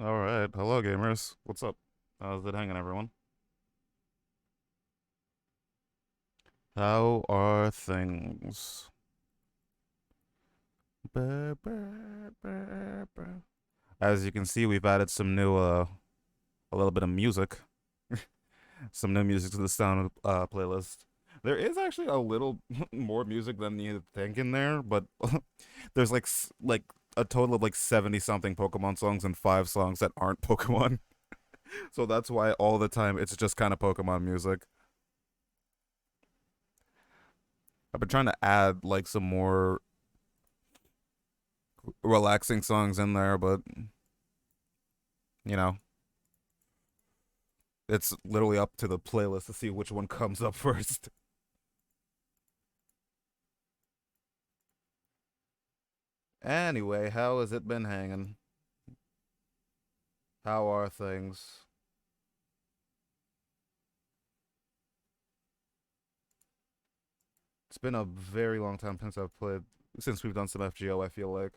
All right. Hello, gamers. What's up? How's it hanging, everyone? How are things? Brr, brr, brr, brr. As you can see, we've added some new, a little bit of music, some new music to the sound playlist. There is actually a little more music than you'd think in there, but there's like a total of like 70 something Pokemon songs and 5 songs that aren't Pokemon. So that's why all the time it's just kind of Pokemon music. I've been trying to add like some more relaxing songs in there, but you know, it's literally up to the playlist to see which one comes up first. Anyway, how has it been hanging? How are things? It's been a very long time since we've done some FGO, I feel like.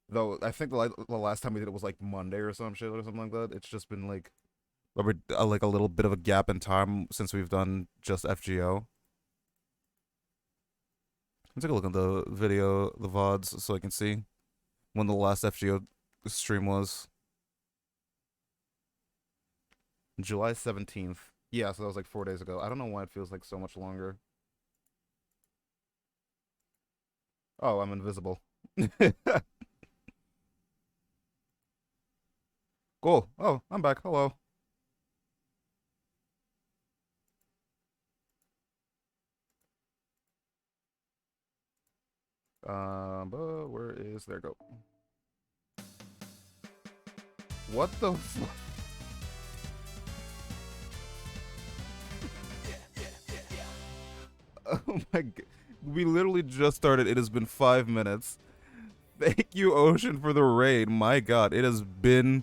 Though I think the last time we did it was like Monday or some shit or something like that. It's just been like a little bit of a gap in time since we've done just FGO. Let's take a look at the video, the VODs, so I can see when the last FGO stream was. July 17th. Yeah, so that was like 4 days ago. I don't know why it feels like so much longer. Oh, I'm invisible. Cool. Oh, I'm back. Hello. But where is there go? What the Oh my god. We literally just started. It has been 5 minutes. Thank you, Ocean, for the raid. My god, it has been.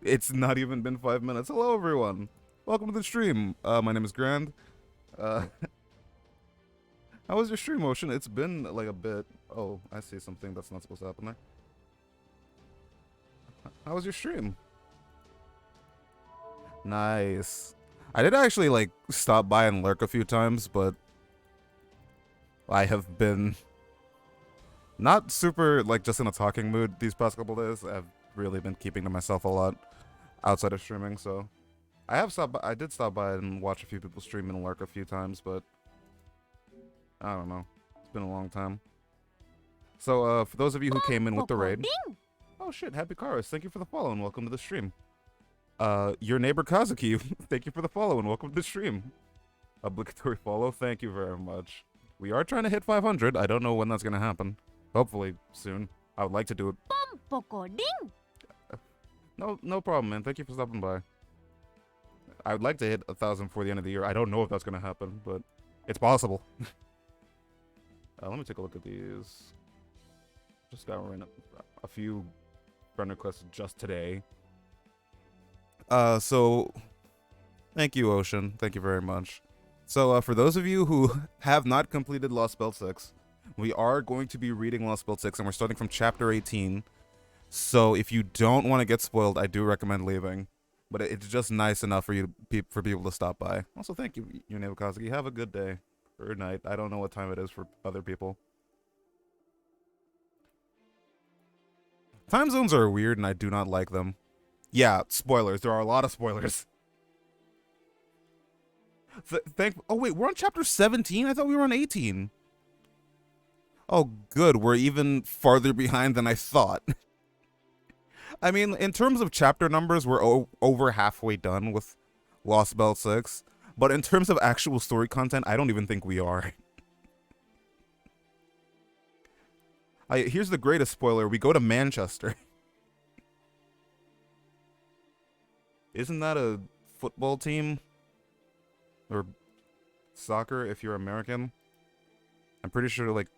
It's not even been 5 minutes. Hello, everyone. Welcome to the stream. My name is Grand. Uh, how was your stream, Ocean? It's been like a bit. Oh, I see something that's not supposed to happen there. How was your stream? Nice. I did actually like stop by and lurk a few times, but I have been not super like just in a talking mood these past couple days. I've really been keeping to myself a lot outside of streaming, so I did stop by and watch a few people stream and lurk a few times, but I don't know. It's been a long time. So for those of you who came in with the raid, oh shit, happy Karos, thank you for the follow and welcome to the stream. Your neighbor Kazuki, thank you for the follow and welcome to the stream. Obligatory follow, thank you very much. We are trying to hit 500. I don't know when that's gonna happen. Hopefully soon. I would like to do it. No problem, man. Thank you for stopping by. I would like to hit 1,000 before the end of the year. I don't know if that's gonna happen, but it's possible. Let me take a look at these. Just got a few friend requests just today. So thank you, Ocean. Thank you very much. So for those of you who have not completed Lostbelt 6, we are going to be reading Lostbelt 6, and we're starting from chapter 18. So if you don't want to get spoiled, I do recommend leaving. But it's just nice enough for for people to stop by. Also, thank you, Yuneva Kazuki. Have a good day or night. I don't know what time it is for other people. Time zones are weird, and I do not like them. Yeah, spoilers. There are a lot of spoilers. Oh wait, we're on chapter 17. I thought we were on 18. Oh, good. We're even farther behind than I thought. I mean, in terms of chapter numbers, we're over halfway done with Lost Belt 6. But in terms of actual story content, I don't even think we are. Here's the greatest spoiler. We go to Manchester. Isn't that a football team? Or soccer if you're American? I'm pretty sure, like,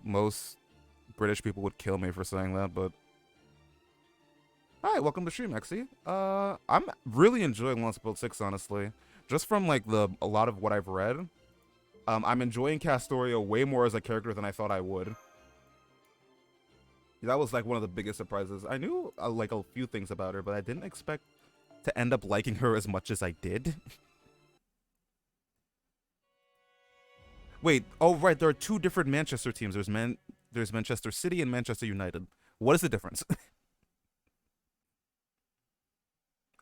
most British people would kill me for saying that, but... Hi, welcome to stream, Exy. I'm really enjoying Lost Build 6, honestly. Just from, like, a lot of what I've read. I'm enjoying Castoria way more as a character than I thought I would. That was like one of the biggest surprises. I knew like a few things about her, but I didn't expect to end up liking her as much as I did. Wait, oh right, there are two different Manchester teams. There's Manchester City and Manchester United. What is the difference?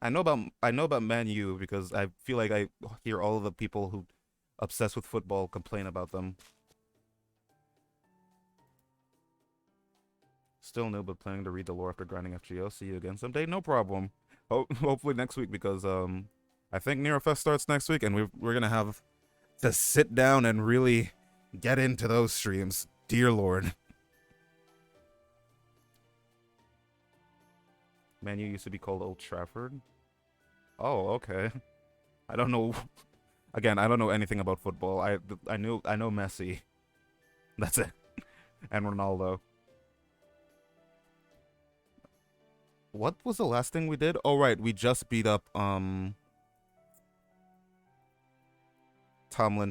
I know about Man U because I feel like I hear all of the people who obsessed with football complain about them. Still new, but planning to read the lore after grinding FGO. See you again someday. No problem. Hopefully next week because I think Neurofest starts next week and we're gonna have to sit down and really get into those streams. Dear Lord. Man U used to be called Old Trafford. Oh, okay. I don't know. Again, I don't know anything about football. I know Messi. That's it. And Ronaldo. What was the last thing we did? Oh right, we just beat up Tomlin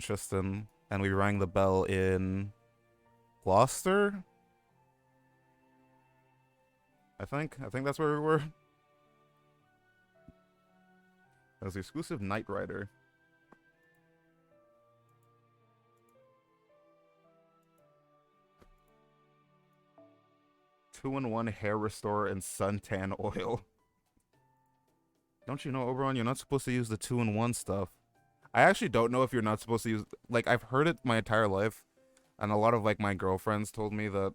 Tristan and we rang the bell in Gloucester. I think that's where we were. That was the exclusive Knight Rider. Two-in-one hair restore and suntan oil. Don't you know, Oberon, you're not supposed to use the two-in-one stuff. I actually don't know if you're not supposed to use... Like, I've heard it my entire life, and a lot of, like, my girlfriends told me that...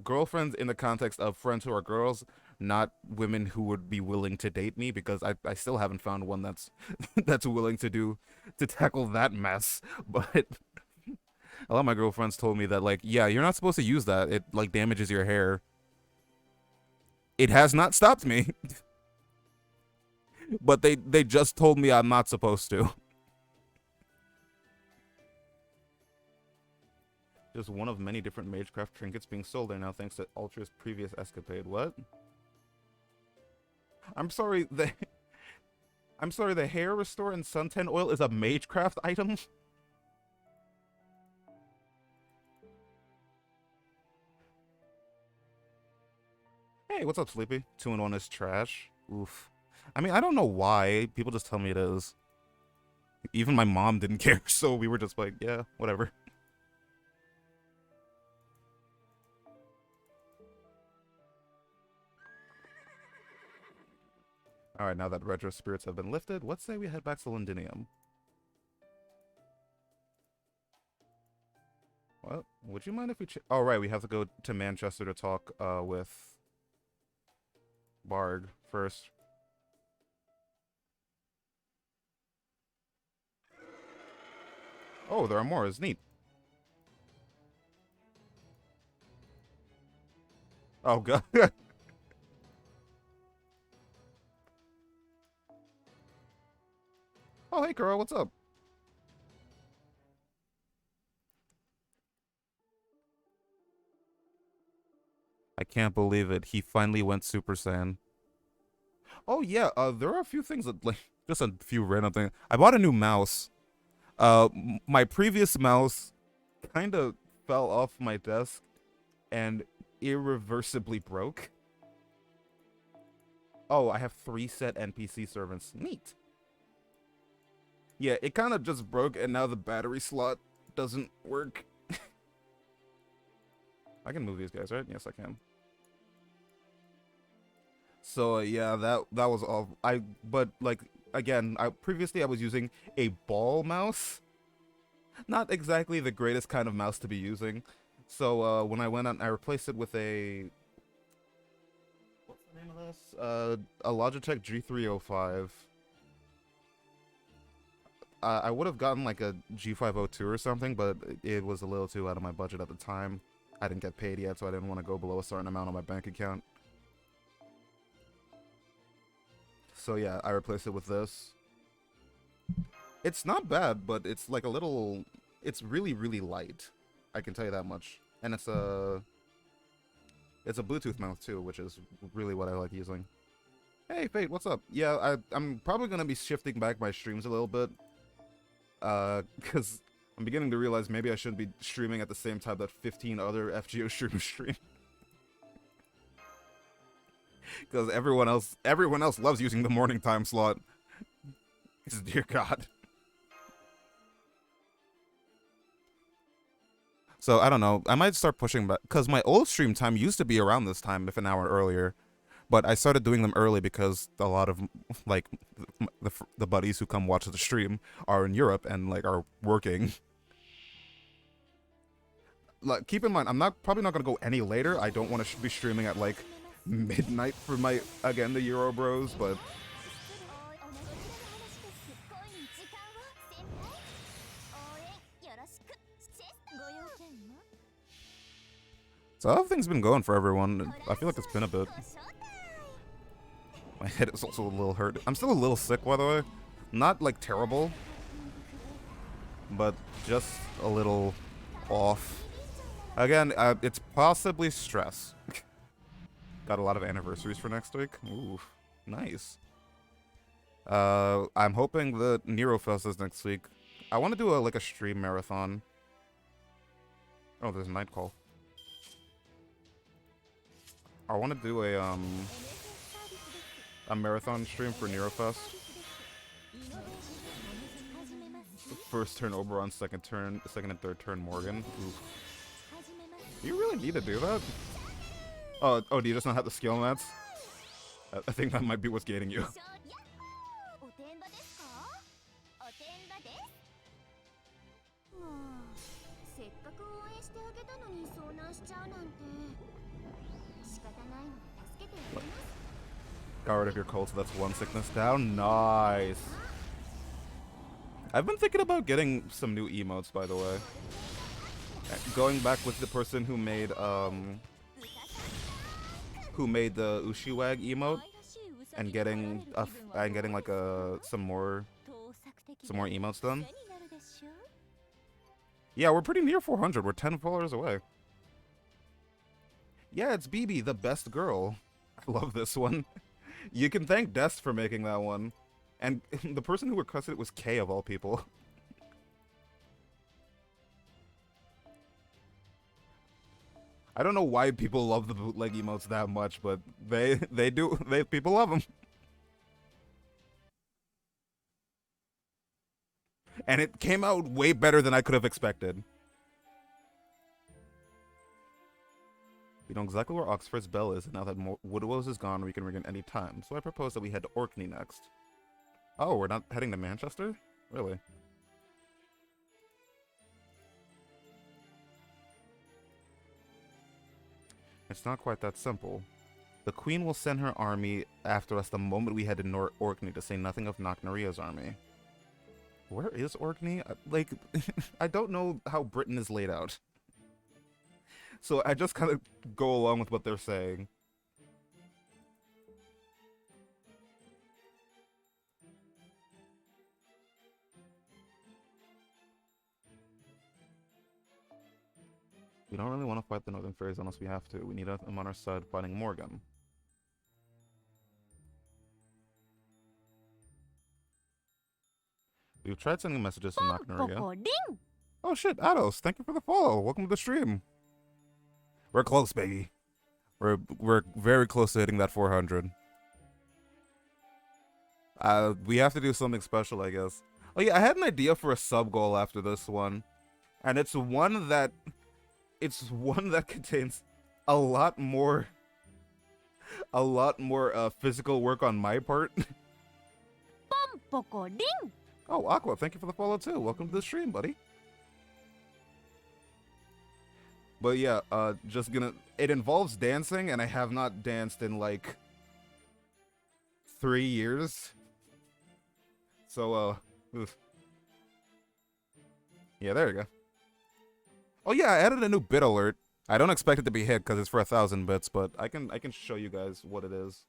girlfriends in the context of friends who are girls, not women who would be willing to date me, because I still haven't found one that's that's willing to tackle that mess. But a lot of my girlfriends told me that, like, yeah, you're not supposed to use that. It, like, damages your hair. It has not stopped me. But they just told me I'm not supposed to. Just one of many different Magecraft trinkets being sold there now thanks to Ultra's previous escapade. What? I'm sorry, the hair restore and suntan oil is a Magecraft item? Hey, what's up, Sleepy? 2-in-1 is trash. Oof. I mean, I don't know why. People just tell me it is. Even my mom didn't care, so we were just like, yeah, whatever. Alright, now that retro spirits have been lifted, let's say we head back to Londinium. What? Would you mind if we oh, right, we have to go to Manchester to talk, with... Barg first. Oh, there are more. It's neat. Oh, God. Oh, hey, girl. What's up? I can't believe it. He finally went Super Saiyan. Oh, yeah. There are a few things that, like, just a few random things. I bought a new mouse. My previous mouse kind of fell off my desk and irreversibly broke. Oh, I have 3 set NPC servants. Neat. Yeah, it kind of just broke and now the battery slot doesn't work. I can move these guys, right? Yes, I can. So yeah, that was all. But like again, previously I was using a ball mouse. Not exactly the greatest kind of mouse to be using. So when I went on, I replaced it with a... What's the name of this? A Logitech G305. I would have gotten like a G502 or something, but it was a little too out of my budget at the time. I didn't get paid yet, so I didn't want to go below a certain amount on my bank account. So yeah, I replaced it with this. It's not bad, but it's like a little... It's really, really light. I can tell you that much. And it's a Bluetooth mouse too, which is really what I like using. Hey, Fate, what's up? Yeah, I'm probably going to be shifting back my streams a little bit. Because I'm beginning to realize maybe I shouldn't be streaming at the same time that 15 other FGO streamers stream. Because everyone else loves using the morning time slot. Dear God. So I don't know. I might start pushing back because my old stream time used to be around this time, if an hour earlier. But I started doing them early because a lot of like the buddies who come watch the stream are in Europe and like are working. Like, keep in mind, I'm probably not gonna go any later. I don't want to be streaming at like midnight for my the Euro Bros, but so how have things been going for everyone? I feel like it's been a bit. My head is also a little hurt. I'm still a little sick, by the way. Not like terrible, but just a little off. Again, it's possibly stress. Got a lot of anniversaries for next week. Ooh, nice. I'm hoping that Nerofest is next week. I want to do like a stream marathon. Oh, there's a night call. I want to do a marathon stream for Nerofest. First turn Oberon, second and third turn Morgan. Oof. Do you really need to do that? Oh, do you just not have the skill mats? I think that might be what's gating you. Got rid of your cold, so that's one sickness down. Nice. I've been thinking about getting some new emotes, by the way. Going back with the person who made the Ushiwag emote and getting like some more emotes done. Yeah, we're pretty near 400. We're 10 followers away. Yeah, it's BB, the best girl. I love this one. You can thank Dest for making that one. And the person who requested it was Kay, of all people. I don't know why people love the bootleg emotes that much, but people love them. And it came out way better than I could have expected. We know exactly where Oxford's Bell is, and now that Woodwose is gone, we can ring it any time. So I propose that we head to Orkney next. Oh, we're not heading to Manchester? Really? It's not quite that simple. The Queen will send her army after us the moment we head to Orkney, to say nothing of Knockneria's army. Where is Orkney? Like, I don't know how Britain is laid out. So I just kind of go along with what they're saying. We don't really want to fight the Northern Fairies unless we have to. We need them on our side fighting Morgan. We've tried sending messages to Knockneria. Oh shit, Ados, thank you for the follow. Welcome to the stream. We're close, baby. We're very close to hitting that 400. We have to do something special, I guess. Oh yeah, I had an idea for a sub goal after this one, and it's one that contains a lot more physical work on my part. Oh, Aqua, thank you for the follow too. Welcome to the stream, buddy. But yeah, it involves dancing, and I have not danced in like 3 years. So, oof. Yeah, there you go. Oh yeah, I added a new bit alert. I don't expect it to be hit because it's for 1,000 bits, but I can show you guys what it is.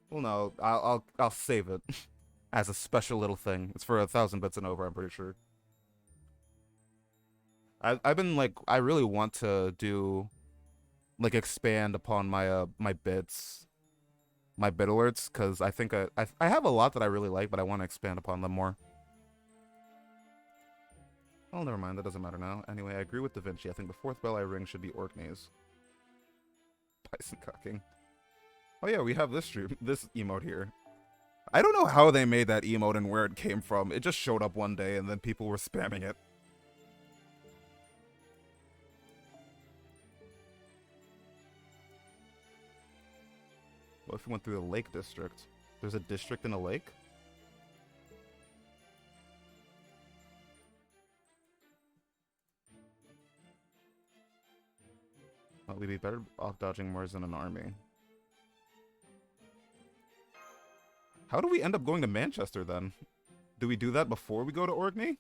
Well, no, I'll save it as a special little thing. It's for 1,000 bits and over, I'm pretty sure. I've been like, I really want to do, like, expand upon my my bits, my bit alerts, because I think I have a lot that I really like, but I want to expand upon them more. Oh, never mind, that doesn't matter now. Anyway, I agree with Da Vinci. I think the fourth bell I ring should be Orkney's. Bison cocking. Oh yeah, we have this emote here. I don't know how they made that emote and where it came from. It just showed up one day and then people were spamming it. What if we went through the Lake District? There's a district in a lake? Well, we'd be better off dodging Mars than an army. How do we end up going to Manchester then? Do we do that before we go to Orkney?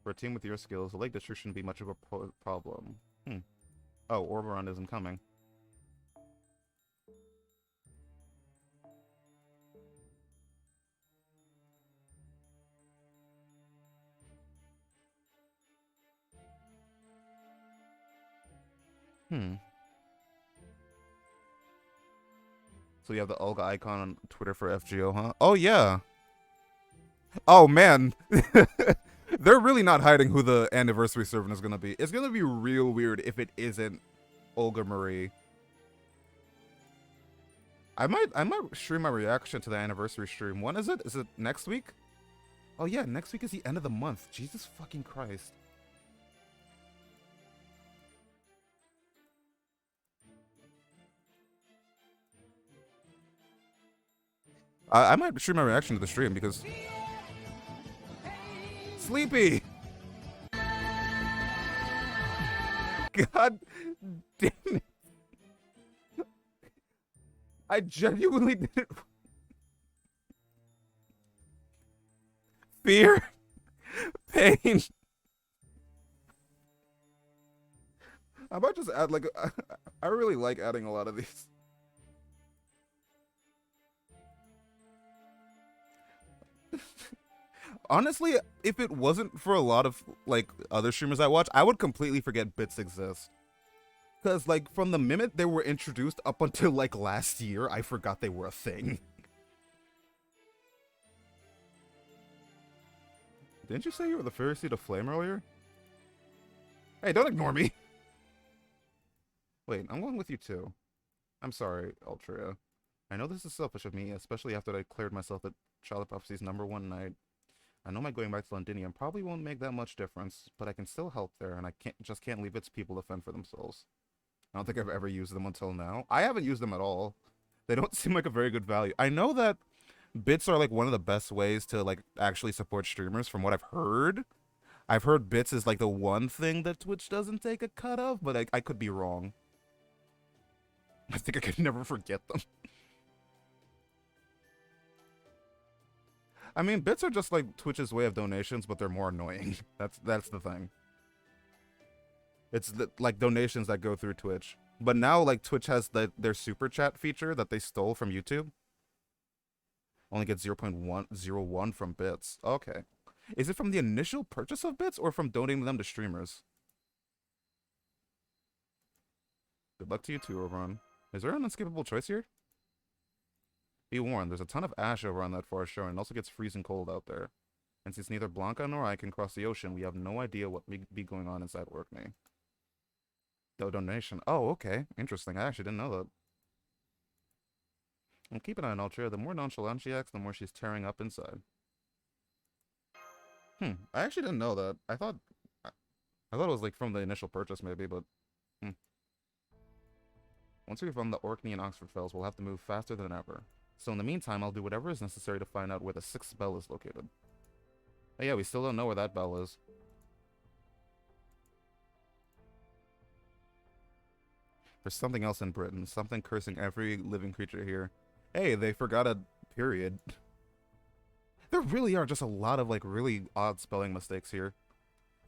For a team with your skills, the Lake District shouldn't be much of a problem. Oh, Orberon isn't coming. So you have the Olga icon on Twitter for FGO, huh? Oh, yeah. Oh, man. They're really not hiding who the anniversary servant is going to be. It's going to be real weird if it isn't Olga Marie. I might stream my reaction to the anniversary stream. When is it? Is it next week? Oh, yeah. Next week is the end of the month. Jesus fucking Christ. I might stream my reaction to the stream because... Sleepy! God damn it. I genuinely didn't... Fear. Pain. I might just add, like... I really like adding a lot of these. Honestly, if it wasn't for a lot of, like, other streamers I watch, I would completely forget bits exist. Because, like, from the minute they were introduced up until, like, last year, I forgot they were a thing. Didn't you say you were the Pharisee to Flame earlier? Hey, don't ignore me! Wait, I'm going with you too. I'm sorry, Ultria. I know this is selfish of me, especially after I cleared myself at Child Prophecy's #1 night. I know my going back to Londinium probably won't make that much difference, but I can still help there, and I can't leave its people to fend for themselves. I don't think I've ever used them until now. I haven't used them at all. They don't seem like a very good value. I know that bits are like one of the best ways to like actually support streamers from what I've heard. I've heard bits is like the one thing that Twitch doesn't take a cut of, but I could be wrong. I think I could never forget them. I mean, bits are just like Twitch's way of donations, but they're more annoying. That's the thing. It's like donations that go through Twitch. But now, like, Twitch has their super chat feature that they stole from YouTube. Only get 0.101 from bits. Okay. Is it from the initial purchase of bits or from donating them to streamers? Good luck to you too, Oberon. Is there an unskippable choice here? Be warned, there's a ton of ash over on that far shore, and it also gets freezing cold out there. And since neither Blanca nor I can cross the ocean, we have no idea what may be going on inside Orkney. The donation. Oh, okay. Interesting. I actually didn't know that. And keep an eye on Ultria. The more nonchalant she acts, the more she's tearing up inside. I actually didn't know that. I thought it was like from the initial purchase maybe, but once we've run the Orkney and Oxford Fells, we'll have to move faster than ever. So in the meantime, I'll do whatever is necessary to find out where the 6th bell is located. Oh yeah, we still don't know where that bell is. There's something else in Britain. Something cursing every living creature here. Hey, they forgot a period. There really are just a lot of, like, really odd spelling mistakes here.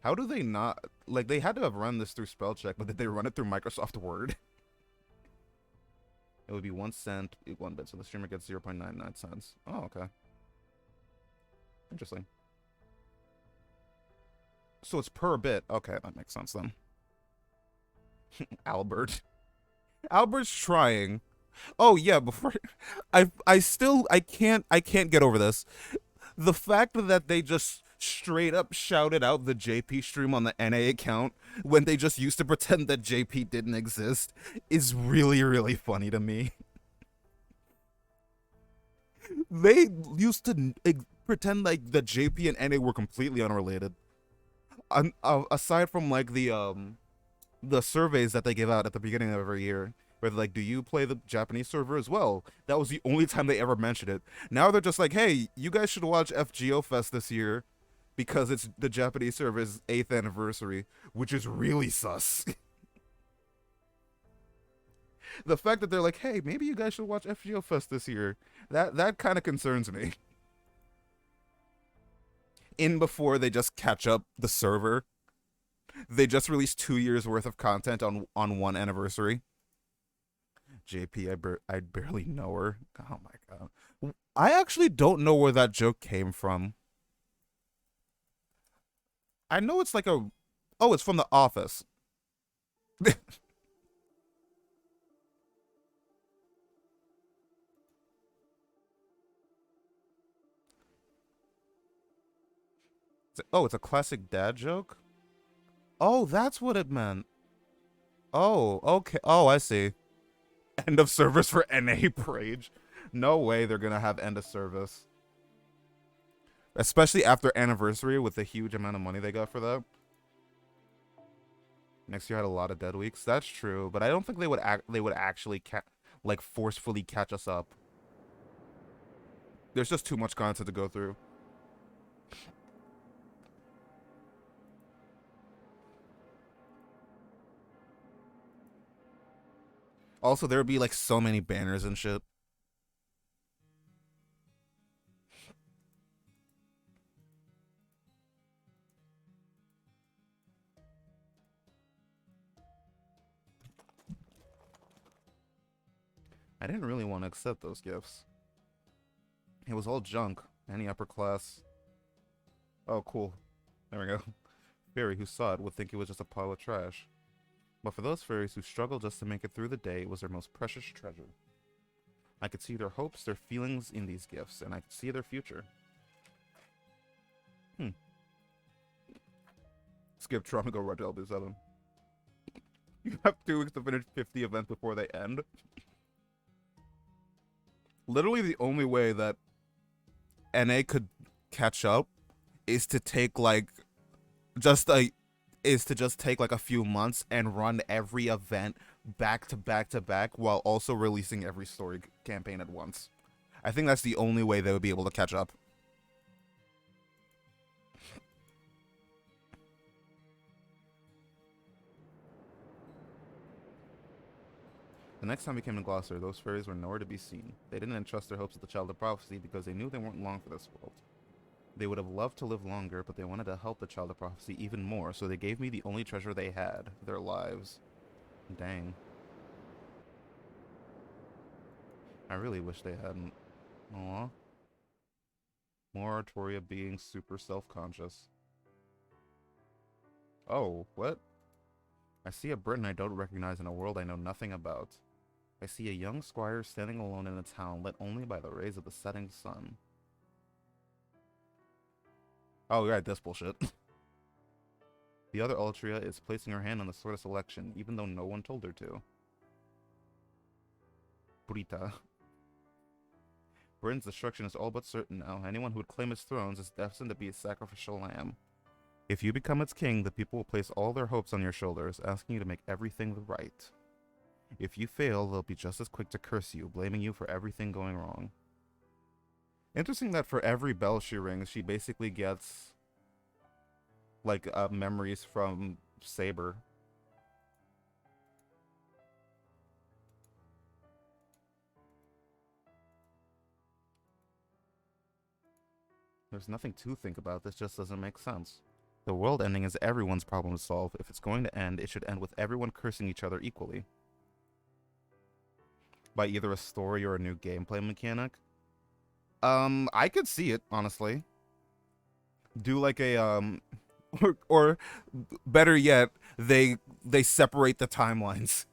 How do they not... Like, they had to have run this through spell check, but did they run it through Microsoft Word? It would be 1 cent, 1 bit, so the streamer gets 0.99 cents. Oh, okay. Interesting. So it's per bit. Okay, that makes sense then. Albert. Albert's trying. Oh yeah, before I can't get over this. The fact that they just straight up shouted out the JP stream on the NA account when they just used to pretend that JP didn't exist is really, really funny to me. They used to pretend like the JP and NA were completely unrelated. Aside from like the surveys that they give out at the beginning of every year, where they're like, do you play the Japanese server as well? That was the only time they ever mentioned it. Now they're just like, hey, you guys should watch FGO Fest this year because it's the Japanese server's 8th anniversary, which is really sus. The fact that they're like, hey, maybe you guys should watch FGO Fest this year, that kind of concerns me. In before they just catch up the server, they just released 2 years worth of content on one anniversary. JP, I barely know her. Oh my god. I actually don't know where that joke came from. I know it's like a... Oh, it's from The Office. Oh, it's a classic dad joke? Oh, that's what it meant. Oh, okay. Oh, I see. End of service for NA Rage. No way they're gonna have end of service. Especially after anniversary with the huge amount of money they got for that. Next year had a lot of dead weeks. That's true, but I don't think they would actually like forcefully catch us up. There's just too much content to go through. Also, there would be like so many banners and shit. I didn't really want to accept those gifts. It was all junk. Any upper class. Oh, cool. There we go. Fairy who saw it would think it was just a pile of trash. But for those fairies who struggle just to make it through the day, it was their most precious treasure. I could see their hopes, their feelings in these gifts, and I could see their future. Skip Trauma, go Red Delta 7. You have 2 weeks to finish 50 events before they end. Literally the only way that NA could catch up is to take like take like a few months and run every event back to back to back while also releasing every story campaign at once. I think that's the only way they would be able to catch up. The next time we came to Gloucester, those fairies were nowhere to be seen. They didn't entrust their hopes with the Child of Prophecy because they knew they weren't long for this world. They would have loved to live longer, but they wanted to help the Child of Prophecy even more, so they gave me the only treasure they had, their lives. Dang. I really wish they hadn't. Aww. More Artoria being super self-conscious. Oh, what? I see a Britain I don't recognize in a world I know nothing about. I see a young squire standing alone in a town lit only by the rays of the setting sun. Oh, right, this bullshit. The other Altria is placing her hand on the sword of selection, even though no one told her to. Brita. Britain's destruction is all but certain now. Anyone who would claim its thrones is destined to be a sacrificial lamb. If you become its king, the people will place all their hopes on your shoulders, asking you to make everything right. If you fail, they'll be just as quick to curse you, blaming you for everything going wrong. Interesting that for every bell she rings, she basically gets, like, memories from Saber. There's nothing to think about, this just doesn't make sense. The world ending is everyone's problem to solve. If it's going to end, it should end with everyone cursing each other equally. By either a story or a new gameplay mechanic. I could see it, honestly. Do like a, or better yet, they separate the timelines.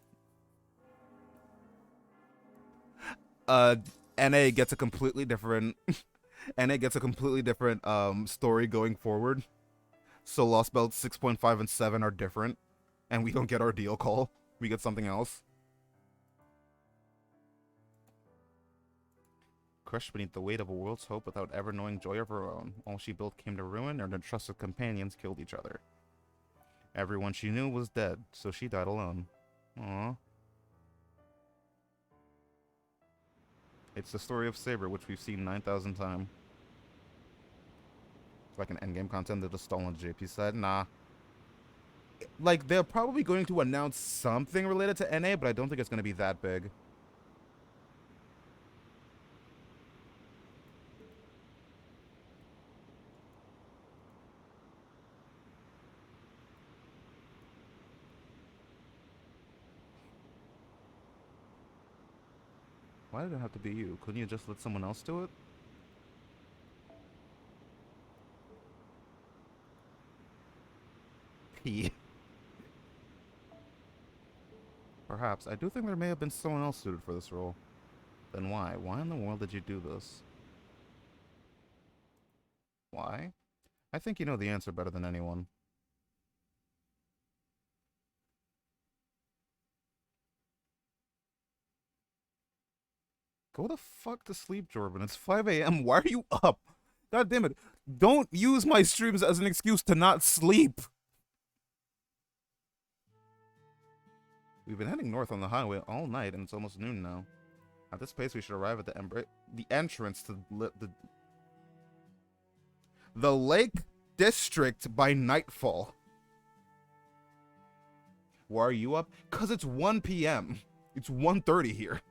NA gets a completely different and it gets a completely different story going forward. So Lostbelt 6.5 and 7 are different, and we don't get our deal call. We get something else. Crushed beneath the weight of a world's hope without ever knowing joy of her own. All she built came to ruin, and her trusted companions killed each other. Everyone she knew was dead, so she died alone. Aww. It's the story of Saber, which we've seen 9,000 times. It's like an endgame content that just stolen JP said. Nah. Like, they're probably going to announce something related to NA, but I don't think it's going to be that big. Why did it have to be you? Couldn't you just let someone else do it? P. Perhaps. I do think there may have been someone else suited for this role. Then why? Why in the world did you do this? Why? I think you know the answer better than anyone. Go the fuck to sleep, Jordan. It's 5 a.m. Why are you up? God damn it. Don't use my streams as an excuse to not sleep. We've been heading north on the highway all night, and it's almost noon now. At this pace, we should arrive at the entrance to the Lake District by nightfall. Why are you up? Because it's 1 p.m. It's 1:30 here.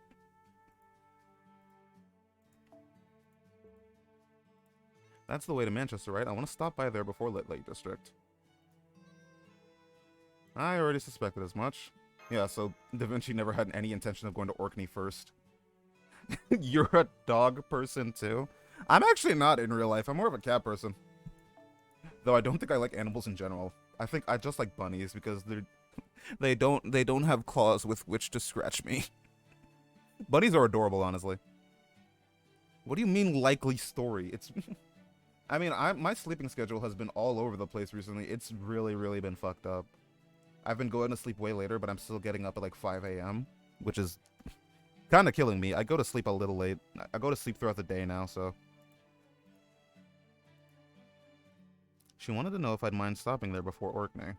That's the way to Manchester, right? I want to stop by there before Lake District. I already suspected as much. Yeah, so Da Vinci never had any intention of going to Orkney first. You're a dog person, too? I'm actually not in real life. I'm more of a cat person. Though I don't think I like animals in general. I think I just like bunnies because they don't have claws with which to scratch me. Bunnies are adorable, honestly. What do you mean likely story? It's I mean, my sleeping schedule has been all over the place recently. It's really been fucked up. I've been going to sleep way later, but I'm still getting up at like 5 a.m., which is kind of killing me. I go to sleep a little late. I go to sleep throughout the day now, so. She wanted to know if I'd mind stopping there before Orkney.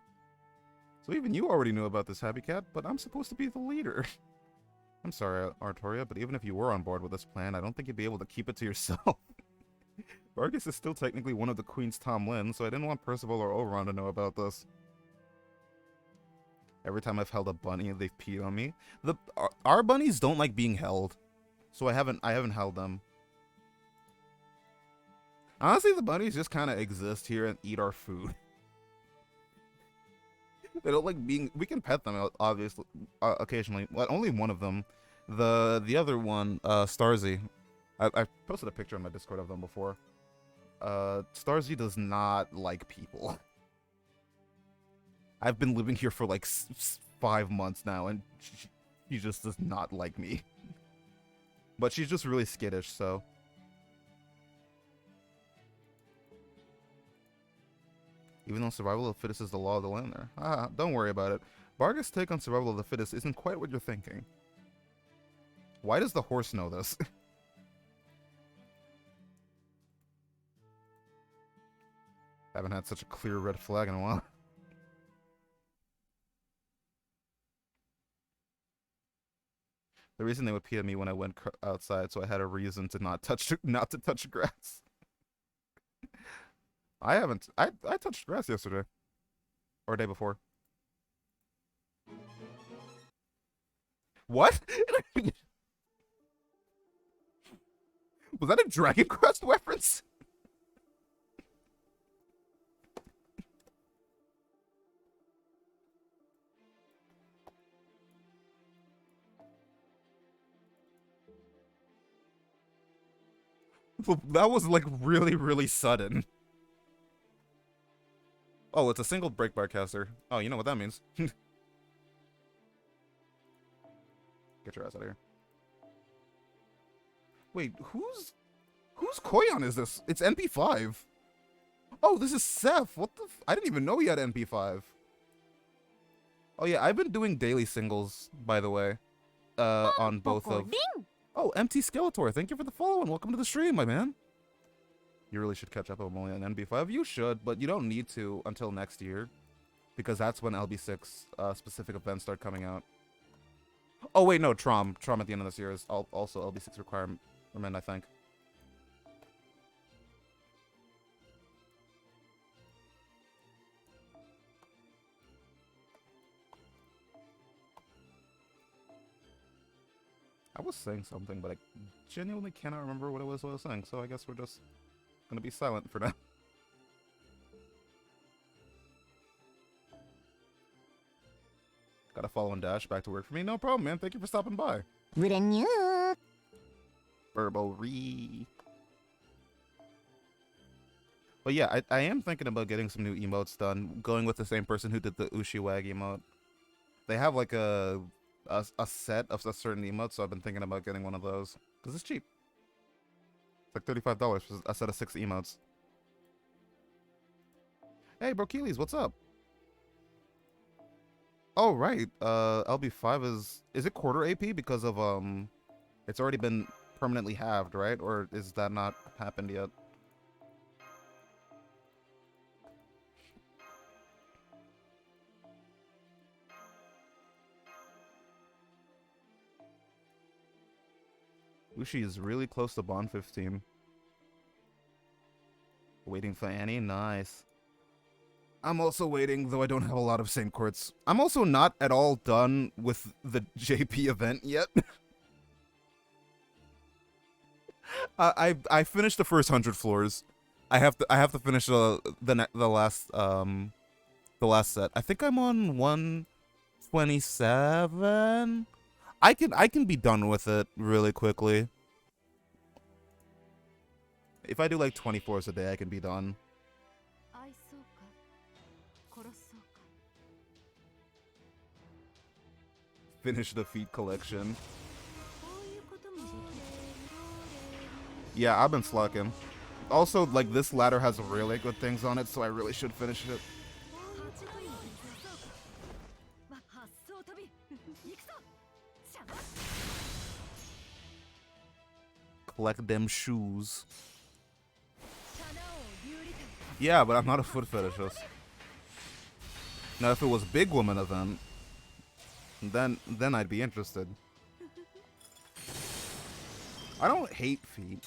So even you already knew about this, Happy Cat, but I'm supposed to be the leader. I'm sorry, Artoria, but even if you were on board with this plan, I don't think you'd be able to keep it to yourself. Vargas is still technically one of the Queen's Tom Lin, so I didn't want Percival or Oberon to know about this. Every time I've held a bunny, they've peed on me. Our bunnies don't like being held, so I haven't held them. Honestly, the bunnies just kind of exist here and eat our food. They don't like being. We can pet them, obviously, occasionally. Well, only one of them. The other one, Starzy. I posted a picture on my Discord of them before. Starzy does not like people. I've been living here for like 5 months now, and she just does not like me. But she's just really skittish, so. Even though survival of the fittest is the law of the land there. Ah, don't worry about it. Vargas' take on survival of the fittest isn't quite what you're thinking. Why does the horse know this? Haven't had such a clear red flag in a while. The reason they would pee at me when I went outside, so I had a reason to not touch grass. I haven't. I touched grass yesterday, or day before. What? Was that a Dragon Quest reference? That was like really sudden. Oh, it's a single brake bar caster. Oh, you know what that means. Get your ass out of here. Wait, who's Whose Koyan is this? It's NP5. Oh, this is Seth. What the I didn't even know he had NP5. Oh yeah, I've been doing daily singles, by the way. On both of... Oh, MT Skeletor, thank you for the follow and welcome to the stream, my man. You really should catch up on NB5. You should, but you don't need to until next year. Because that's when LB6 specific events start coming out. Oh wait, no, Trom. Trom at the end of this year is also LB6 requirement, I think. I was saying something, but I genuinely cannot remember what it was I was saying, so I guess we're just gonna be silent for now. Gotta follow and dash back to work for me. No problem, man. Thank you for stopping by. Burberry. But yeah, I am thinking about getting some new emotes done. Going with the same person who did the Ushiwag emote. They have like a set of a certain emotes, so I've been thinking about getting one of those. Because it's cheap. It's like $35 for a set of 6 emotes. Hey, Brokeelies, what's up? Oh, right. LB5 is it quarter AP because of, it's already been permanently halved, right? Or is that not happened yet? Ushi is really close to Bond 15. Waiting for Annie? Nice. I'm also waiting, though I don't have a lot of Saint Courts. I'm also not at all done with the JP event yet. I finished the first 100 floors. I have to finish the last set. I think I'm on 127. I can be done with it really quickly. If I do like 20 floors a day, I can be done. Finish the feat collection. Yeah, I've been slacking. Also, like, this ladder has really good things on it, so I really should finish it. Collect them shoes. Yeah, but I'm not a foot fetishist. Now, if it was big woman event, then I'd be interested. I don't hate feet.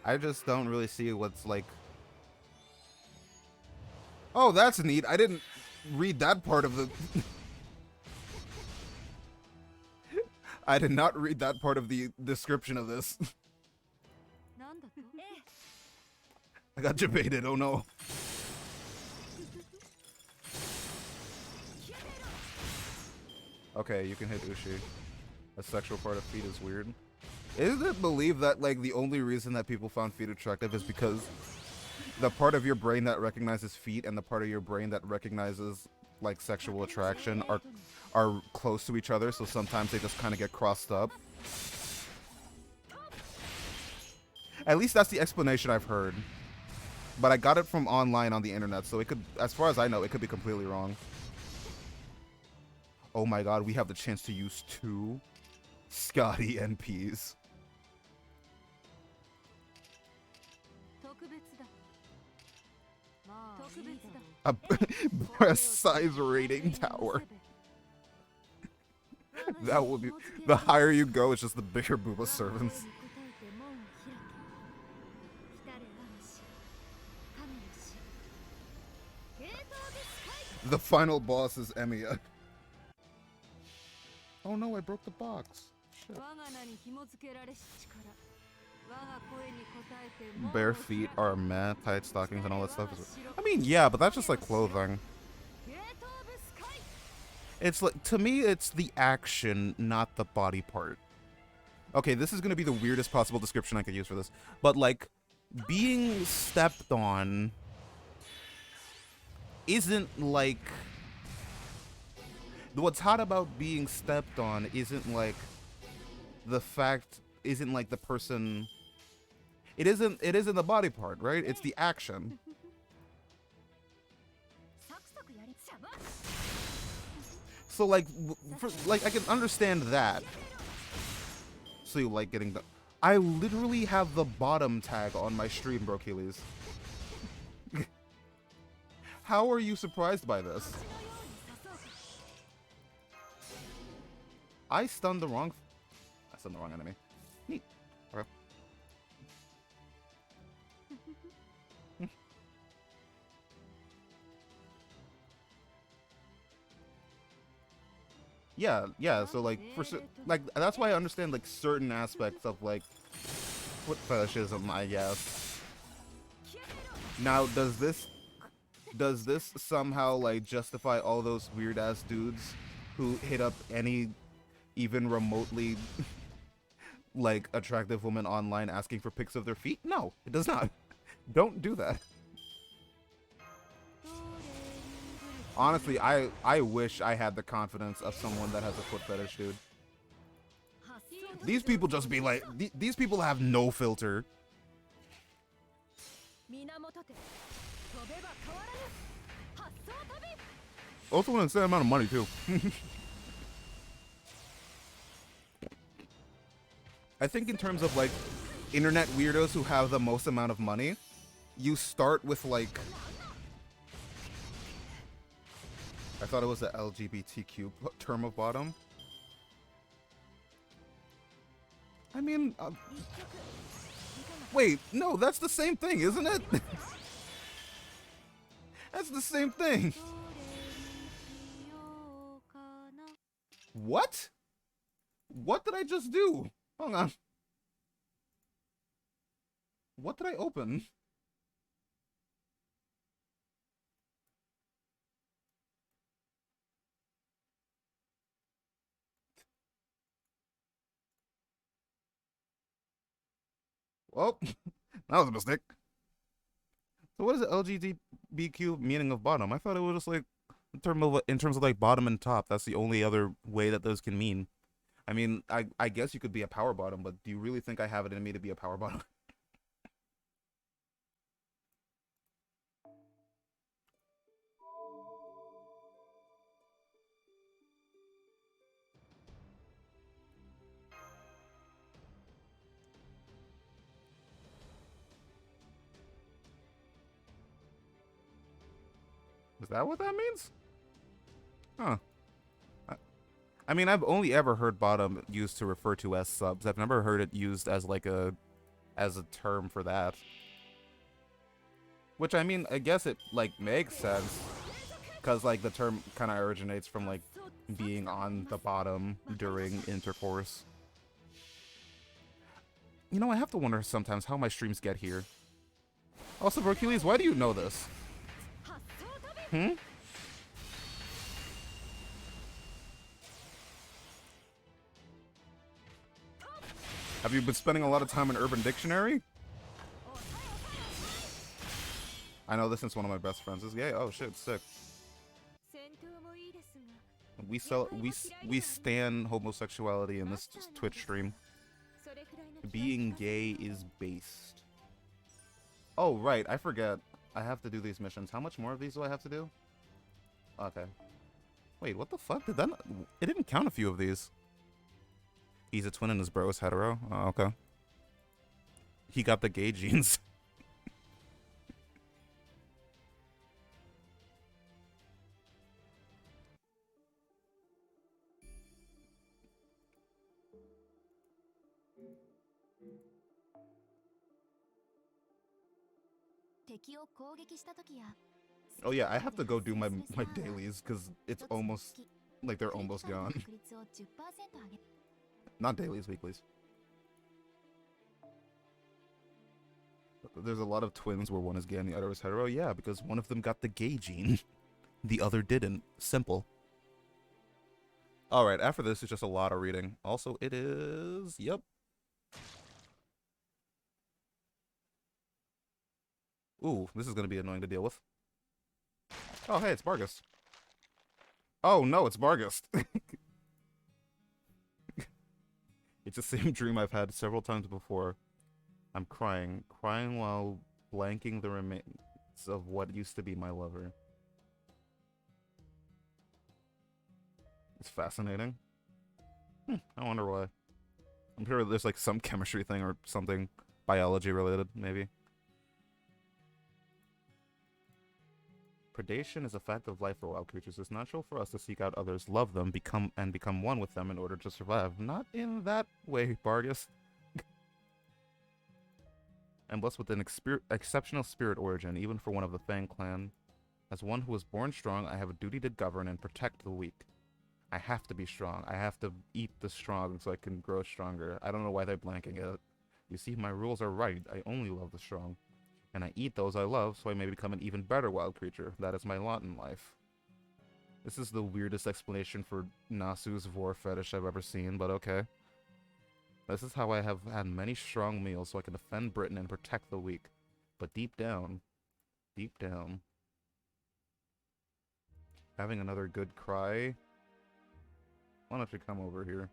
I just don't really see what's like... Oh, that's neat. I didn't read that part of the... I did not read that part of the description of this. I got debated, oh no. Okay, you can hit Ushi. A sexual part of feet is weird. Isn't it believed that, like, the only reason that people found feet attractive is because the part of your brain that recognizes feet and the part of your brain that recognizes, like, sexual attraction are close to each other, so sometimes they just kind of get crossed up? At least that's the explanation I've heard. But I got it from online on the internet, so it could, as far as I know, it could be completely wrong. Oh my god, we have the chance to use 2 Scotty NPs. A breast size rating tower. That will be... The higher you go, it's just the bigger Booba servants. The final boss is Emiya. Oh no, I broke the box. Shit. Bare feet are meh, tight stockings and all that stuff. I mean, yeah, but that's just like clothing. It's like, to me, it's the action, not the body part. Okay, this is gonna be the weirdest possible description I could use for this. But like, being stepped on isn't like... What's hot about being stepped on isn't like the fact, isn't like the person... It isn't the body part, right? It's the action. So like, like I can understand that. So you like getting the... I literally have the bottom tag on my stream, Brokeles. How are you surprised by this? I stunned the wrong enemy. Neat. Okay. Yeah, so like like that's why I understand like certain aspects of like foot fetishism, I guess. Now, does this somehow like justify all those weird ass dudes who hit up any even remotely like attractive woman online asking for pics of their feet? No, it does not. Don't do that. Honestly, I wish I had the confidence of someone that has a foot fetish, dude. These people just be like, these people have no filter. Also an insane amount of money, too. I think in terms of, like, internet weirdos who have the most amount of money, you start with, like... I thought it was the LGBTQ term of bottom. I mean... wait, no, that's the same thing, isn't it? That's the same thing. What? What did I just do? Hold on. What did I open? Well, that was a mistake. So what is the LGBTQ meaning of bottom? I thought it was just like in terms of like bottom and top. That's the only other way that those can mean. I mean, I guess you could be a power bottom, but do you really think I have it in me to be a power bottom? Is that what that means? Huh. I mean, I've only ever heard bottom used to refer to as subs. I've never heard it used as like as a term for that. Which, I mean, I guess it like makes sense, because like the term kind of originates from like being on the bottom during intercourse. You know, I have to wonder sometimes how my streams get here. Also, Hercules, why do you know this? Hmm? Have you been spending a lot of time in Urban Dictionary? I know this since one of my best friends is gay. Oh shit, sick. We stan homosexuality in this Twitch stream. Being gay is based. Oh right, I forget. I have to do these missions. How much more of these do I have to do? Okay. Wait, what the fuck? Did that not... It didn't count a few of these. He's a twin and his bro is hetero? Oh, okay. He got the gay genes. Oh yeah, I have to go do my dailies because it's almost like they're almost gone. Not dailies, weeklies. There's a lot of twins where one is gay and the other is hetero. Yeah, because one of them got the gay gene, the other didn't. Simple. All right, after this is just a lot of reading. Also, it is. Yep. Ooh, this is gonna be annoying to deal with. Oh, hey, it's Vargas. Oh, no, it's Vargas. It's the same dream I've had several times before. I'm crying. Crying while blanking the remains of what used to be my lover. It's fascinating. I wonder why. I'm sure there's like some chemistry thing or something biology related, maybe. Predation is a fact of life for wild creatures. It's natural for us to seek out others, love them, become one with them in order to survive. Not in that way, Bargus. And blessed with an exceptional spirit origin, even for one of the Fang clan. As one who was born strong, I have a duty to govern and protect the weak. I have to be strong. I have to eat the strong so I can grow stronger. I don't know why they're blanking it. You see, my rules are right. I only love the strong. And I eat those I love so I may become an even better wild creature. That is my lot in life. This is the weirdest explanation for Nasu's vor fetish I've ever seen, but okay. This is how I have had many strong meals so I can defend Britain and protect the weak. But deep down, having another good cry. Why don't you come over here?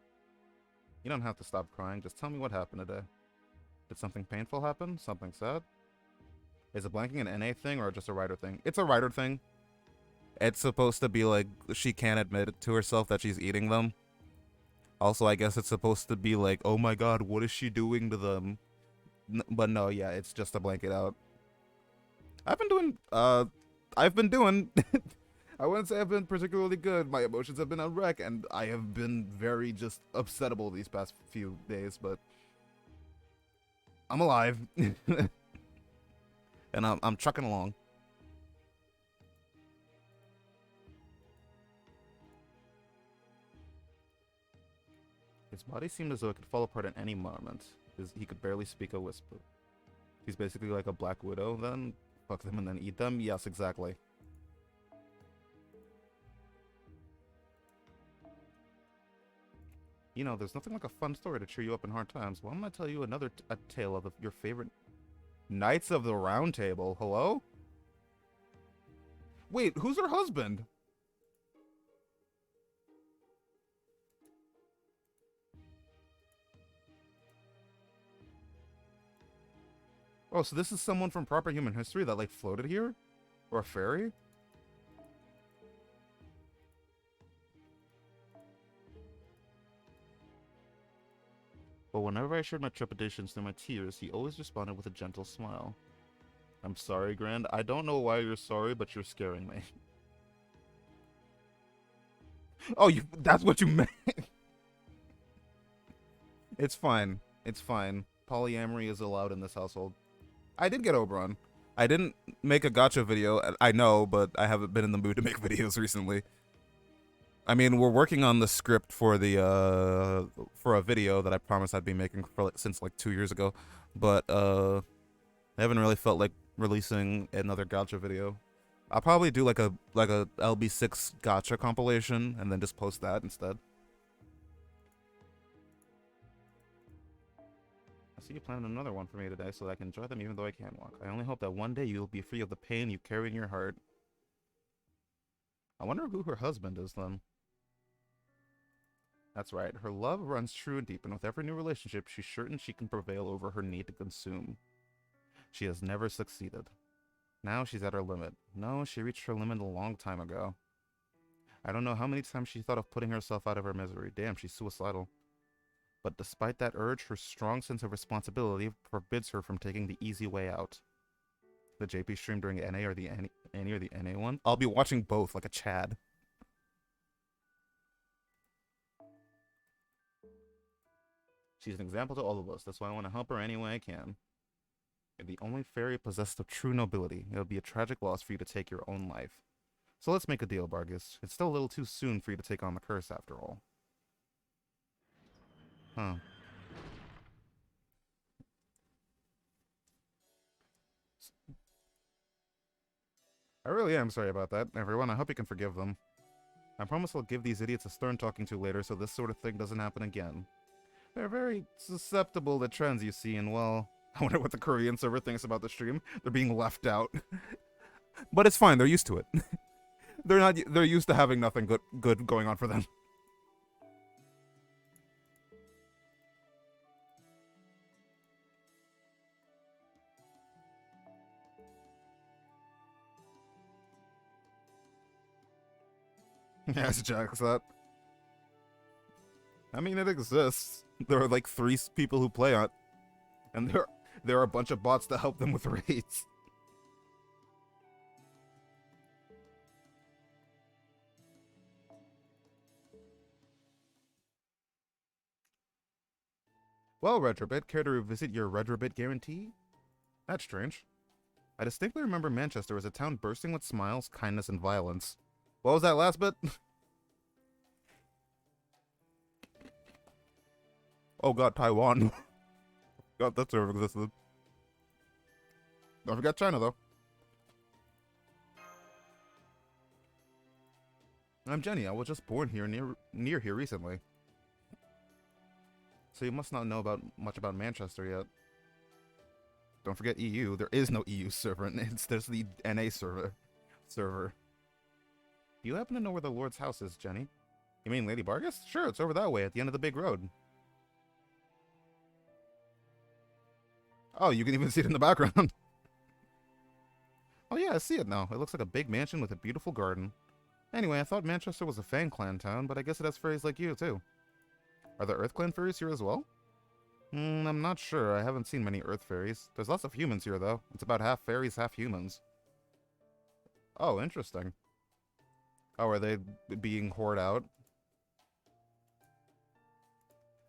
You don't have to stop crying, just tell me what happened today. Did something painful happen? Something sad? Is it blanking an NA thing or just a writer thing? It's a writer thing. It's supposed to be like she can't admit it to herself that she's eating them. Also, I guess it's supposed to be like, oh my god, what is she doing to them? But no, yeah, it's just a blanket out. I've been doing, I wouldn't say I've been particularly good. My emotions have been on wreck, and I have been very just upsettable these past few days, but I'm alive. And I'm trucking along. His body seemed as though it could fall apart at any moment. He could barely speak a whisper. He's basically like a black widow, then fuck them and then eat them? Yes, exactly. You know, there's nothing like a fun story to cheer you up in hard times. Why don't I tell you another a tale of your favorite Knights of the Round Table? Hello? Wait, who's her husband? Oh, so this is someone from proper human history that, like, floated here? Or a fairy? But whenever I shared my trepidations through my tears, he always responded with a gentle smile. I'm sorry, Grand. I don't know why you're sorry, but you're scaring me. Oh, that's what you meant. It's fine. It's fine. Polyamory is allowed in this household. I did get Oberon. I didn't make a gacha video, I know, but I haven't been in the mood to make videos recently. I mean, we're working on the script for the, for a video that I promised I'd be making since like 2 years ago, but, I haven't really felt like releasing another gacha video. I'll probably do like a LB6 gacha compilation and then just post that instead. I see you planning another one for me today so that I can enjoy them even though I can't walk. I only hope that one day you'll be free of the pain you carry in your heart. I wonder who her husband is then. That's right, her love runs true and deep, and with every new relationship, she's certain she can prevail over her need to consume. She has never succeeded. Now she's at her limit. No, she reached her limit a long time ago. I don't know how many times she thought of putting herself out of her misery. Damn, she's suicidal. But despite that urge, her strong sense of responsibility forbids her from taking the easy way out. The JP stream during NA or the Annie or the NA one? I'll be watching both like a Chad. She's an example to all of us. That's why I want to help her any way I can. You're the only fairy possessed of true nobility. It would be a tragic loss for you to take your own life. So let's make a deal, Bargus. It's still a little too soon for you to take on the curse after all. Huh. I really am sorry about that, everyone. I hope you can forgive them. I promise I'll give these idiots a stern talking to later so this sort of thing doesn't happen again. They're very susceptible to trends, you see, and well, I wonder what the Korean server thinks about the stream. They're being left out. But it's fine, they're used to it. They're used to having nothing good going on for them. Yes, Jack's that. I mean, it exists. There are like 3 people who play on it, and there are a bunch of bots that help them with raids. Well, Retrobit, care to revisit your Retrobit guarantee? That's strange. I distinctly remember Manchester as a town bursting with smiles, kindness, and violence. What was that last bit? Oh god, Taiwan. God, that server existed. Don't forget China, though. I'm Jenny. I was just born here near here recently. So you must not know much about Manchester yet. Don't forget EU. There is no EU server. There's the NA server. Do you happen to know where the Lord's house is, Jenny? You mean Lady Bargus? Sure, it's over that way at the end of the big road. Oh, you can even see it in the background. Oh yeah, I see it now. It looks like a big mansion with a beautiful garden. Anyway, I thought Manchester was a Fang Clan town, but I guess it has fairies like you, too. Are there Earth Clan fairies here as well? I'm not sure. I haven't seen many Earth fairies. There's lots of humans here, though. It's about half fairies, half humans. Oh, interesting. Oh, are they being hoarded out?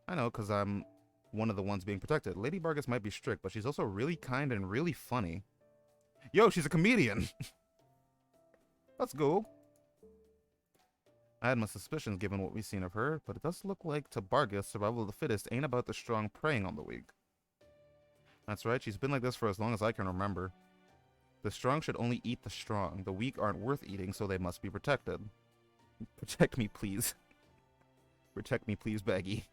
I know, because I'm one of the ones being protected. Lady Bargus might be strict, but she's also really kind and really funny. Yo, she's a comedian! Let's go. I had my suspicions given what we've seen of her, but it does look like to Bargus, survival of the fittest ain't about the strong preying on the weak. That's right, she's been like this for as long as I can remember. The strong should only eat the strong. The weak aren't worth eating, so they must be protected. Protect me, please. Protect me, please, Baggy.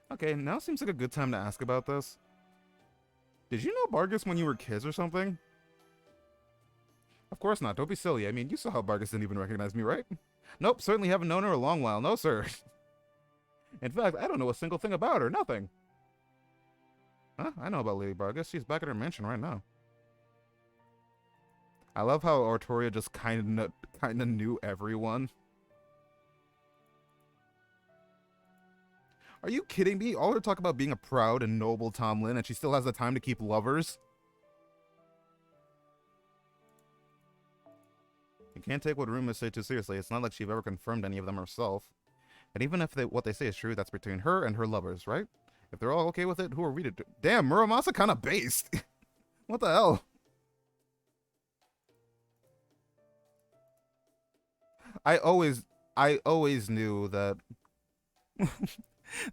Okay, now seems like a good time to ask about this. Did you know Bargus when you were kids or something? Of course not. Don't be silly. I mean, you saw how Bargus didn't even recognize me, right? Nope, certainly haven't known her a long while. No, sir. In fact, I don't know a single thing about her. Nothing. Huh? I know about Lady Bargus. She's back at her mansion right now. I love how Artoria just kind of knew everyone. Are you kidding me? All her talk about being a proud and noble Tomlin, and she still has the time to keep lovers? You can't take what rumors say too seriously. It's not like she've ever confirmed any of them herself. And even if what they say is true, that's between her and her lovers, right? If they're all okay with it, who are we to do? Damn, Muramasa kind of based. What the hell? I always knew that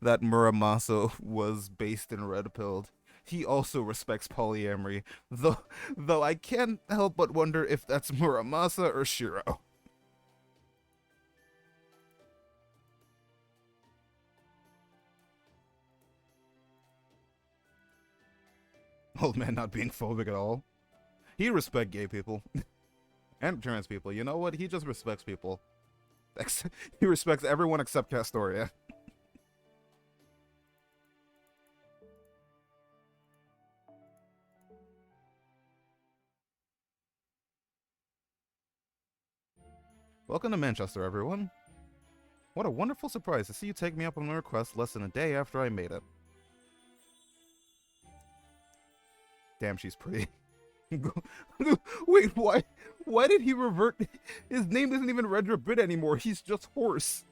that Muramasa was based in Red Pilled. He also respects polyamory, though I can't help but wonder if that's Muramasa or Shiro. Old man not being phobic at all. He respects gay people. And trans people. You know what? He just respects people. He respects everyone except Castoria. Welcome to Manchester, everyone. What a wonderful surprise to see you take me up on my request less than a day after I made it. Damn, she's pretty. Wait, why did he revert? His name isn't even Retrobit anymore. He's just Horse.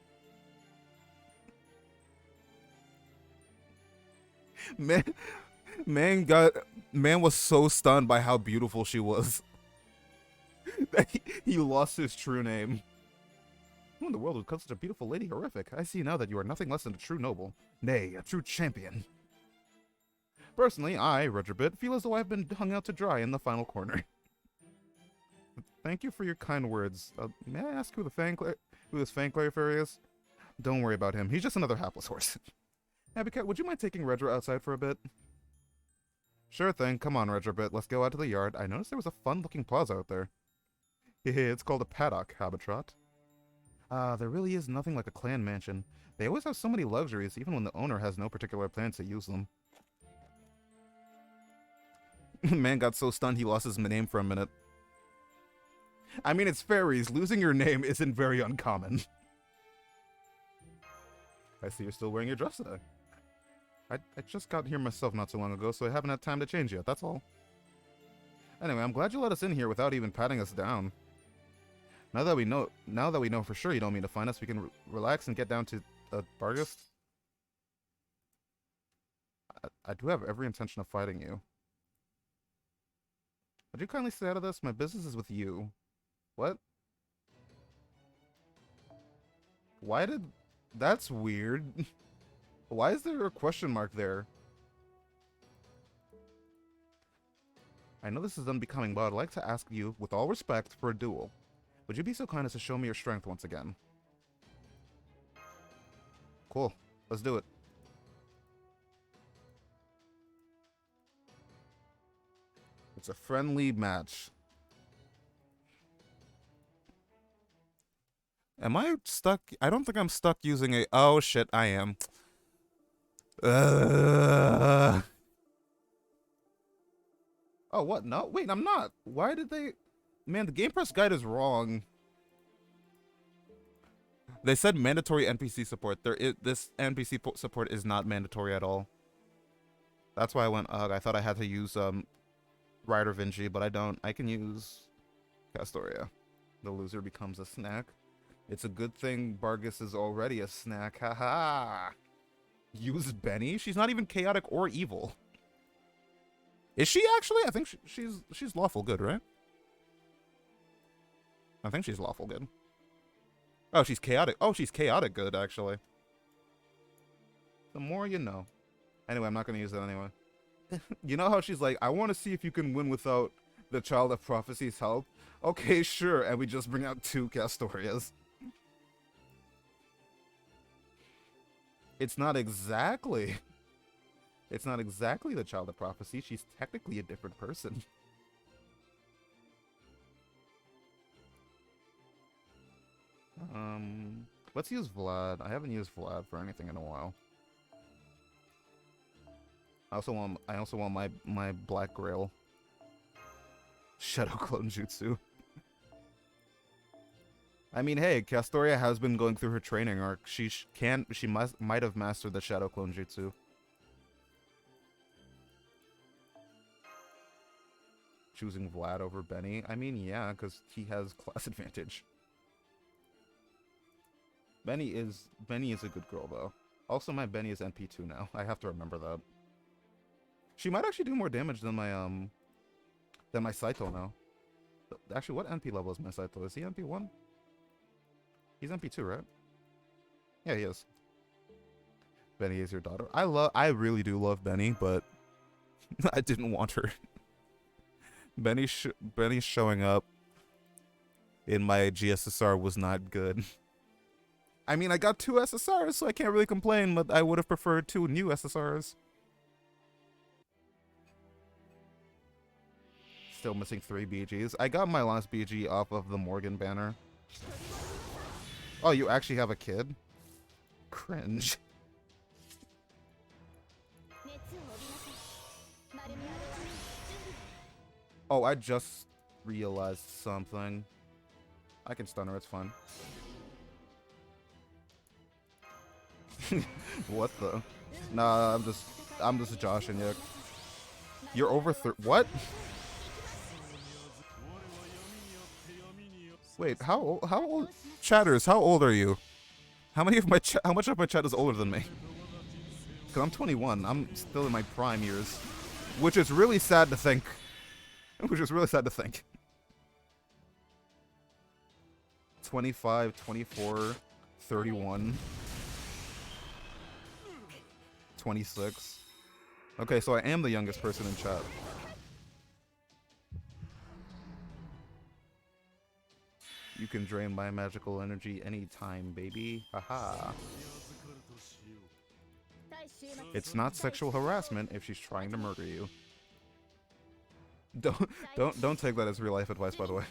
Man was so stunned by how beautiful she was that he lost his true name. Who in the world would call such a beautiful lady horrific? I see now that you are nothing less than a true noble. Nay, a true champion. Personally, I, Retrobit, feel as though I've been hung out to dry in the final corner. Thank you for your kind words. May I ask who this Fangclair fairy is? Don't worry about him. He's just another hapless horse. Abbycat, would you mind taking Redra outside for a bit? Sure thing. Come on, Retrobit. Let's go out to the yard. I noticed there was a fun-looking plaza out there. Hehe, it's called a paddock, Habitrot. There really is nothing like a clan mansion. They always have so many luxuries, even when the owner has no particular plans to use them. Man got so stunned he lost his name for a minute. I mean, it's fairies. Losing your name isn't very uncommon. I see you're still wearing your dress today. I just got here myself not too long ago, so I haven't had time to change yet, that's all. Anyway, I'm glad you let us in here without even patting us down. Now that we know for sure you don't mean to find us, we can relax and get down to Bargus. I do have every intention of fighting you. Would you kindly stay out of this? My business is with you. What? Why did... That's weird. Why is there a question mark there? I know this is unbecoming, but I'd like to ask you, with all respect, for a duel. Would you be so kind as to show me your strength once again? Cool. Let's do it. It's a friendly match. Am I stuck? I don't think I'm stuck using a... Oh shit, I am. Oh, what? No? Wait, I'm not. Why did they... Man, the Game Press guide is wrong. They said mandatory NPC support. This NPC support is not mandatory at all. That's why I went, I thought I had to use Ryder Vinci, but I don't. I can use Castoria. The loser becomes a snack. It's a good thing Bargus is already a snack. Haha. Use Benny? She's not even chaotic or evil. Is she actually? I think she's lawful good, right? I think she's lawful good. Oh, she's chaotic. Oh, she's chaotic good, actually. The more you know. Anyway, I'm not going to use that anyway. You know how she's like, I want to see if you can win without the Child of Prophecy's help? Okay, sure. And we just bring out 2 Castorias. It's not exactly... It's not exactly the Child of Prophecy. She's technically a different person. Let's use Vlad. I haven't used Vlad for anything in a while. I also want my Black Grail. Shadow Clone Jutsu. I mean, hey, Castoria has been going through her training arc. She might have mastered the Shadow Clone Jutsu. Choosing Vlad over Benny. I mean, yeah, because he has class advantage. Benny is a good girl though. Also, my Benny is NP2 now. I have to remember that. She might actually do more damage than my Saito now. Actually, what NP level is my Saito? Is he NP1? He's NP2, right? Yeah, he is. Benny is your daughter. I really do love Benny, but I didn't want her. Benny's showing up in my GSSR was not good. I mean, I got 2 SSRs, so I can't really complain, but I would have preferred 2 new SSRs. Still missing 3 BGs. I got my last BG off of the Morgan banner. Oh, you actually have a kid? Cringe. Oh, I just realized something. I can stun her, it's fine. What the? Nah, I'm just Josh and Yik. You're over what? Wait, how old? Chatters, how old are you? How much of my chat is older than me? Cause I'm 21. I'm still in my prime years, which is really sad to think. Which is really sad to think. 25, 24, 31, 26. Okay, so I am the youngest person in chat. You can drain my magical energy anytime, baby. Haha. It's not sexual harassment if she's trying to murder you. Don't take that as real life advice, by the way.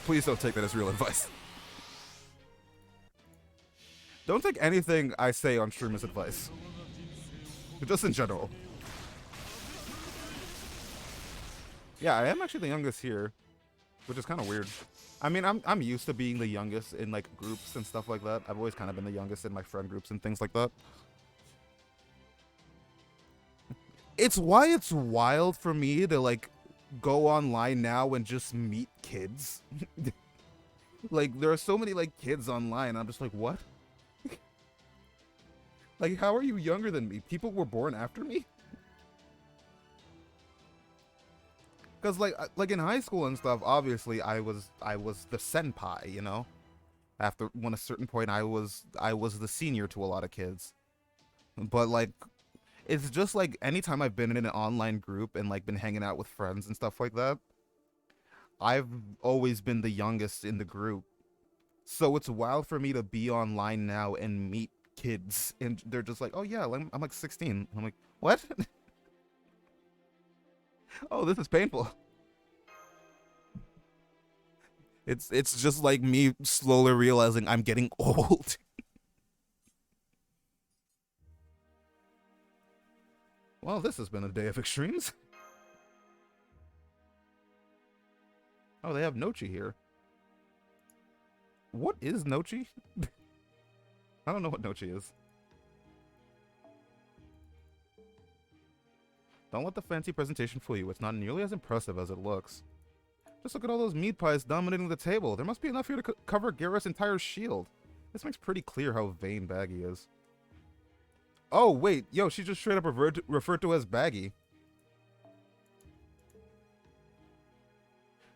Please don't take that as real advice. Don't take anything I say on stream as advice. Just in general. Yeah, I am actually the youngest here, which is kind of weird. I mean, I'm used to being the youngest in like groups and stuff like that. I've always kind of been the youngest in my friend groups and things like that. It's why it's wild for me to like go online now and just meet kids. Like there are so many like kids online. I'm just like, what? Like, how are you younger than me? People were born after me? Because like in high school and stuff, obviously I was the senpai, you know. After when a certain point, I was the senior to a lot of kids. But like, it's just like anytime I've been in an online group and like been hanging out with friends and stuff like that, I've always been the youngest in the group. So it's wild for me to be online now and meet kids, and they're just like, "Oh yeah, I'm like 16." I'm like, "What?" Oh, this is painful. It's just like me slowly realizing I'm getting old. Well, this has been a day of extremes. Oh, they have Nochi here. What is Nochi? I don't know what Nochi is. Don't let the fancy presentation fool you. It's not nearly as impressive as it looks. Just look at all those meat pies dominating the table. There must be enough here to cover Garrus' entire shield. This makes pretty clear how vain Baggy is. Oh, wait. Yo, she just straight up referred to as Baggy.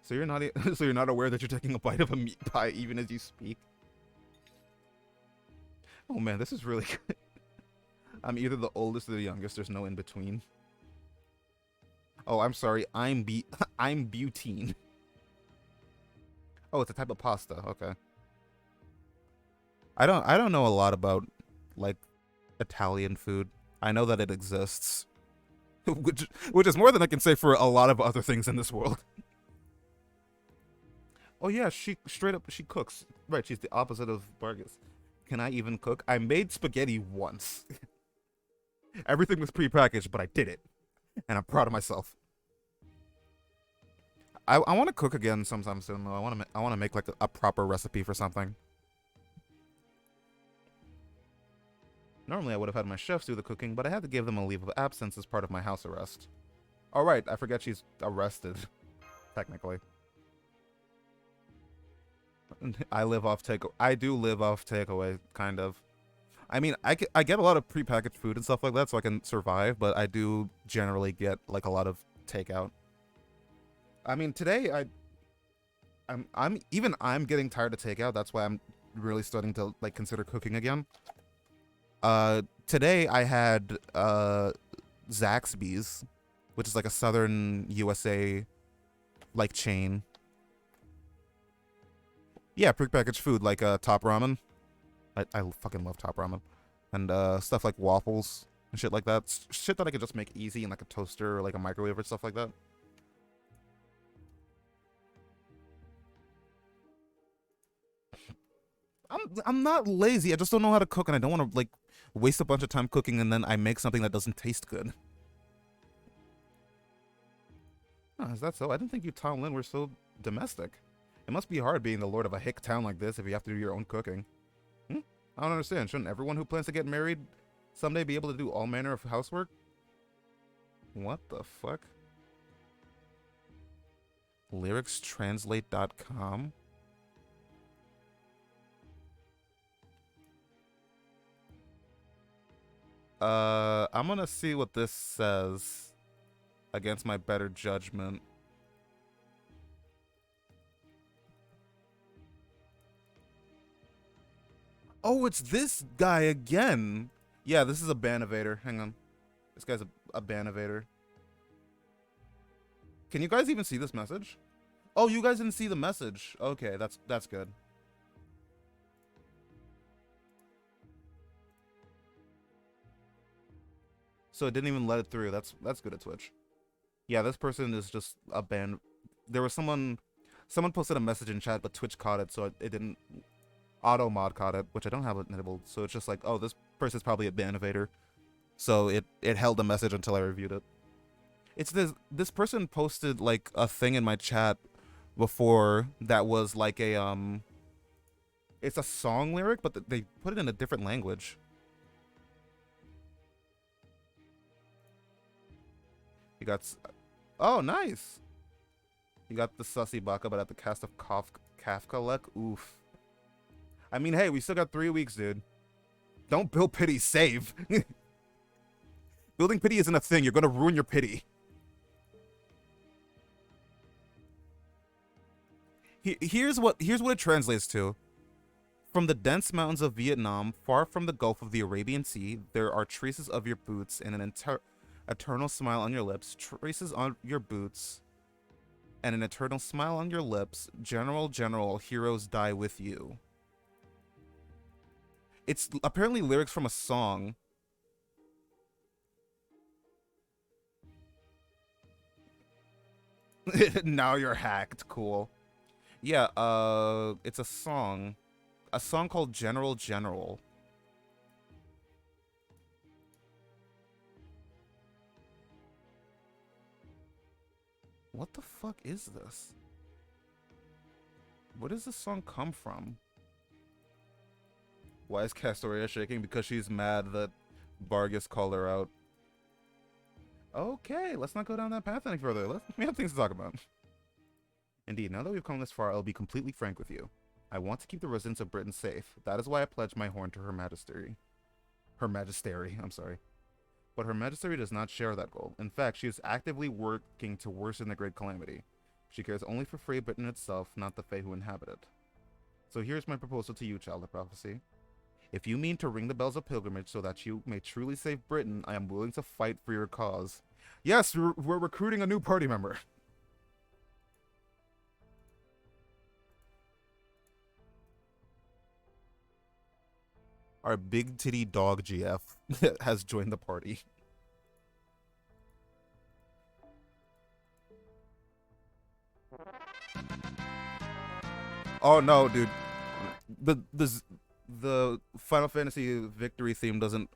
So you're not so you're not aware that you're taking a bite of a meat pie even as you speak? Oh man, this is really good. I'm either the oldest or the youngest. There's no in between. Oh, I'm sorry. I'm butine. Oh, it's a type of pasta. Okay. I don't know a lot about like Italian food. I know that it exists. which is more than I can say for a lot of other things in this world. Oh yeah, she straight up she cooks. Right, she's the opposite of Vargas. Can I even cook? I made spaghetti once. Everything was prepackaged, but I did it. And I'm proud of myself. I want to cook again sometime soon though. I want to make like a proper recipe for something. Normally I would have had my chefs do the cooking, but I had to give them a leave of absence as part of my house arrest. Oh right, I forget she's arrested, technically. I do live off takeaway, kind of. I mean, I get a lot of prepackaged food and stuff like that, so I can survive. But I do generally get like a lot of takeout. I mean, today I'm getting tired of takeout. That's why I'm really starting to like consider cooking again. Today I had Zaxby's, which is like a southern USA like chain. Yeah, prepackaged food like Top Ramen. I fucking love Top Ramen. And stuff like waffles and shit like that. Shit that I could just make easy in like a toaster or like a microwave or stuff like that. I'm not lazy. I just don't know how to cook, and I don't want to like waste a bunch of time cooking and then I make something that doesn't taste good. Oh, is that so? I didn't think you, Tom Lin, were so domestic. It must be hard being the lord of a hick town like this if you have to do your own cooking. I don't understand. Shouldn't everyone who plans to get married someday be able to do all manner of housework? What the fuck? Lyricstranslate.com? I'm gonna see what this says against my better judgment. Oh, it's this guy again. Yeah, this is a Banivator. Hang on. This guy's a Banivator. Can you guys even see this message? Oh, you guys didn't see the message. Okay, that's good. So it didn't even let it through. That's good at Twitch. Yeah, this person is just a ban. There was someone posted a message in chat, but Twitch caught it, so it didn't. Auto mod caught it, which I don't have it enabled. So it's just like, oh, this person's probably a Banivator. So it held the message until I reviewed it. It's this person posted like a thing in my chat before that was like a it's a song lyric, but they put it in a different language. You got oh nice. You got the sussy baka, but at the cast of Kafka luck. Oof. I mean, hey, we still got 3 weeks, dude. Don't build pity, save. Building pity isn't a thing. You're gonna ruin your pity. Here's what it translates to. From the dense mountains of Vietnam, far from the Gulf of the Arabian Sea, there are traces of your boots and an eternal smile on your lips. Traces on your boots and an eternal smile on your lips. General, general, heroes die with you. It's apparently lyrics from a song. Now you're hacked. Cool. Yeah, it's a song. A song called General General. What the fuck is this? Where does this song come from? Why is Castoria shaking? Because she's mad that Vargas called her out. Okay, let's not go down that path any further. We have things to talk about. Indeed, now that we've come this far, I'll be completely frank with you. I want to keep the residents of Britain safe. That is why I pledge my horn to Her Majesty. Her Majesty, I'm sorry. But Her Majesty does not share that goal. In fact, she is actively working to worsen the Great Calamity. She cares only for free Britain itself, not the Fae who inhabit it. So here's my proposal to you, Child of Prophecy. If you mean to ring the bells of pilgrimage so that you may truly save Britain, I am willing to fight for your cause. Yes, we're recruiting a new party member. Our big titty dog GF has joined the party. Oh no, dude. The Final Fantasy victory theme doesn't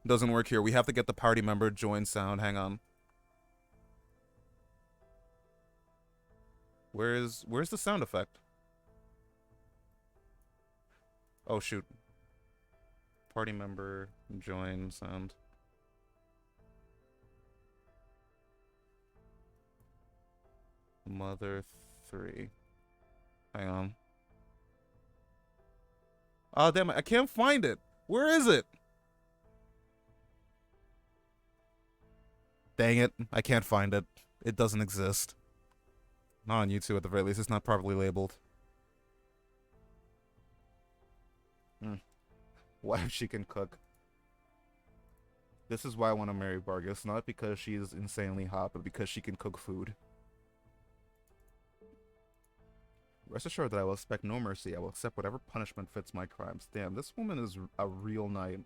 work here. We have to get the party member join sound. Hang on. Where's the sound effect? Oh shoot. Party member join sound. Mother 3. Hang on. Oh damn it, I can't find it. Where is it? Dang it, I can't find it. It doesn't exist. Not on YouTube at the very least, it's not properly labeled. Why if she can cook? This is why I want to marry Vargas, not because she is insanely hot, but because she can cook food. Rest assured that I will expect no mercy. I will accept whatever punishment fits my crimes. Damn, this woman is a real knight.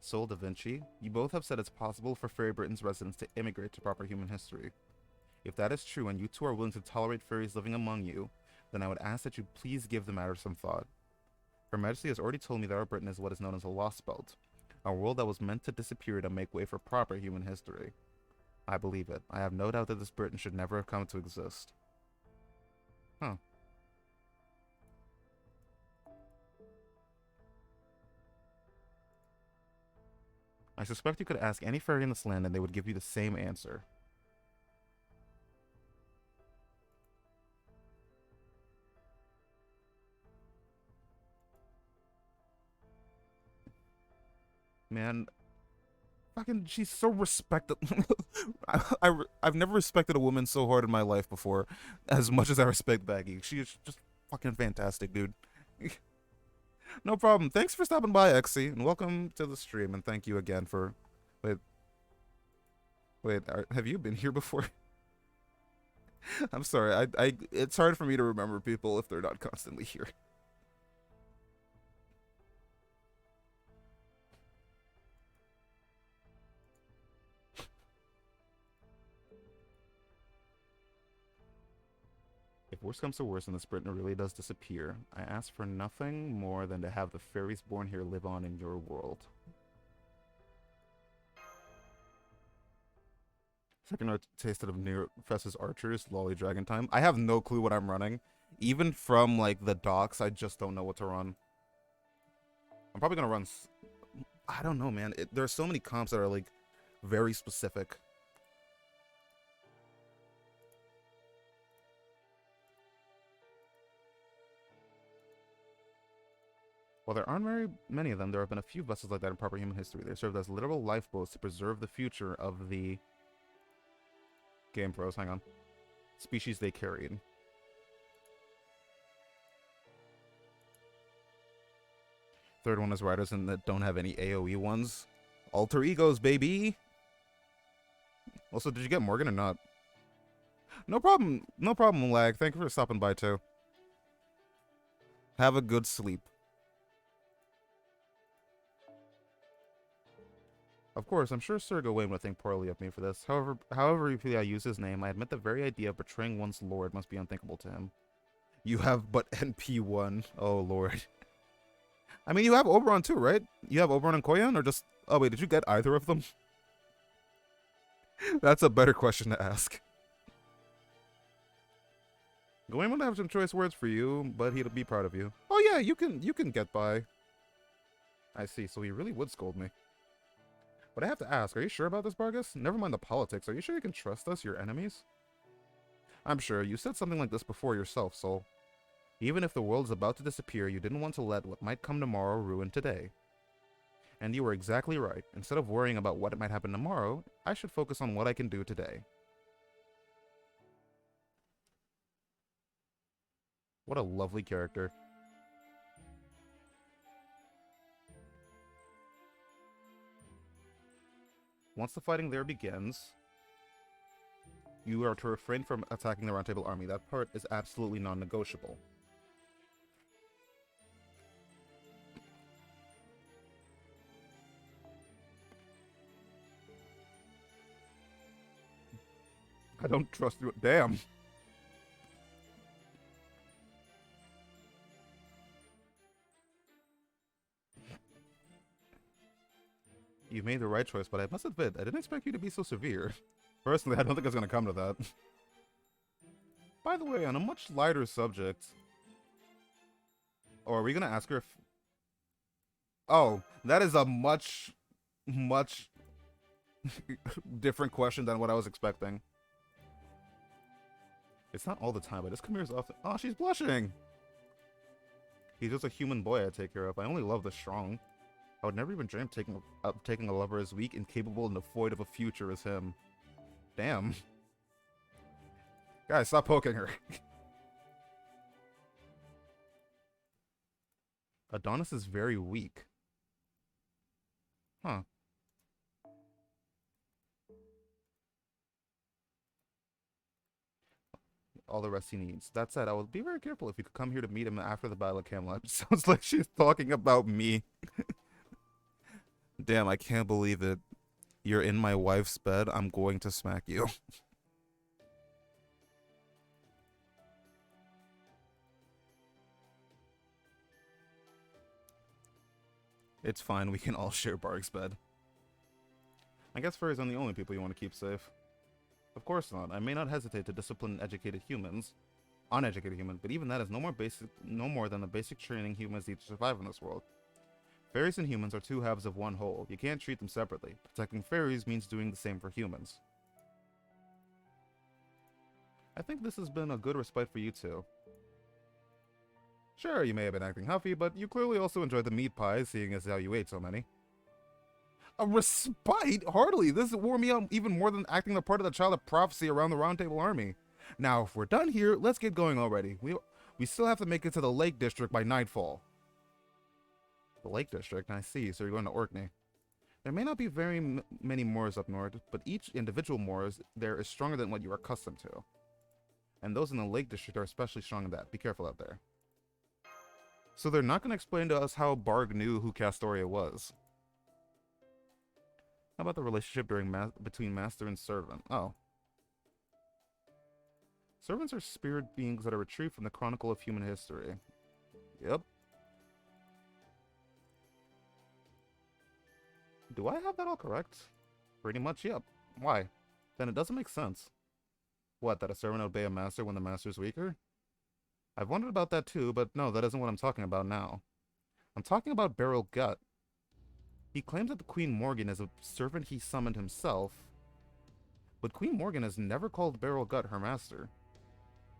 Sol Da Vinci, you both have said it's possible for Fairy Britain's residents to immigrate to proper human history. If that is true and you two are willing to tolerate fairies living among you, then I would ask that you please give the matter some thought. Her Majesty has already told me that our Britain is what is known as a Lostbelt, a world that was meant to disappear to make way for proper human history. I believe it. I have no doubt that this Britain should never have come to exist. Huh. I suspect you could ask any fairy in this land and they would give you the same answer. Man, fucking, she's so respected. I've never respected a woman so hard in my life before, as much as I respect Baggy. She is just fucking fantastic, dude. No problem. Thanks for stopping by, Exy, and welcome to the stream. And thank you again for. Wait. Have you been here before? I'm sorry. It's hard for me to remember people if they're not constantly here. If worse comes to worse and this Britain really does disappear, I ask for nothing more than to have the fairies born here live on in your world. Second tasted of Near Fes's Archers, Lolly Dragon Time. I have no clue what I'm running. Even from, like, the docks, I just don't know what to run. I'm probably gonna run... I don't know, man. There are so many comps that are, like, very specific. While there aren't very many of them, there have been a few vessels like that in proper human history. They served as literal lifeboats to preserve the future of the... Game pros, hang on. Species they carried. Third one is riders and that don't have any AoE ones. Alter egos, baby! Also, did you get Morgan or not? No problem. No problem, Lag. Thank you for stopping by, too. Have a good sleep. Of course, I'm sure Sir Gawain would think poorly of me for this. However if I use his name, I admit the very idea of betraying one's lord must be unthinkable to him. You have but NP1. Oh, lord. I mean, you have Oberon too, right? You have Oberon and Koyan, or just... Oh, wait, did you get either of them? That's a better question to ask. Gawain would have some choice words for you, but he'd be proud of you. Oh yeah, you can get by. I see, so he really would scold me. But I have to ask, are you sure about this, Bargus? Never mind the politics, are you sure you can trust us, your enemies? I'm sure, you said something like this before yourself, Sol. Even if the world is about to disappear, you didn't want to let what might come tomorrow ruin today. And you were exactly right. Instead of worrying about what might happen tomorrow, I should focus on what I can do today. What a lovely character. Once the fighting there begins, you are to refrain from attacking the Round Table army. That part is absolutely non-negotiable. I don't trust you. Damn. You made the right choice, but I must admit, I didn't expect you to be so severe. Personally, I don't think it's going to come to that. By the way, on a much lighter subject... Or are we going to ask her if... Oh, that is a much different question than what I was expecting. It's not all the time, but this come here is often... Oh, she's blushing! He's just a human boy I take care of. I only love the strong. I would never even dream of taking a lover as weak, incapable, and devoid of a future as him. Damn. Guys, stop poking her. Adonis is very weak. Huh. All the rest he needs. That said, I will be very careful if you could come here to meet him after the Battle of Camelot. Sounds like she's talking about me. Damn, I can't believe it. You're in my wife's bed. I'm going to smack you. It's fine. We can all share Barg's bed. I guess furries aren't the only people you want to keep safe. Of course not. I may not hesitate to discipline uneducated humans, but even that is no more than the basic training humans need to survive in this world. Fairies and humans are two halves of one whole. You can't treat them separately. Protecting fairies means doing the same for humans. I think this has been a good respite for you two. Sure, you may have been acting huffy, but you clearly also enjoyed the meat pies, seeing as how you ate so many. A respite? Hardly. This wore me out even more than acting the part of the child of prophecy around the Round Table army. Now, if we're done here, let's get going already. We still have to make it to the Lake District by nightfall. The Lake District? I see, so you're going to Orkney. There may not be very many moors up north, but each individual moor there is stronger than what you are accustomed to. And those in the Lake District are especially strong in that. Be careful out there. So they're not going to explain to us how Barg knew who Castoria was. How about the relationship between master and servant? Oh. Servants are spirit beings that are retrieved from the chronicle of human history. Yep. Do I have that all correct? Pretty much, yep. Why? then it doesn't make sense. What, that a servant obey a master when the master's weaker? I've wondered about that too, but no, that isn't what I'm talking about now. I'm talking about Beryl Gut. He claims that the Queen Morgan is a servant he summoned himself, but Queen Morgan has never called Beryl Gut her master.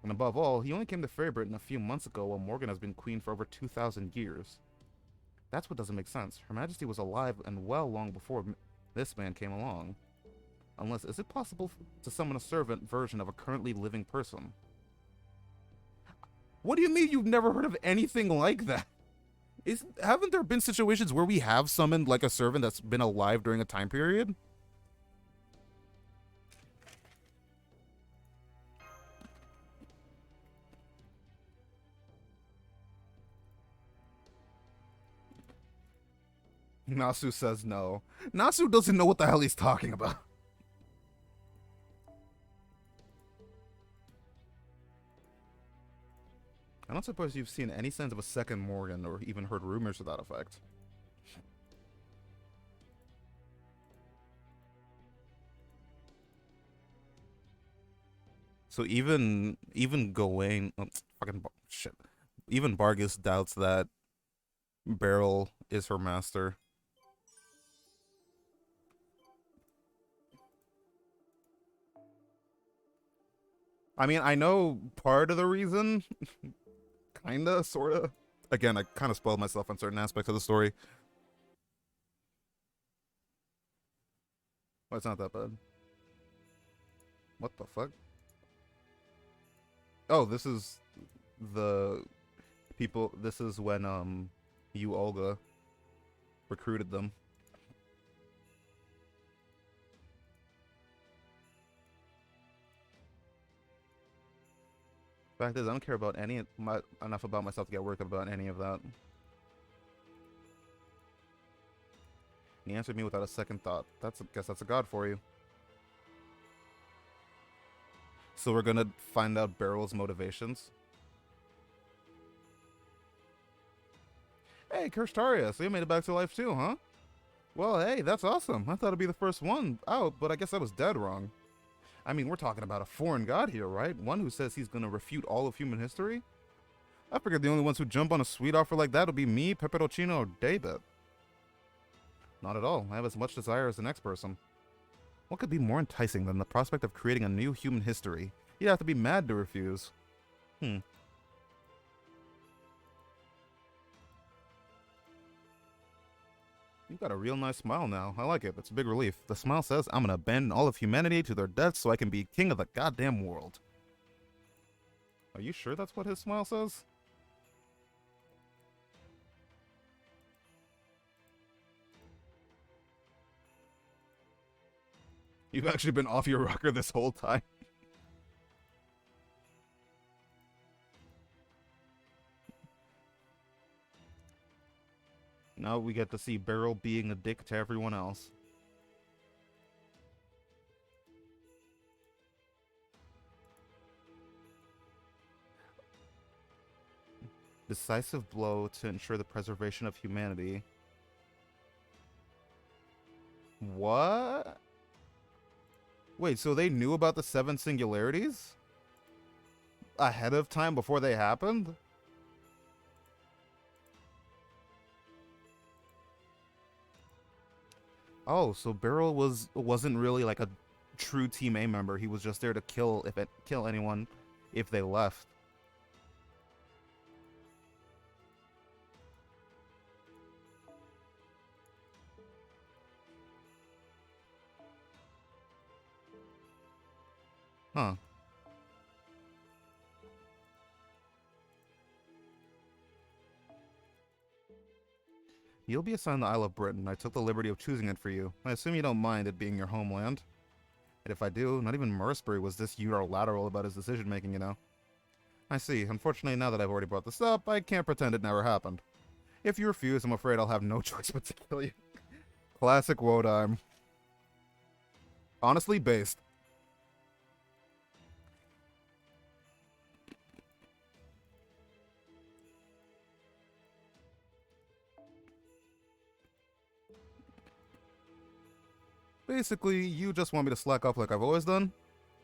And above all, he only came to Fairy Britain a few months ago while Morgan has been queen for over 2,000 years. That's what doesn't make sense. Her Majesty was alive and well long before this man came along. Unless, is it possible to summon a servant version of a currently living person? What do you mean you've never heard of anything like that? Haven't there been situations where we have summoned like a servant that's been alive during a time period? Nasu says no. Nasu doesn't know what the hell he's talking about. I don't suppose you've seen any signs of a second Morgan or even heard rumors to that effect. So even Gawain, oh, fucking shit. Even Bargus doubts that Beryl is her master. I mean, I know part of the reason. Kinda, sorta. Again, I kind of spoiled myself on certain aspects of the story. Well, it's not that bad. What the fuck? Oh, this is the people. This is when you Olga recruited them. Fact is, I don't care about enough about myself to get worked up about any of that. He answered me without a second thought. Guess that's a god for you. So we're gonna find out Beryl's motivations. Hey, Kirshtaria, so you made it back to life too, huh? Well, hey, that's awesome. I thought it'd be the first one out, but I guess I was dead wrong. I mean, we're talking about a foreign god here, right? One who says he's gonna refute all of human history? I figured the only ones who jump on a sweet offer like that would be me, Pepperoncino, or David. Not at all. I have as much desire as the next person. What could be more enticing than the prospect of creating a new human history? You'd have to be mad to refuse. You've got a real nice smile now. I like it. It's a big relief. The smile says, I'm gonna abandon all of humanity to their deaths so I can be king of the goddamn world. Are you sure that's what his smile says? You've actually been off your rocker this whole time. Now we get to see Beryl being a dick to everyone else. Decisive blow to ensure the preservation of humanity. What? Wait, so they knew about the 7 singularities? Ahead of time before they happened? Oh, so Beryl wasn't really like a true Team A member. He was just there to kill anyone if they left. Huh. You'll be assigned the Isle of Britain. I took the liberty of choosing it for you. I assume you don't mind it being your homeland. And if I do, not even Mercebury was this unilateral about his decision-making, you know. I see. Unfortunately, now that I've already brought this up, I can't pretend it never happened. If you refuse, I'm afraid I'll have no choice but to kill you. Classic Wodime. Honestly based. Basically, you just want me to slack off like I've always done?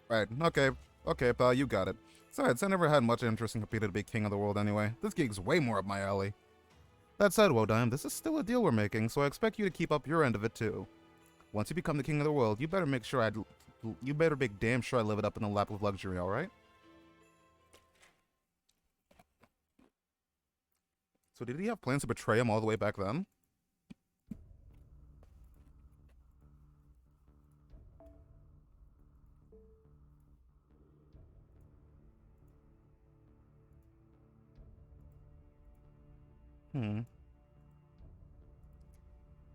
Right, okay. Okay, pal, you got it. Besides, I never had much interest in competing to be king of the world anyway. This gig's way more up my alley. That said, Wodime, this is still a deal we're making, so I expect you to keep up your end of it too. Once you become the king of the world, you better make damn sure I live it up in a lap of luxury, alright? So did he have plans to betray him all the way back then?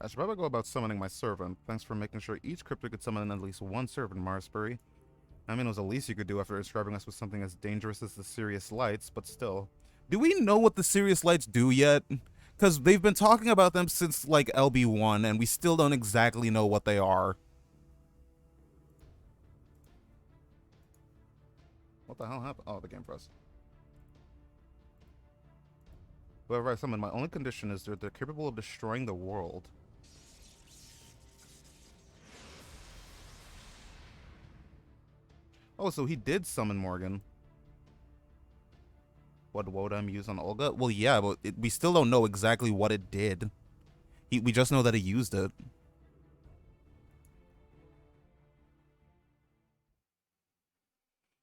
I should probably go about summoning my servant. Thanks for making sure each cryptid could summon at least one servant, Marsbury. I mean, it was the least you could do after describing us with something as dangerous as the Sirius Lights, but still. Do we know what the Sirius Lights do yet? Because they've been talking about them since, like, LB1, and we still don't exactly know what they are. What the hell happened? Oh, the game froze. Whoever I summon, my only condition is that they're capable of destroying the world. Oh, so he did summon Morgan. What Wodime used on Olga? Well, yeah, but we still don't know exactly what it did. We just know that he used it.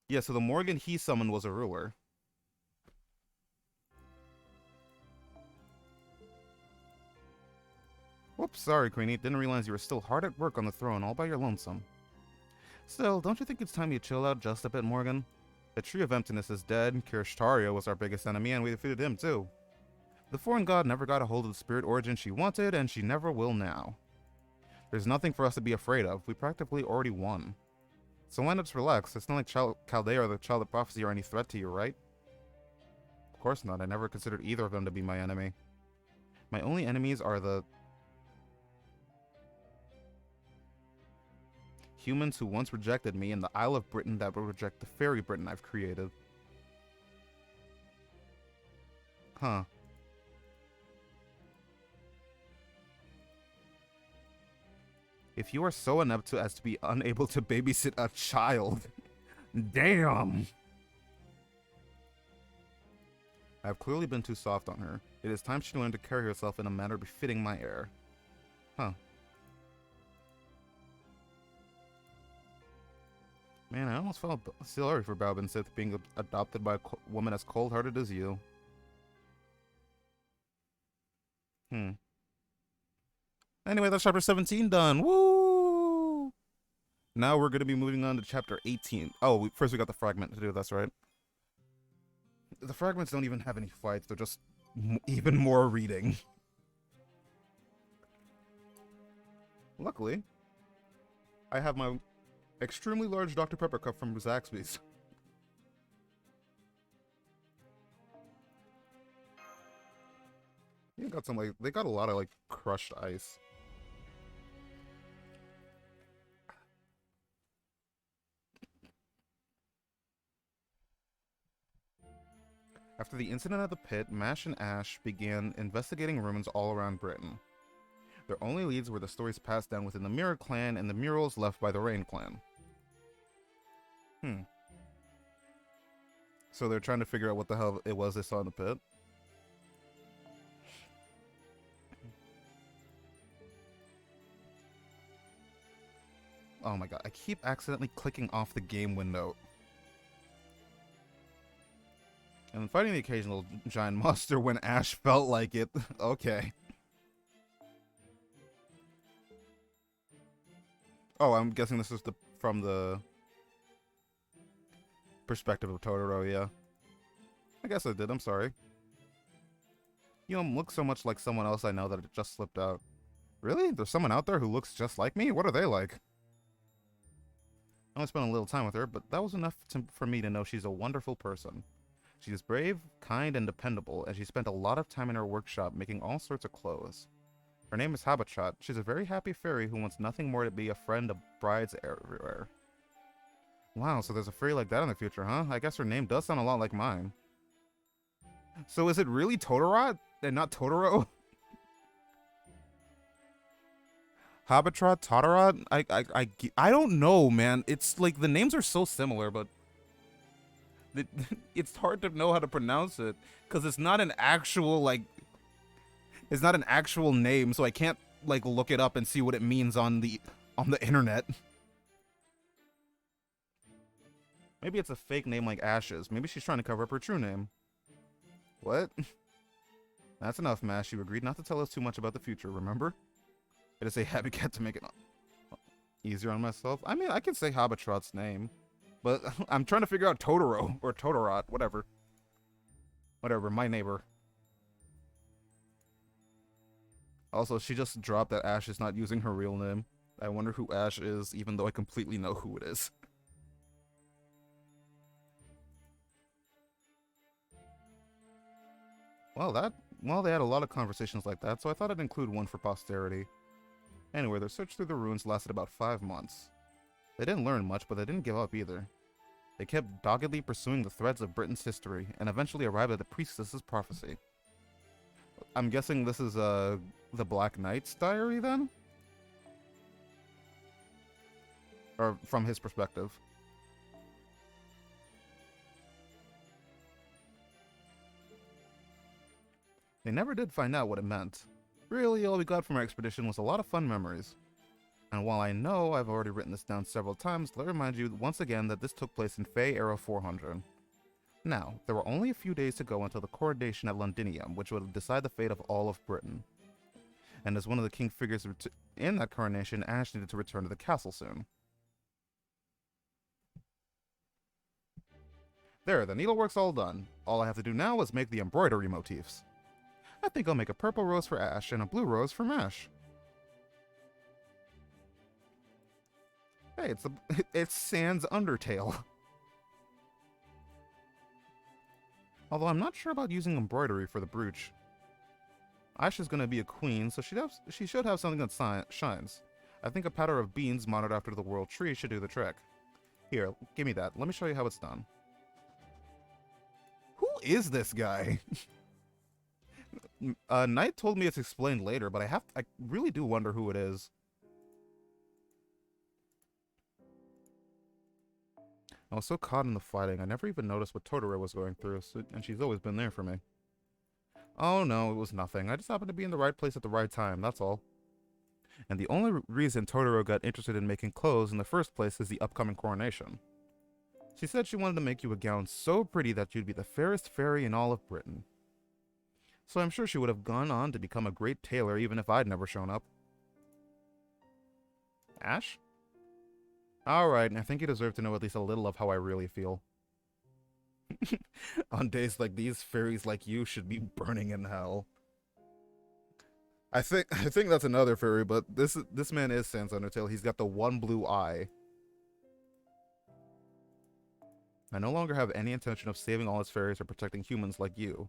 Yeah, so the Morgan he summoned was a ruler. Whoops, sorry, Queenie. Didn't realize you were still hard at work on the throne all by your lonesome. Still, don't you think it's time you chill out just a bit, Morgan? The Tree of Emptiness is dead, Kirishtaria was our biggest enemy, and we defeated him too. The foreign god never got a hold of the spirit origin she wanted, and she never will now. There's nothing for us to be afraid of. We practically already won. So why not just relax? It's not like Chaldea or the Child of Prophecy are any threat to you, right? Of course not. I never considered either of them to be my enemy. My only enemies are the humans who once rejected me, and the Isle of Britain that will reject the fairy Britain I've created. Huh. If you are so inept as to be unable to babysit a child... Damn! I've clearly been too soft on her. It is time she learned to carry herself in a manner befitting my heir. Huh. Man, I almost felt sorry for Balbin Sith being adopted by a woman as cold-hearted as you. Anyway, that's chapter 17 done. Woo! Now we're going to be moving on to chapter 18. Oh, first we got the fragment to do, that's right. The fragments don't even have any fights, they're just even more reading. Luckily, I have my extremely large Dr. Pepper cup from Zaxby's. You got some, like, they got a lot of, like, crushed ice. After the incident at the pit, Mash and Ash began investigating ruins all around Britain. Their only leads were the stories passed down within the Mirror Clan and the murals left by the Rain Clan. So they're trying to figure out what the hell it was they saw in the pit. Oh my god, I keep accidentally clicking off the game window. And fighting the occasional giant monster when Ash felt like it. Okay. Oh, I'm guessing this is from the perspective of Totoro, yeah. I guess I did, I'm sorry. You don't look so much like someone else I know that it just slipped out. Really? There's someone out there who looks just like me? What are they like? I only spent a little time with her, but that was enough for me to know she's a wonderful person. She is brave, kind, and dependable, and she spent a lot of time in her workshop making all sorts of clothes. Her name is Habachat. She's a very happy fairy who wants nothing more to be a friend of brides everywhere. Wow, so there's a fairy like that in the future, huh? I guess her name does sound a lot like mine. So is it really Totoro and not Totoro? Habitrot, Totterat? I don't know, man. It's like the names are so similar, but it, it's hard to know how to pronounce it because it's not an actual it's not an actual name, so I can't like look it up and see what it means on the internet. Maybe it's a fake name like Ashes. Maybe she's trying to cover up her true name. What? That's enough, Mash. You agreed not to tell us too much about the future, remember? I just say Happy Cat to make it easier on myself. I mean, I can say Habitrot's name, but I'm trying to figure out Totoro or Totorot, whatever. Whatever, my neighbor. Also, she just dropped that Ash is not using her real name. I wonder who Ash is, even though I completely know who it is. Well, they had a lot of conversations like that, so I thought I'd include one for posterity. Anyway, their search through the ruins lasted about 5 months. They didn't learn much, but they didn't give up either. They kept doggedly pursuing the threads of Britain's history, and eventually arrived at the priestess's prophecy. I'm guessing this is, the Black Knight's diary, then? Or from his perspective. They never did find out what it meant. Really, all we got from our expedition was a lot of fun memories. And while I know I've already written this down several times, let me remind you once again that this took place in Fey Era 400. Now, there were only a few days to go until the coronation at Londinium, which would decide the fate of all of Britain. And as one of the king figures in that coronation, Ash needed to return to the castle soon. There, the needlework's all done. All I have to do now is make the embroidery motifs. I think I'll make a purple rose for Ash and a blue rose for Mash. Hey, it's Sans Undertale. Although I'm not sure about using embroidery for the brooch. Ash is gonna be a queen, so she should have something that shines. I think a powder of beans modeled after the world tree should do the trick. Here, give me that. Let me show you how it's done. Who is this guy? Knight told me it's explained later, but I really do wonder who it is. I was so caught in the fighting, I never even noticed what Totoro was going through, and she's always been there for me. Oh no, it was nothing. I just happened to be in the right place at the right time, that's all. And the only reason Totoro got interested in making clothes in the first place is the upcoming coronation. She said she wanted to make you a gown so pretty that you'd be the fairest fairy in all of Britain. So I'm sure she would have gone on to become a great tailor even if I'd never shown up. Ash? Alright, I think you deserve to know at least a little of how I really feel. On days like these, fairies like you should be burning in hell. I think that's another fairy, but this man is Sans Undertale. He's got the one blue eye. I no longer have any intention of saving all his fairies or protecting humans like you.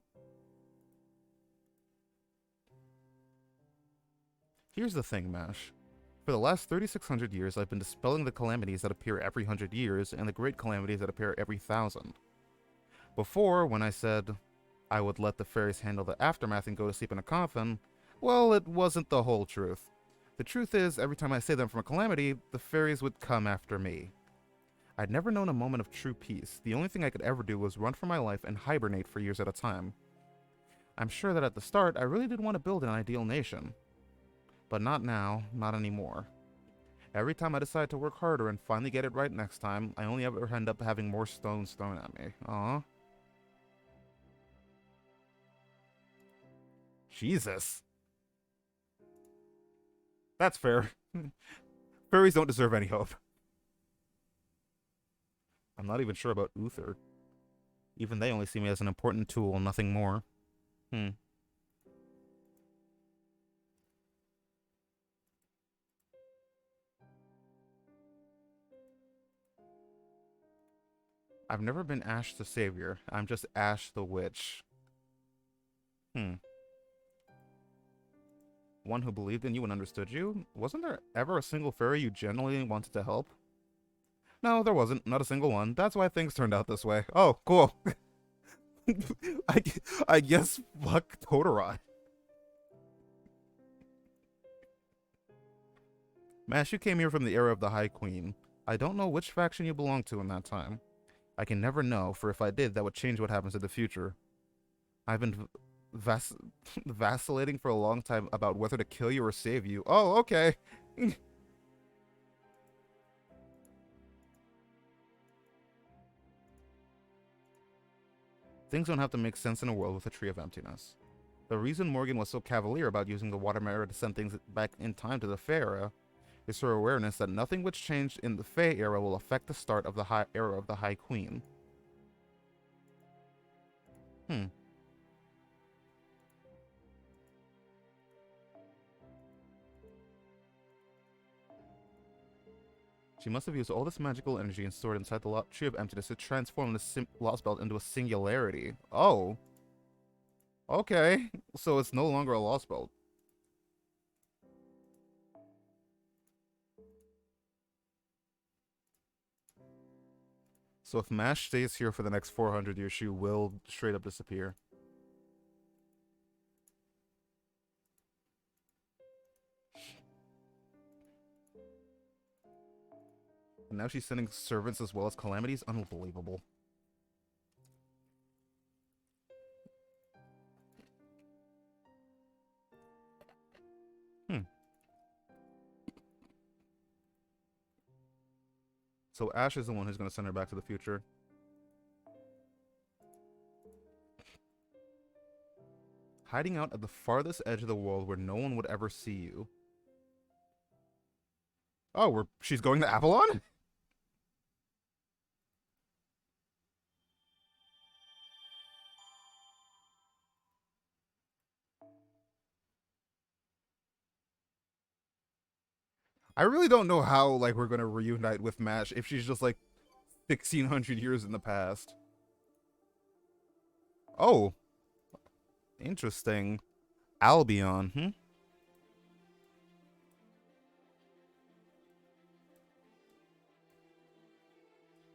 Here's the thing, Mash. For the last 3,600 years, I've been dispelling the calamities that appear every 100 years and the great calamities that appear every 1,000. Before, when I said I would let the fairies handle the aftermath and go to sleep in a coffin, well, it wasn't the whole truth. The truth is, every time I saved them from a calamity, the fairies would come after me. I'd never known a moment of true peace. The only thing I could ever do was run for my life and hibernate for years at a time. I'm sure that at the start, I really did want to build an ideal nation. But not now, not anymore. Every time I decide to work harder and finally get it right next time, I only ever end up having more stones thrown at me. Aww. Jesus. That's fair. Fairies don't deserve any hope. I'm not even sure about Uther. Even they only see me as an important tool, nothing more. I've never been Ash the Savior. I'm just Ash the Witch. One who believed in you and understood you? Wasn't there ever a single fairy you genuinely wanted to help? No, there wasn't. Not a single one. That's why things turned out this way. Oh, cool. I guess fuck Totoro. Mash, you came here from the era of the High Queen. I don't know which faction you belong to in that time. I can never know, for if I did, that would change what happens in the future. I've been vacillating for a long time about whether to kill you or save you. Oh, okay. Things don't have to make sense in a world with a tree of emptiness. The reason Morgan was so cavalier about using the water mirror to send things back in time to the Fae era is her awareness that nothing which changed in the Fae era will affect the start of the era of the High Queen. She must have used all this magical energy and stored inside the Tree of Emptiness to transform the Lostbelt into a singularity. Oh. Okay. So it's no longer a Lostbelt. So if Mash stays here for the next 400 years, she will straight up disappear. And now she's sending servants as well as calamities? Unbelievable. So Ash is the one who's going to send her back to the future. Hiding out at the farthest edge of the world where no one would ever see you. Oh, she's going to Avalon? I really don't know how, like, we're gonna reunite with Mash if she's just, like, 1,600 years in the past. Oh. Interesting. Albion,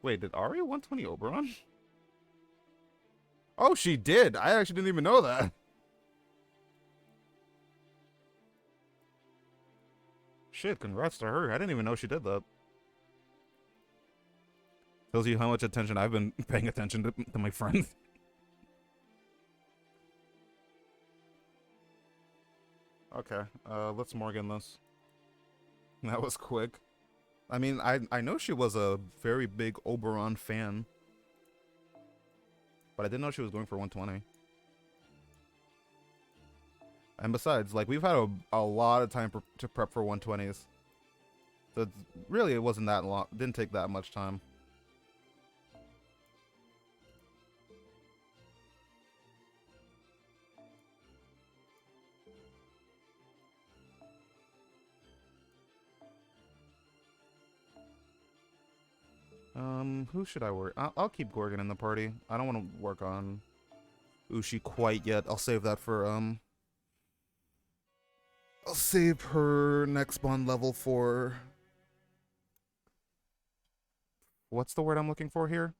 Wait, did Ari 120 Oberon? Oh, she did! I actually didn't even know that. Shit, congrats to her. I didn't even know she did that. Tells you how much attention I've been paying attention to my friends. Okay, let's Morgan this. That was quick. I mean, I know she was a very big Oberon fan. But I didn't know she was going for 120. And besides, like, we've had a lot of time to prep for 120s. So really, it wasn't that long. Didn't take that much time. Who should I work? I'll keep Gorgon in the party. I don't want to work on Ushi quite yet. I'll save that for, I'll save her next bond level for... What's the word I'm looking for here?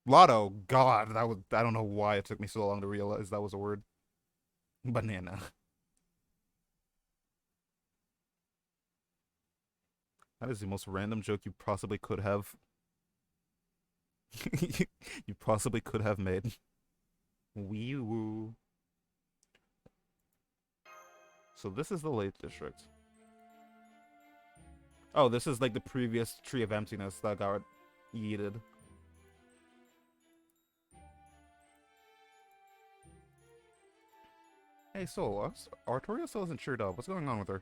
Lotto. God, that was... I don't know why it took me so long to realize that was a word. Banana. That is the most random joke you possibly could have. You possibly could have made. Wee woo. So this is the Lake District. Oh, this is like the previous Tree of Emptiness that got yeeted. Hey, Soul, Artoria still isn't cheered up. What's going on with her?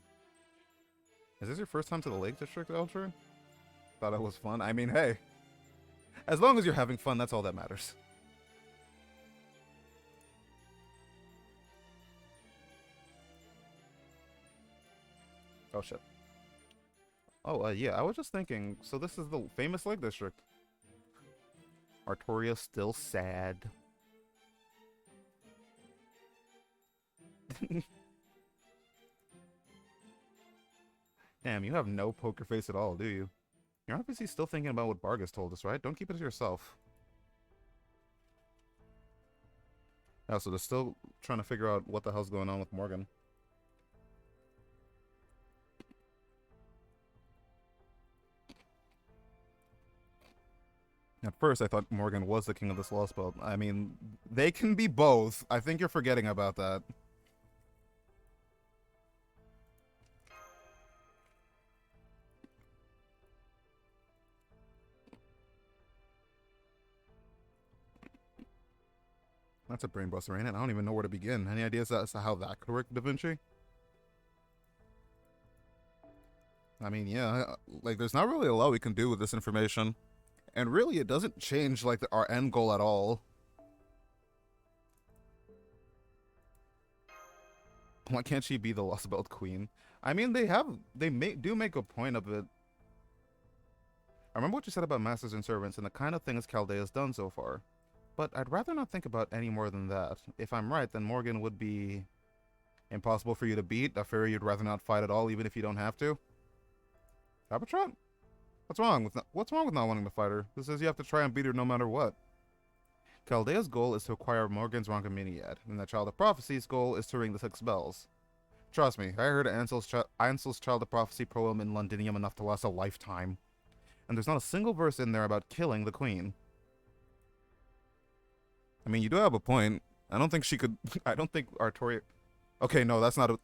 Is this your first time to the Lake District, Ultra? Thought it was fun. I mean, hey. As long as you're having fun, that's all that matters. Oh, shit. Oh, yeah, I was just thinking, so this is the famous Lake District. Artoria's still sad. Damn, you have no poker face at all, do you? You're obviously still thinking about what Vargas told us, right? Don't keep it to yourself. Yeah, so they're still trying to figure out what the hell's going on with Morgan. At first, I thought Morgan was the king of this Lostbelt. I mean, they can be both. I think you're forgetting about that. That's a brain buster, ain't it? I don't even know where to begin. Any ideas as to how that could work, Da Vinci? I mean, yeah, like, there's not really a lot we can do with this information. And really, it doesn't change, like, our end goal at all. Why can't she be the Lostbelt Queen? I mean, they do make a point of it. I remember what you said about masters and servants and the kind of things Chaldea's done so far. But I'd rather not think about any more than that. If I'm right, then Morgan would be impossible for you to beat, a fairy you'd rather not fight at all, even if you don't have to. Abatron? What's wrong with not wanting to fight her? This says you have to try and beat her no matter what. Chaldea's goal is to acquire Morgan's Ronkaminiad, and the Child of Prophecy's goal is to ring the 6 bells. Trust me, I heard Ansel's Child of Prophecy poem in Londinium enough to last a lifetime. And there's not a single verse in there about killing the queen. I mean, you do have a point. I don't think she could... I don't think Artoria... Okay, no, that's not a...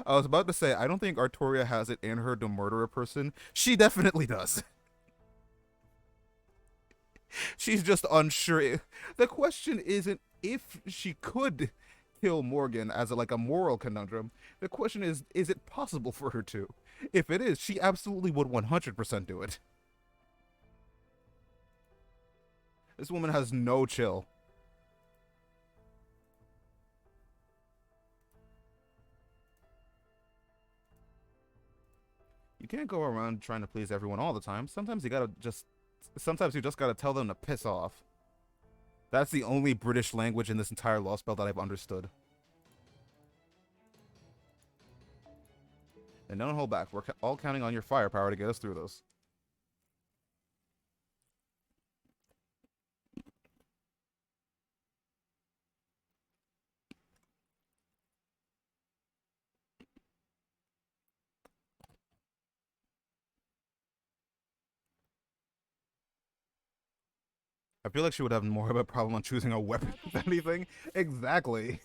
I was about to say, I don't think Artoria has it in her to murder a person. She definitely does. She's just unsure. The question isn't if she could kill Morgan as a moral conundrum. The question is it possible for her to? If it is, she absolutely would 100% do it. This woman has no chill. You can't go around trying to please everyone all the time. Sometimes you just gotta tell them to piss off. That's the only British language in this entire Lostbelt that I've understood. And don't hold back. We're all counting on your firepower to get us through this. I feel like she would have more of a problem on choosing a weapon than anything. Exactly.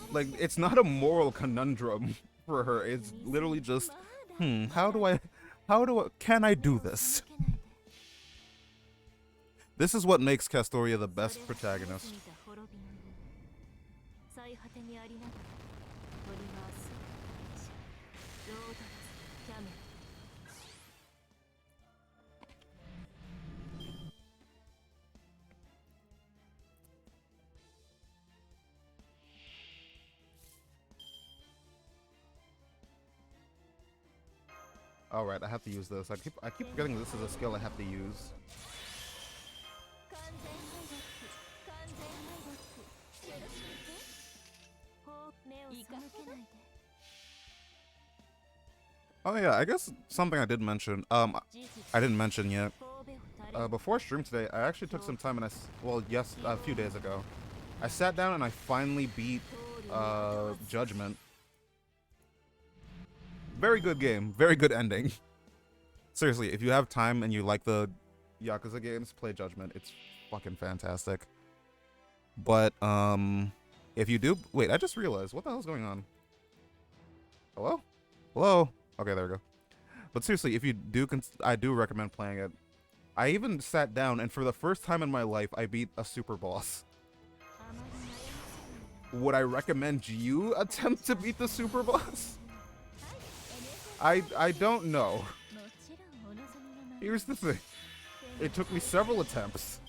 Like, it's not a moral conundrum for her. It's literally just, can I do this? This is what makes Castoria the best protagonist. Alright, I have to use this. I keep forgetting this is a skill I have to use. Oh yeah, I guess something I did mention. I didn't mention yet. Before stream today, I actually took some time and a few days ago. I sat down and I finally beat Judgment. Very good game. Very good ending. Seriously, if you have time and you like the Yakuza games, play Judgment. It's fucking fantastic. But, if you do... Wait, I just realized. What the hell's going on? Hello? Hello? Okay, there we go. But seriously, if you do... I do recommend playing it. I even sat down, and for the first time in my life, I beat a super boss. Would I recommend you attempt to beat the super boss? I don't know. Here's the thing. It took me several attempts.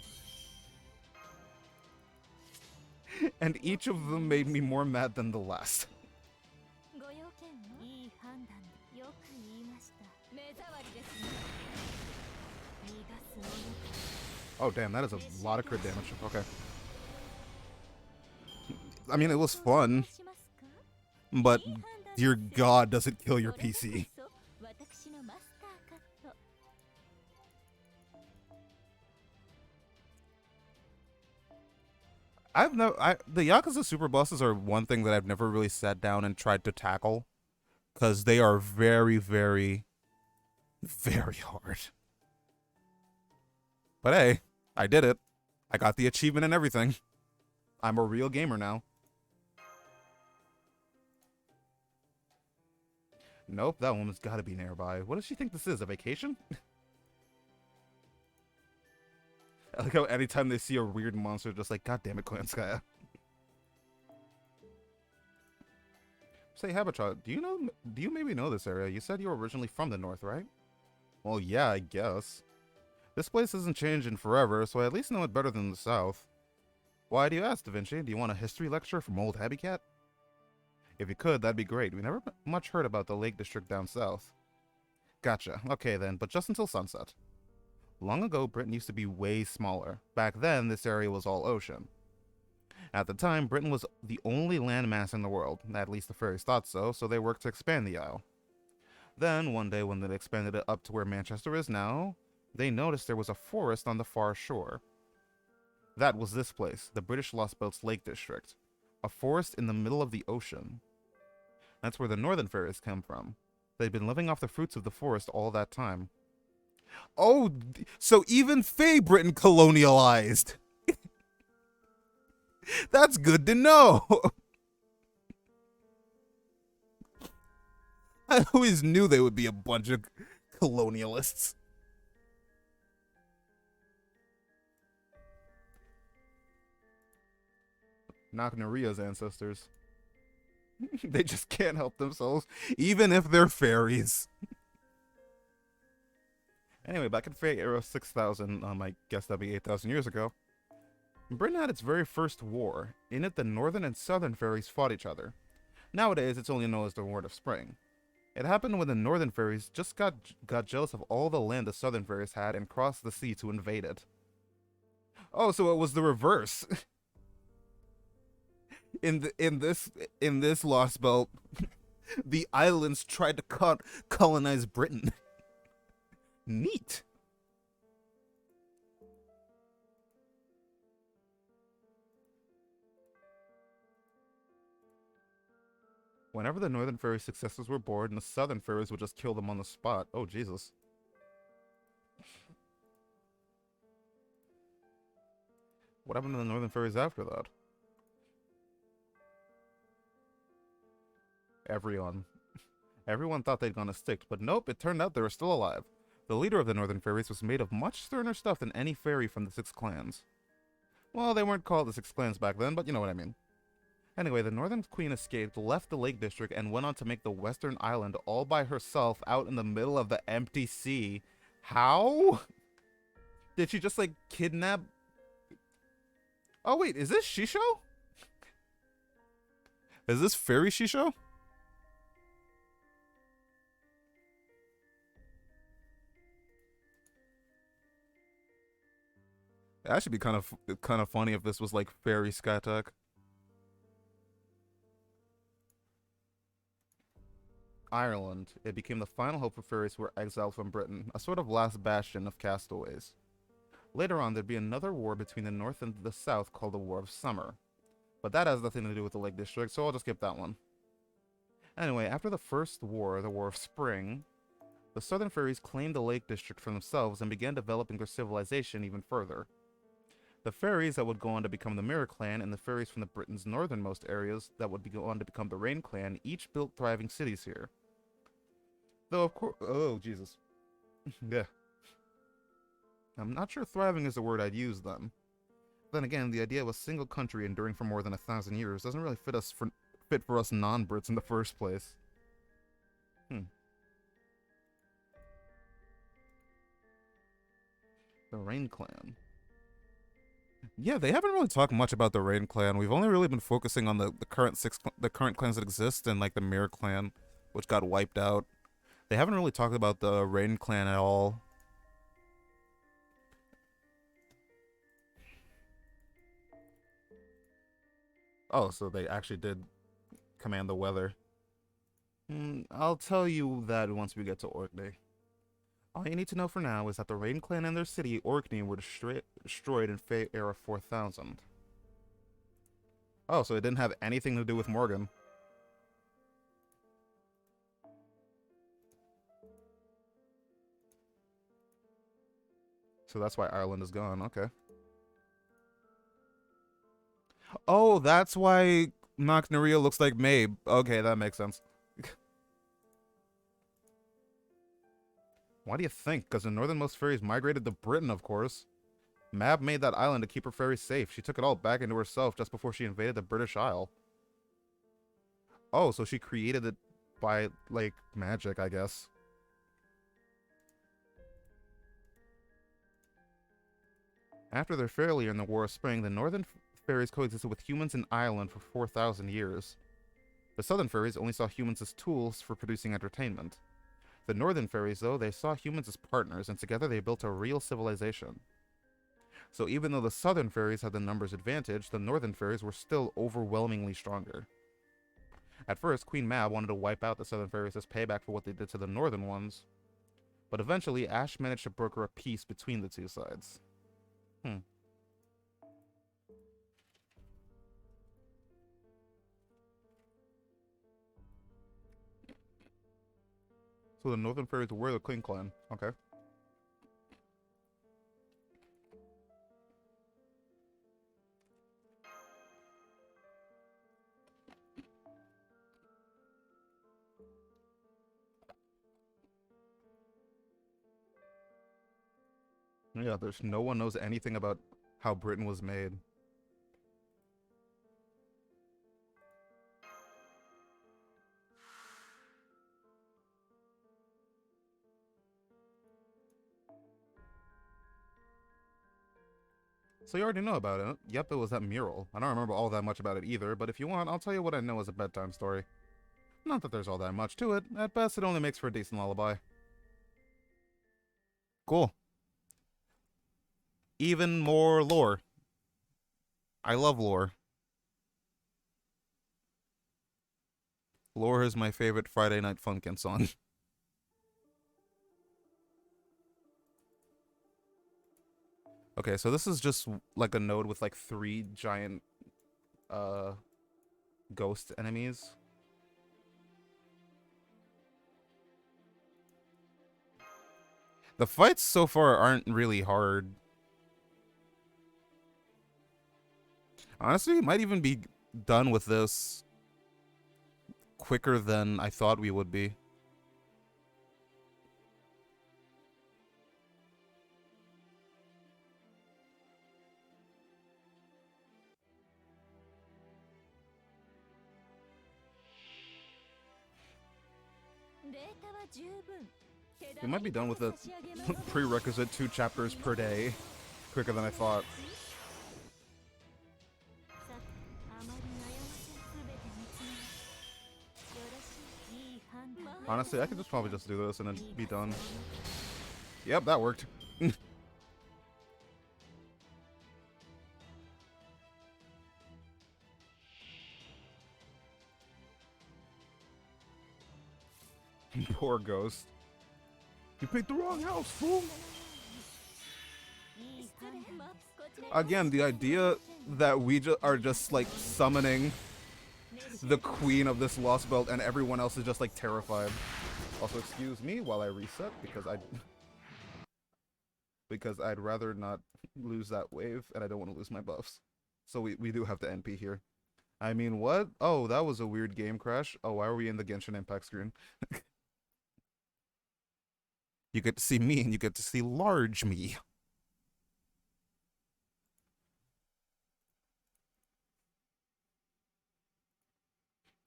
And each of them made me more mad than the last. Oh damn, that is a lot of crit damage. Okay. I mean, it was fun. But, dear God, does it kill your PC. I've never. The Yakuza super bosses are one thing that I've never really sat down and tried to tackle because they are very, very, very hard. But hey, I did it. I got the achievement and everything. I'm a real gamer now. Nope, that woman's got to be nearby. What does she think this is? A vacation? I like how anytime they see a weird monster, just like, God damn it, Klanskaya. Say, Habitat, do you maybe know this area? You said you were originally from the north, right? Well, yeah, I guess. This place isn't changing forever, so I at least know it better than the south. Why do you ask, Da Vinci? Do you want a history lecture from old Habitat? If you could, that'd be great. We never much heard about the Lake District down south. Gotcha. Okay then, but just until sunset. Long ago, Britain used to be way smaller. Back then, this area was all ocean. At the time, Britain was the only landmass in the world. At least the fairies thought so, so they worked to expand the isle. Then, one day when they expanded it up to where Manchester is now, they noticed there was a forest on the far shore. That was this place, the British Lostbelt's Lake District. A forest in the middle of the ocean. That's where the northern fairies come from. They'd been living off the fruits of the forest all that time. Oh, so even Fey Britain colonialized. That's good to know. I always knew they would be a bunch of colonialists. Not Naria's ancestors. They just can't help themselves, even if they're fairies. Anyway, back in Fey era 6000, I guess that'd be 8,000 years ago, Britain had its very first war. In it, the northern and southern fairies fought each other. Nowadays, it's only known as the War of Spring. It happened when the northern fairies just got jealous of all the land the southern fairies had and crossed the sea to invade it. Oh, so it was the reverse. In this Lost Belt, the islands tried to colonize Britain. Neat. Whenever the northern fairy successors were bored, the southern fairies would just kill them on the spot. Oh, Jesus. What happened to the northern fairies after that? Everyone thought they'd gone extinct, but nope, it turned out they were still alive. The leader of the northern fairies was made of much sterner stuff than any fairy from the Six Clans. Well, they weren't called the Six Clans back then, but you know what I mean. Anyway, the northern queen escaped, left the Lake District, and went on to make the western island all by herself out in the middle of the empty sea. How? Did she just, like, kidnap... Oh, wait, is this Shisho? Is this Fairy Shisho? That should be kind of funny if this was like Fairy Skytech. Ireland. It became the final hope for fairies who were exiled from Britain, a sort of last bastion of castaways. Later on, there'd be another war between the north and the south called the War of Summer. But that has nothing to do with the Lake District, so I'll just skip that one. Anyway, after the first war, the War of Spring, the southern fairies claimed the Lake District for themselves and began developing their civilization even further. The fairies that would go on to become the Mirror Clan and the fairies from the Britain's northernmost areas that would go on to become the Rain Clan each built thriving cities here. Though, of course... Oh, Jesus. Yeah. I'm not sure thriving is the word I'd use then. Then again, the idea of a single country enduring for more than 1,000 years doesn't really fit for us non-Brits in the first place. The Rain Clan. Yeah, they haven't really talked much about the Rain Clan. We've only really been focusing on the current clans that exist and like the Mirror Clan, which got wiped out. They haven't really talked about the Rain Clan at all. Oh, so they actually did command the weather. I'll tell you that once we get to Orkney. All you need to know for now is that the Rain Clan and their city, Orkney, were destroyed in Fey Era 4000. Oh, so it didn't have anything to do with Morgan. So that's why Ireland is gone. Okay. Oh, that's why Knocknaria looks like Mabe. Okay, that makes sense. Why do you think? Because the northernmost fairies migrated to Britain, of course. Mab made that island to keep her fairies safe. She took it all back into herself just before she invaded the British Isle. Oh, so she created it by, like, magic, I guess. After their failure in the War of Spring, the northern fairies coexisted with humans in Ireland for 4,000 years. The southern fairies only saw humans as tools for producing entertainment. The northern fairies, though, they saw humans as partners, and together they built a real civilization. So even though the southern fairies had the numbers advantage, the northern fairies were still overwhelmingly stronger. At first, Queen Mab wanted to wipe out the southern fairies as payback for what they did to the northern ones, but eventually Ash managed to broker a peace between the two sides. So the northern fairies were the King Clan. Okay. Yeah, there's no one knows anything about how Britain was made. So you already know about it. Yep, it was that mural. I don't remember all that much about it either, but if you want, I'll tell you what I know as a bedtime story. Not that there's all that much to it. At best, it only makes for a decent lullaby. Cool. Even more lore. I love lore. Lore is my favorite Friday Night Funkin' song. Okay, so this is just like a node with like 3 giant uh ghost enemies. The fights so far aren't really hard. Honestly, might even be done with this quicker than I thought we would be. We might be done with the prerequisite 2 chapters per day quicker than I thought. Honestly, I could just probably just do this and then be done. Yep, that worked. Poor ghost. You picked the wrong house, fool! Again, the idea that we are just like summoning the queen of this Lostbelt and everyone else is just like terrified. Also, excuse me while I reset because I'd rather not lose that wave and I don't want to lose my buffs. So we do have to NP here. I mean, what? Oh, that was a weird game crash. Oh, why are we in the Genshin Impact screen? You get to see me and you get to see large me.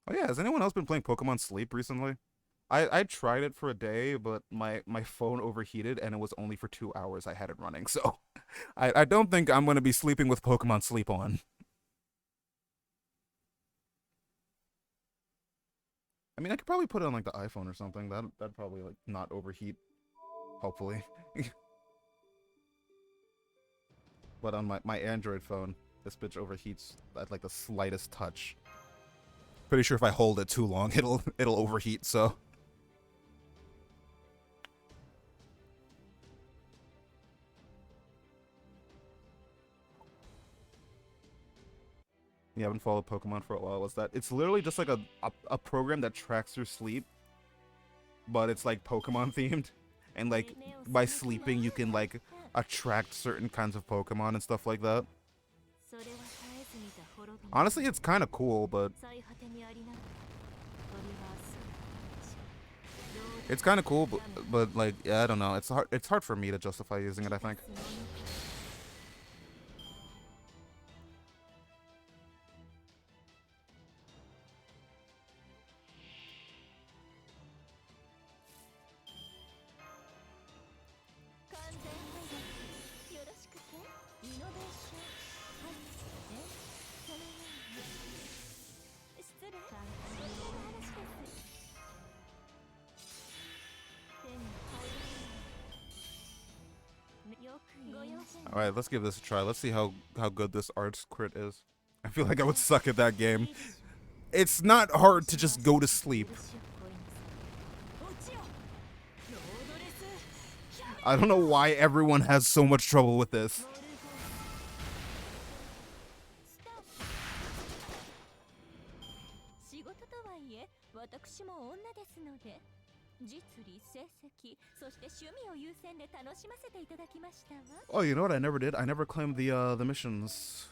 Oh yeah, has anyone else been playing Pokemon Sleep recently? I tried it for a day, but my phone overheated and it was only for 2 hours I had it running, so I don't think I'm gonna be sleeping with Pokemon Sleep on. I mean, I could probably put it on like the iPhone or something. That'd probably like not overheat, hopefully. But on my Android phone, this bitch overheats at like the slightest touch. Pretty sure if I hold it too long, it'll overheat, so. You haven't followed Pokemon for a while. What's that? It's literally just like a program that tracks your sleep, but it's like Pokemon themed, and like by sleeping you can like attract certain kinds of Pokemon and stuff like that. Honestly, it's kind of cool, but it's kind of cool, but like yeah, I don't know. It's hard for me to justify using it, I think. All right, let's give this a try. Let's see how good this arts crit is. I feel like I would suck at that game. It's not hard to just go to sleep. I don't know why everyone has so much trouble with this. Oh, you know what I never did? I never claimed the missions.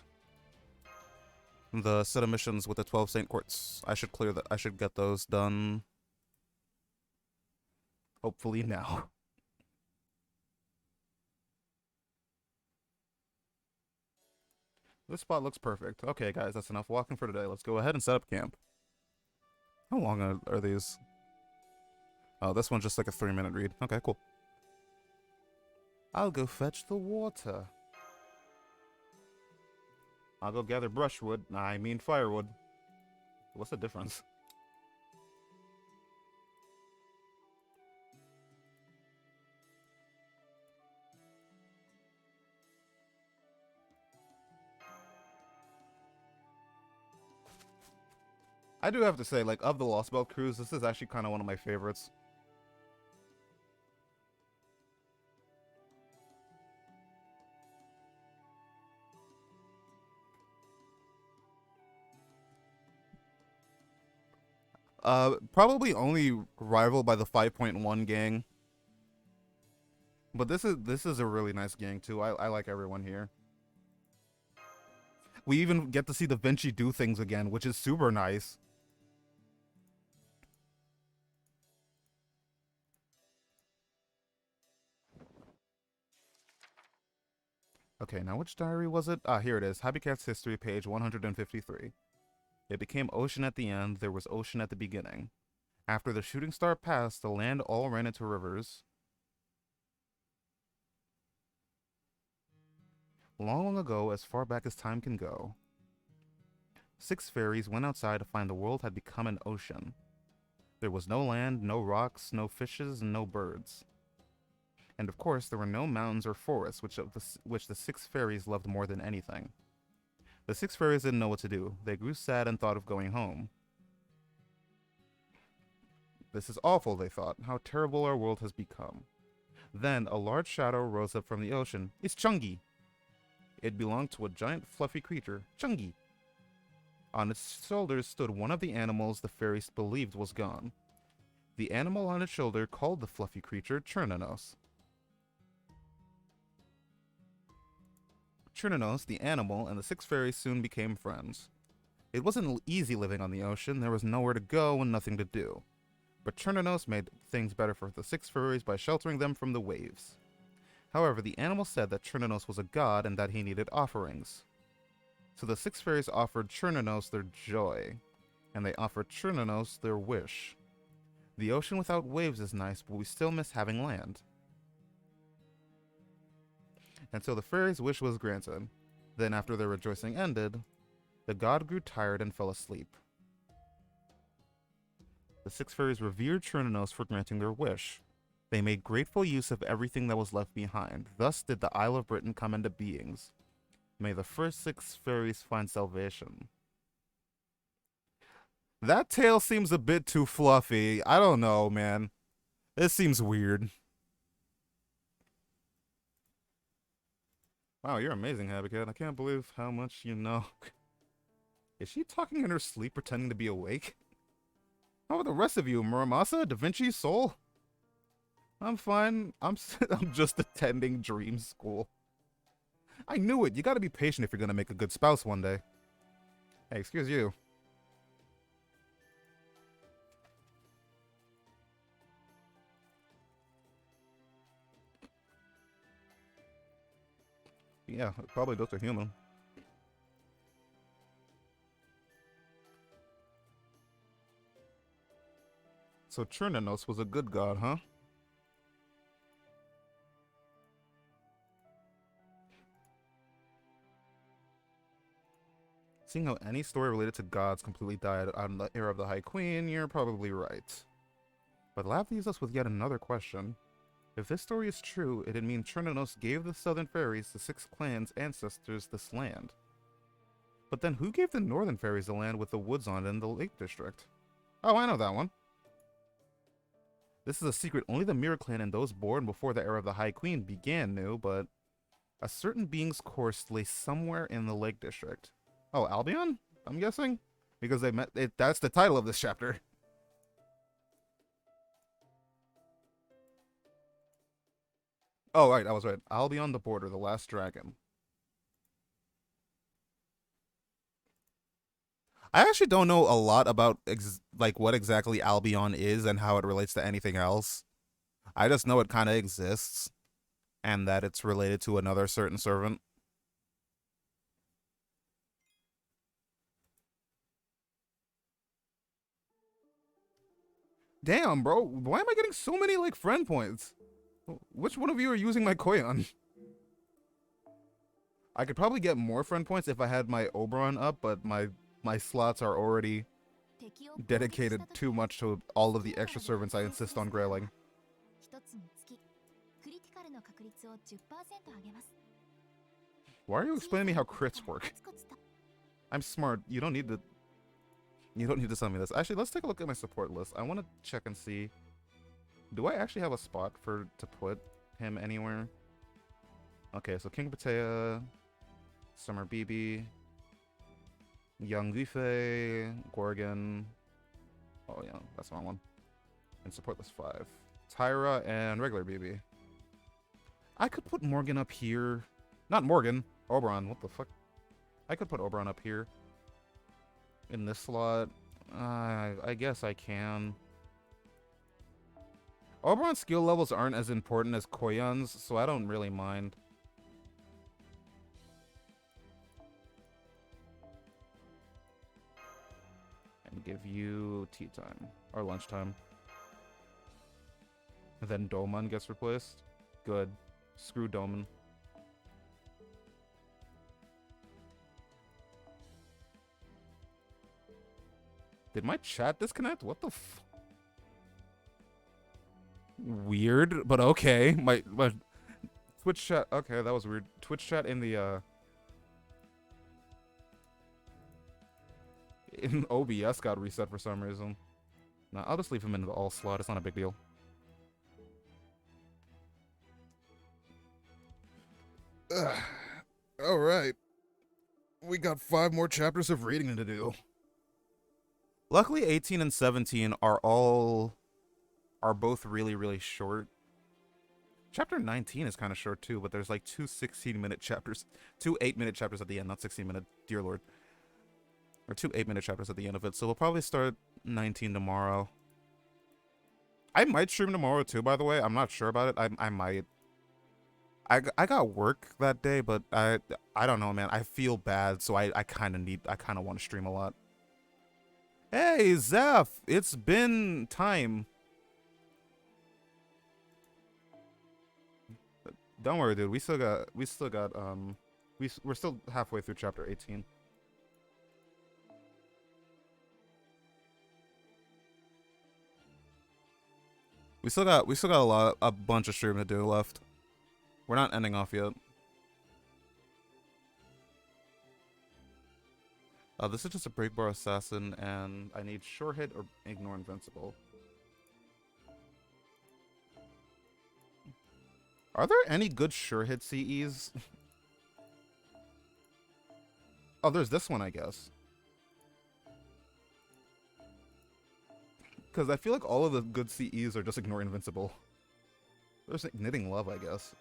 The set of missions with the 12 Saint Quartz. I should clear that. I should get those done. Hopefully now. This spot looks perfect. Okay, guys, that's enough walking for today. Let's go ahead and set up camp. How long are these? Oh, this one's just like a 3-minute read. Okay, cool. I'll go fetch the water. I'll go gather brushwood. I mean firewood. What's the difference? I do have to say, like, of the Lostbelt cruise, this is actually kind of one of my favorites. Probably only rivaled by the 5.1 gang. But this is a really nice gang too. I like everyone here. We even get to see the Vinci do things again, which is super nice. Okay, now which diary was it? Ah, here it is. Happy Cat's history, page 153. It became ocean at the end, there was ocean at the beginning. After the shooting star passed, the land all ran into rivers. Long, long ago, as far back as time can go, 6 fairies went outside to find the world had become an ocean. There was no land, no rocks, no fishes, and no birds. And of course, there were no mountains or forests, which the 6 fairies loved more than anything. The 6 fairies didn't know what to do. They grew sad and thought of going home. This is awful, they thought. How terrible our world has become. Then a large shadow rose up from the ocean. It's Chungi! It belonged to a giant fluffy creature, Chungi. On its shoulders stood one of the animals the fairies believed was gone. The animal on its shoulder called the fluffy creature Churnanos. Churnanos, the animal, and the 6 fairies soon became friends. It wasn't easy living on the ocean. There was nowhere to go and nothing to do. But Churnanos made things better for the 6 fairies by sheltering them from the waves. However, the animal said that Churnanos was a god and that he needed offerings. So the 6 fairies offered Churnanos their joy, and they offered Churnanos their wish. The ocean without waves is nice, but we still miss having land. And so the fairies' wish was granted. Then, after their rejoicing ended, the god grew tired and fell asleep. The 6 fairies revered Churnanos for granting their wish. They made grateful use of everything that was left behind. Thus did the Isle of Britain come into beings. May the first 6 fairies find salvation. That tale seems a bit too fluffy. I don't know, man. This seems weird. Wow, you're amazing, Habitat. I can't believe how much you know. Is she talking in her sleep, pretending to be awake? How about the rest of you, Muramasa, Da Vinci, Soul? I'm fine. I'm just attending dream school. I knew it. You gotta be patient if you're gonna make a good spouse one day. Hey, excuse you. Yeah, it probably looks a human. So Chernanos was a good god, huh? Seeing how any story related to gods completely died on the era of the High Queen, you're probably right. But that leaves us with yet another question. If this story is true, it'd mean Chernanos gave the Southern Fairies, the 6 clans' ancestors, this land. But then who gave the Northern Fairies the land with the woods on it in the Lake District? Oh, I know that one. This is a secret only the Mirror Clan and those born before the era of the High Queen began knew, but a certain being's course lay somewhere in the Lake District. Oh, Albion? I'm guessing? Because they met it, that's the title of this chapter. Oh, right, I was right. Albion the Border, the Last Dragon. I actually don't know a lot about like what exactly Albion is and how it relates to anything else. I just know it kind of exists and that it's related to another certain servant. Damn, bro. Why am I getting so many, like, friend points? Which one of you are using my Koyan? I could probably get more friend points if I had my Oberon up, but my slots are already dedicated too much to all of the extra servants I insist on grailing. Why are you explaining me how crits work? I'm smart. You don't need to tell me this. Actually, let's take a look at my support list. I want to check and see. Do I actually have a spot to put him anywhere? Okay, so King Patea, Summer BB, Young Guifei, Gorgon. Oh yeah, that's the wrong one. And support list 5. Tyra and regular BB. I could put Morgan up here. Not Morgan. Oberon. What the fuck? I could put Oberon up here. In this slot. I guess I can. Oberon's skill levels aren't as important as Koyan's, so I don't really mind. And give you tea time. Or lunchtime. And then Doman gets replaced. Good. Screw Doman. Did my chat disconnect? What the f... Weird, but okay. My Twitch chat... Okay, that was weird. Twitch chat in the, in OBS got reset for some reason. Nah, I'll just leave him in the all slot. It's not a big deal. Alright. We got 5 more chapters of reading to do. Luckily, 18 and 17 are both really, really short. Chapter 19 is kind of short too, but there's like 2 16-minute chapters. 2 8-minute chapters at the end, not 16-minute, dear lord. Or 2 8-minute chapters at the end of it, so we'll probably start 19 tomorrow. I might stream tomorrow too, by the way. I'm not sure about it. I might. I got work that day, but I don't know, man. I feel bad, so I kind of want to stream a lot. Hey, Zeph, it's been time. Don't worry, dude. We're still halfway through chapter 18. We still got a bunch of stream to do left. We're not ending off yet. This is just a break bar assassin, and I need sure hit or ignore invincible. Are there any good sure hit CEs? Oh, there's this one, I guess. Because I feel like all of the good CEs are just ignore invincible. There's knitting love, I guess.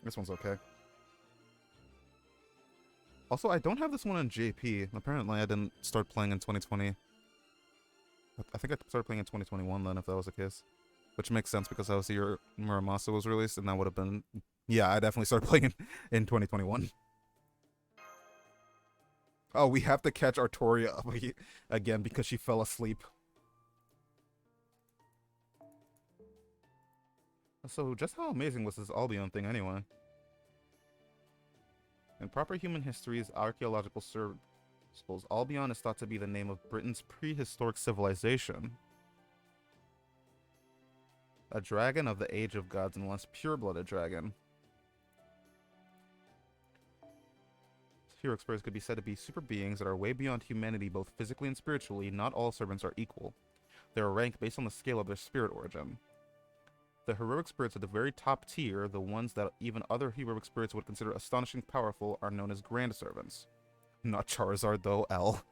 This one's okay. Also, I don't have this one on JP. Apparently, I didn't start playing in 2020. I think I started playing in 2021 then, if that was the case. Which makes sense because that was the year Muramasa was released, and that would have been... Yeah, I definitely started playing in 2021. Oh, we have to catch Artoria up again because she fell asleep. So, just how amazing was this Albion thing anyway? In proper human history's archaeological circles, Albion is thought to be the name of Britain's prehistoric civilization. A dragon of the Age of Gods and once pure-blooded dragon. Hero spirits could be said to be super beings that are way beyond humanity both physically and spiritually. Not all servants are equal. They are ranked based on the scale of their spirit origin. The heroic spirits at the very top tier, the ones that even other heroic spirits would consider astonishingly powerful, are known as grand servants. Not Charizard though, L.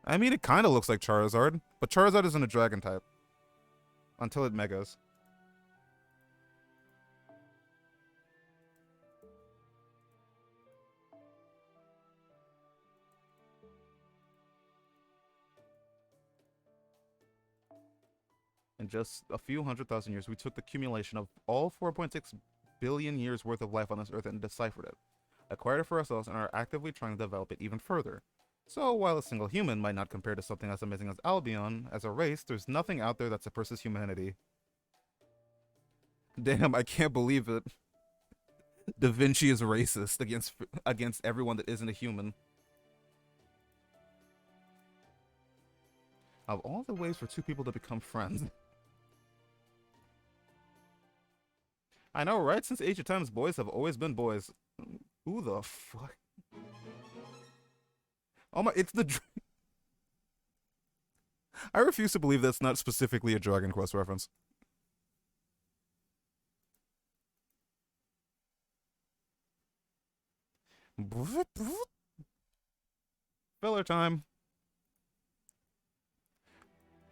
I mean, it kind of looks like Charizard, but Charizard isn't a dragon type. Until it megas. In just a few 100,000 years, we took the accumulation of all 4.6 billion years worth of life on this earth and deciphered it, acquired it for ourselves, and are actively trying to develop it even further. So, while a single human might not compare to something as amazing as Albion, as a race, there's nothing out there that suppresses humanity. Damn, I can't believe it. Da Vinci is racist against everyone that isn't a human. Of all the ways for two people to become friends. I know, right? Since Age of Times, boys have always been boys. Who the fuck? Oh my, it's the... I refuse to believe that's not specifically a Dragon Quest reference. Filler time.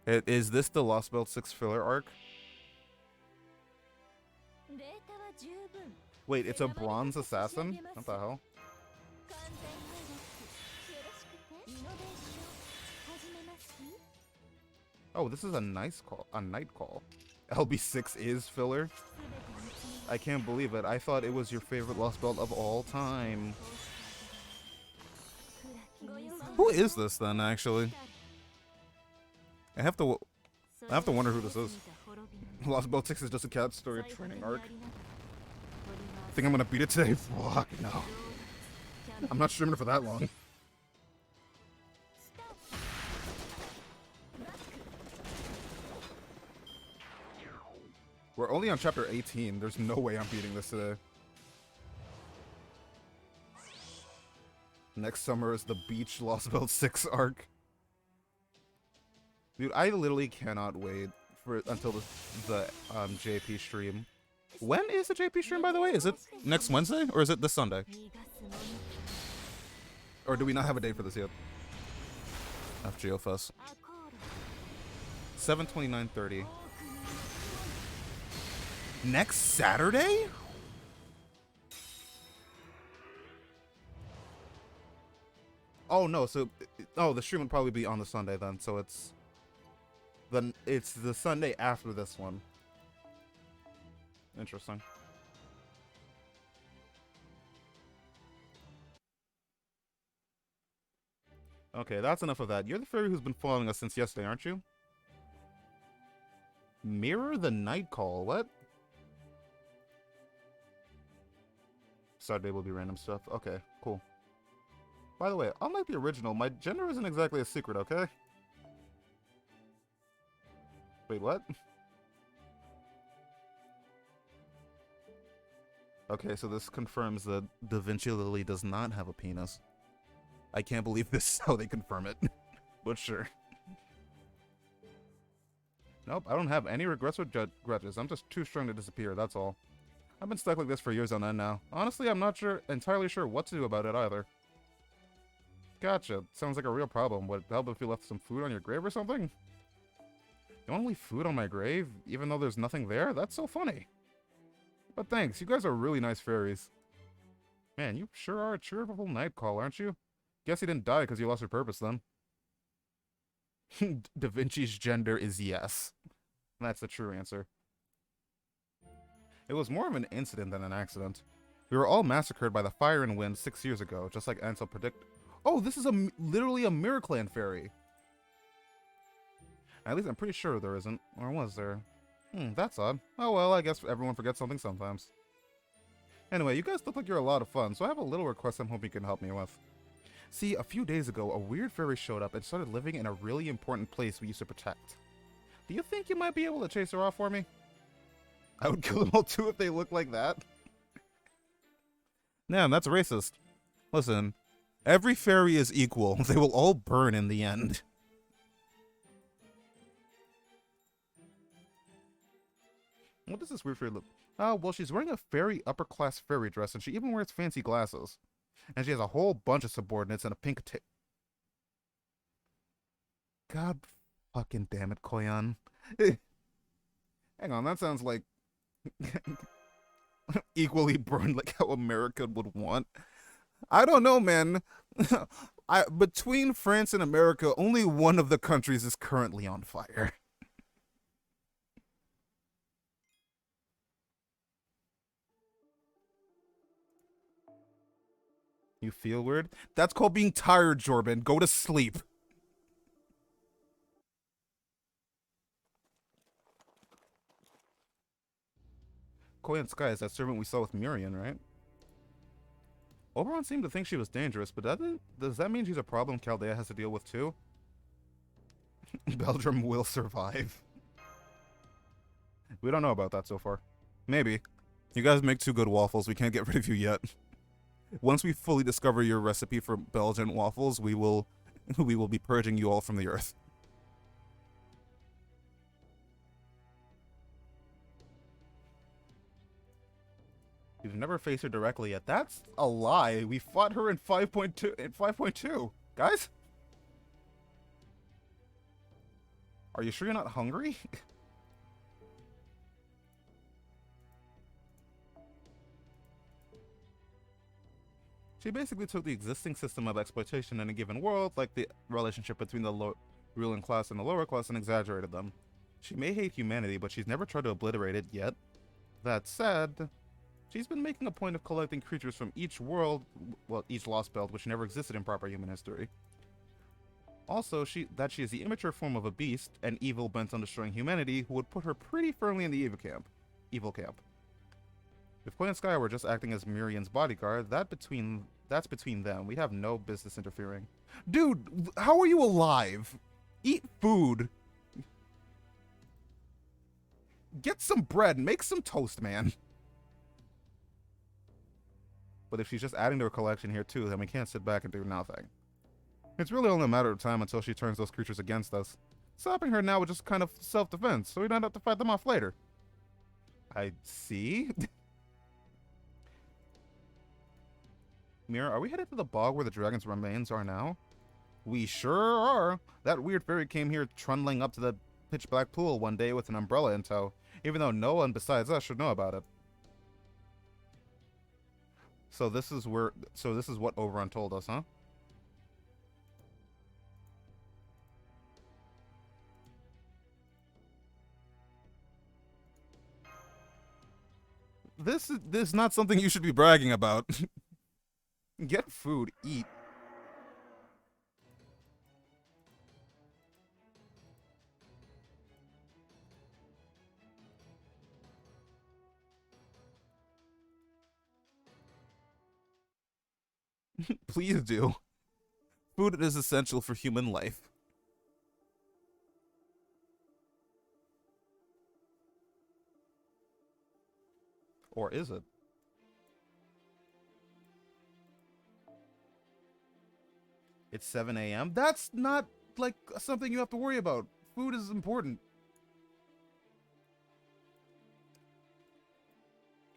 Is this the Lostbelt 6 filler arc? Wait, it's a bronze assassin? What the hell? Oh, this is a nice call. A night call. LB6 is filler? I can't believe it. I thought it was your favorite Lostbelt of all time. Who is this then, actually? I have to wonder who this is. Lostbelt 6 is just a cat story training arc. Think I'm gonna beat it today? Fuck no. I'm not streaming for that long. We're only on chapter 18. There's no way I'm beating this today. Next summer is the Beach Lostbelt 6 arc. Dude, I literally cannot wait until the JP stream. When is the JP stream, by the way? Is it next Wednesday or is it this Sunday? Or do we not have a date for this yet? FGOFS. 7/29/30. Next Saturday? Oh no, so the stream would probably be on the Sunday then, so it's the Sunday after this one. Interesting. Okay, that's enough of that. You're the fairy who's been following us since yesterday, aren't you? Mirror the Night Call. What? Saturday will be random stuff. Okay, cool. By the way, unlike the original, my gender isn't exactly a secret, okay? Wait, what? Okay, so this confirms that Da Vinci Lily does not have a penis. I can't believe this is how they confirm it. But sure. Nope, I don't have any regrets or grudges. I'm just too strong to disappear, that's all. I've been stuck like this for years on end now. Honestly, I'm not entirely sure what to do about it either. Gotcha. Sounds like a real problem. Would it help if you left some food on your grave or something? You want to leave food on my grave, even though there's nothing there? That's so funny. But thanks, you guys are really nice fairies. Man, you sure are a cheerful night call, aren't you? Guess you didn't die because you lost your purpose then. Da Vinci's gender is yes. That's the true answer. It was more of an incident than an accident. We were all massacred by the fire and wind 6 years ago, just like Ansel predicted. Oh, this is literally a Miraclan fairy. At least I'm pretty sure there isn't. Or was there? That's odd. Oh well, I guess everyone forgets something sometimes. Anyway, you guys look like you're a lot of fun, so I have a little request I'm hoping you can help me with. See, a few days ago, a weird fairy showed up and started living in a really important place we used to protect. Do you think you might be able to chase her off for me? I would kill them all too if they looked like that. Damn, that's racist. Listen, every fairy is equal. They will all burn in the end. What does this weird fairy look? Oh, well, she's wearing a very upper-class fairy dress, and she even wears fancy glasses. And she has a whole bunch of subordinates and a pink tip. God fucking damn it, Koyan. Hang on, that sounds like equally burned like how America would want. I don't know, man. Between France and America, only one of the countries is currently on fire. You feel weird? That's called being tired, Jordan. Go to sleep. Koyan Sky is that servant we saw with Miriam, right? Oberon seemed to think she was dangerous, but does that mean she's a problem Chaldea has to deal with too? Belgium will survive. We don't know about that so far. Maybe. You guys make two good waffles. We can't get rid of you yet. Once we fully discover your recipe for Belgian waffles, we will be purging you all from the earth. You've never faced her directly yet. That's a lie. We fought her in 5.2. Guys? Are you sure you're not hungry? She basically took the existing system of exploitation in a given world, like the relationship between the ruling class and the lower class, and exaggerated them. She may hate humanity, but she's never tried to obliterate it yet. That said, she's been making a point of collecting creatures from each world, well, each Lostbelt, which never existed in proper human history. Also, she is the immature form of a beast, an evil bent on destroying humanity, who would put her pretty firmly in the evil camp. If Koyan Sky were just acting as Miriam's bodyguard, that's between them. We have no business interfering. Dude, how are you alive? Eat food. Get some bread. Make some toast, man. But if she's just adding to her collection here too, then we can't sit back and do nothing. It's really only a matter of time until she turns those creatures against us. Stopping her now would just kind of self-defense, so we don't have to fight them off later. I see. Mira, are we headed to the bog where the dragon's remains are now? We sure are. That weird fairy came here trundling up to the pitch-black pool one day with an umbrella in tow, even though no one besides us should know about it. So this is what Oberon told us, huh? This is not something you should be bragging about. Get food, eat. Please do. Food is essential for human life. Or is it? It's 7 a.m. That's not, like, something you have to worry about. Food is important.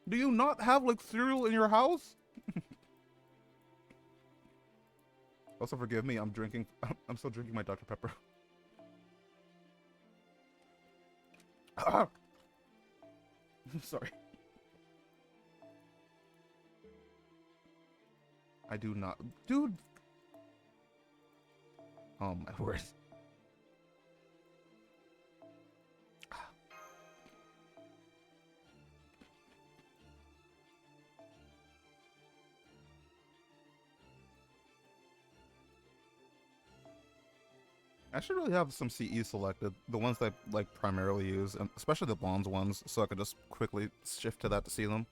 Do you not have, like, cereal in your house? Also, forgive me, I'm still drinking my Dr. Pepper. I'm sorry. I do not. Dude. Oh my word. I should really have some CE selected, the ones that I like primarily use, and especially the bronze ones, so I could just quickly shift to that to see them.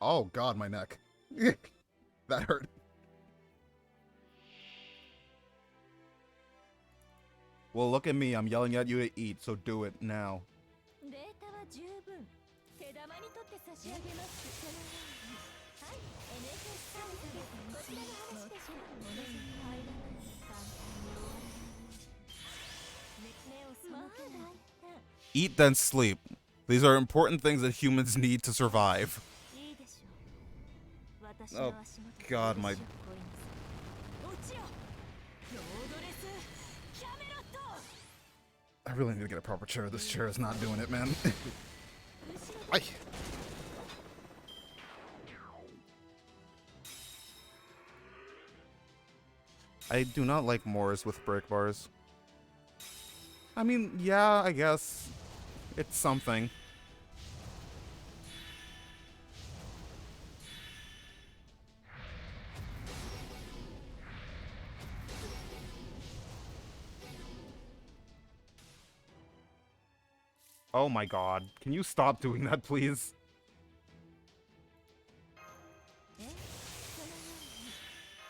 Oh god, my neck. That hurt. Well, look at me, I'm yelling at you to eat, so do it now. Eat then sleep. These are important things that humans need to survive. Oh god, my... I really need to get a proper chair. This chair is not doing it, man. I do not like Moors with break bars. I mean, yeah, I guess. It's something. Oh my god. Can you stop doing that, please?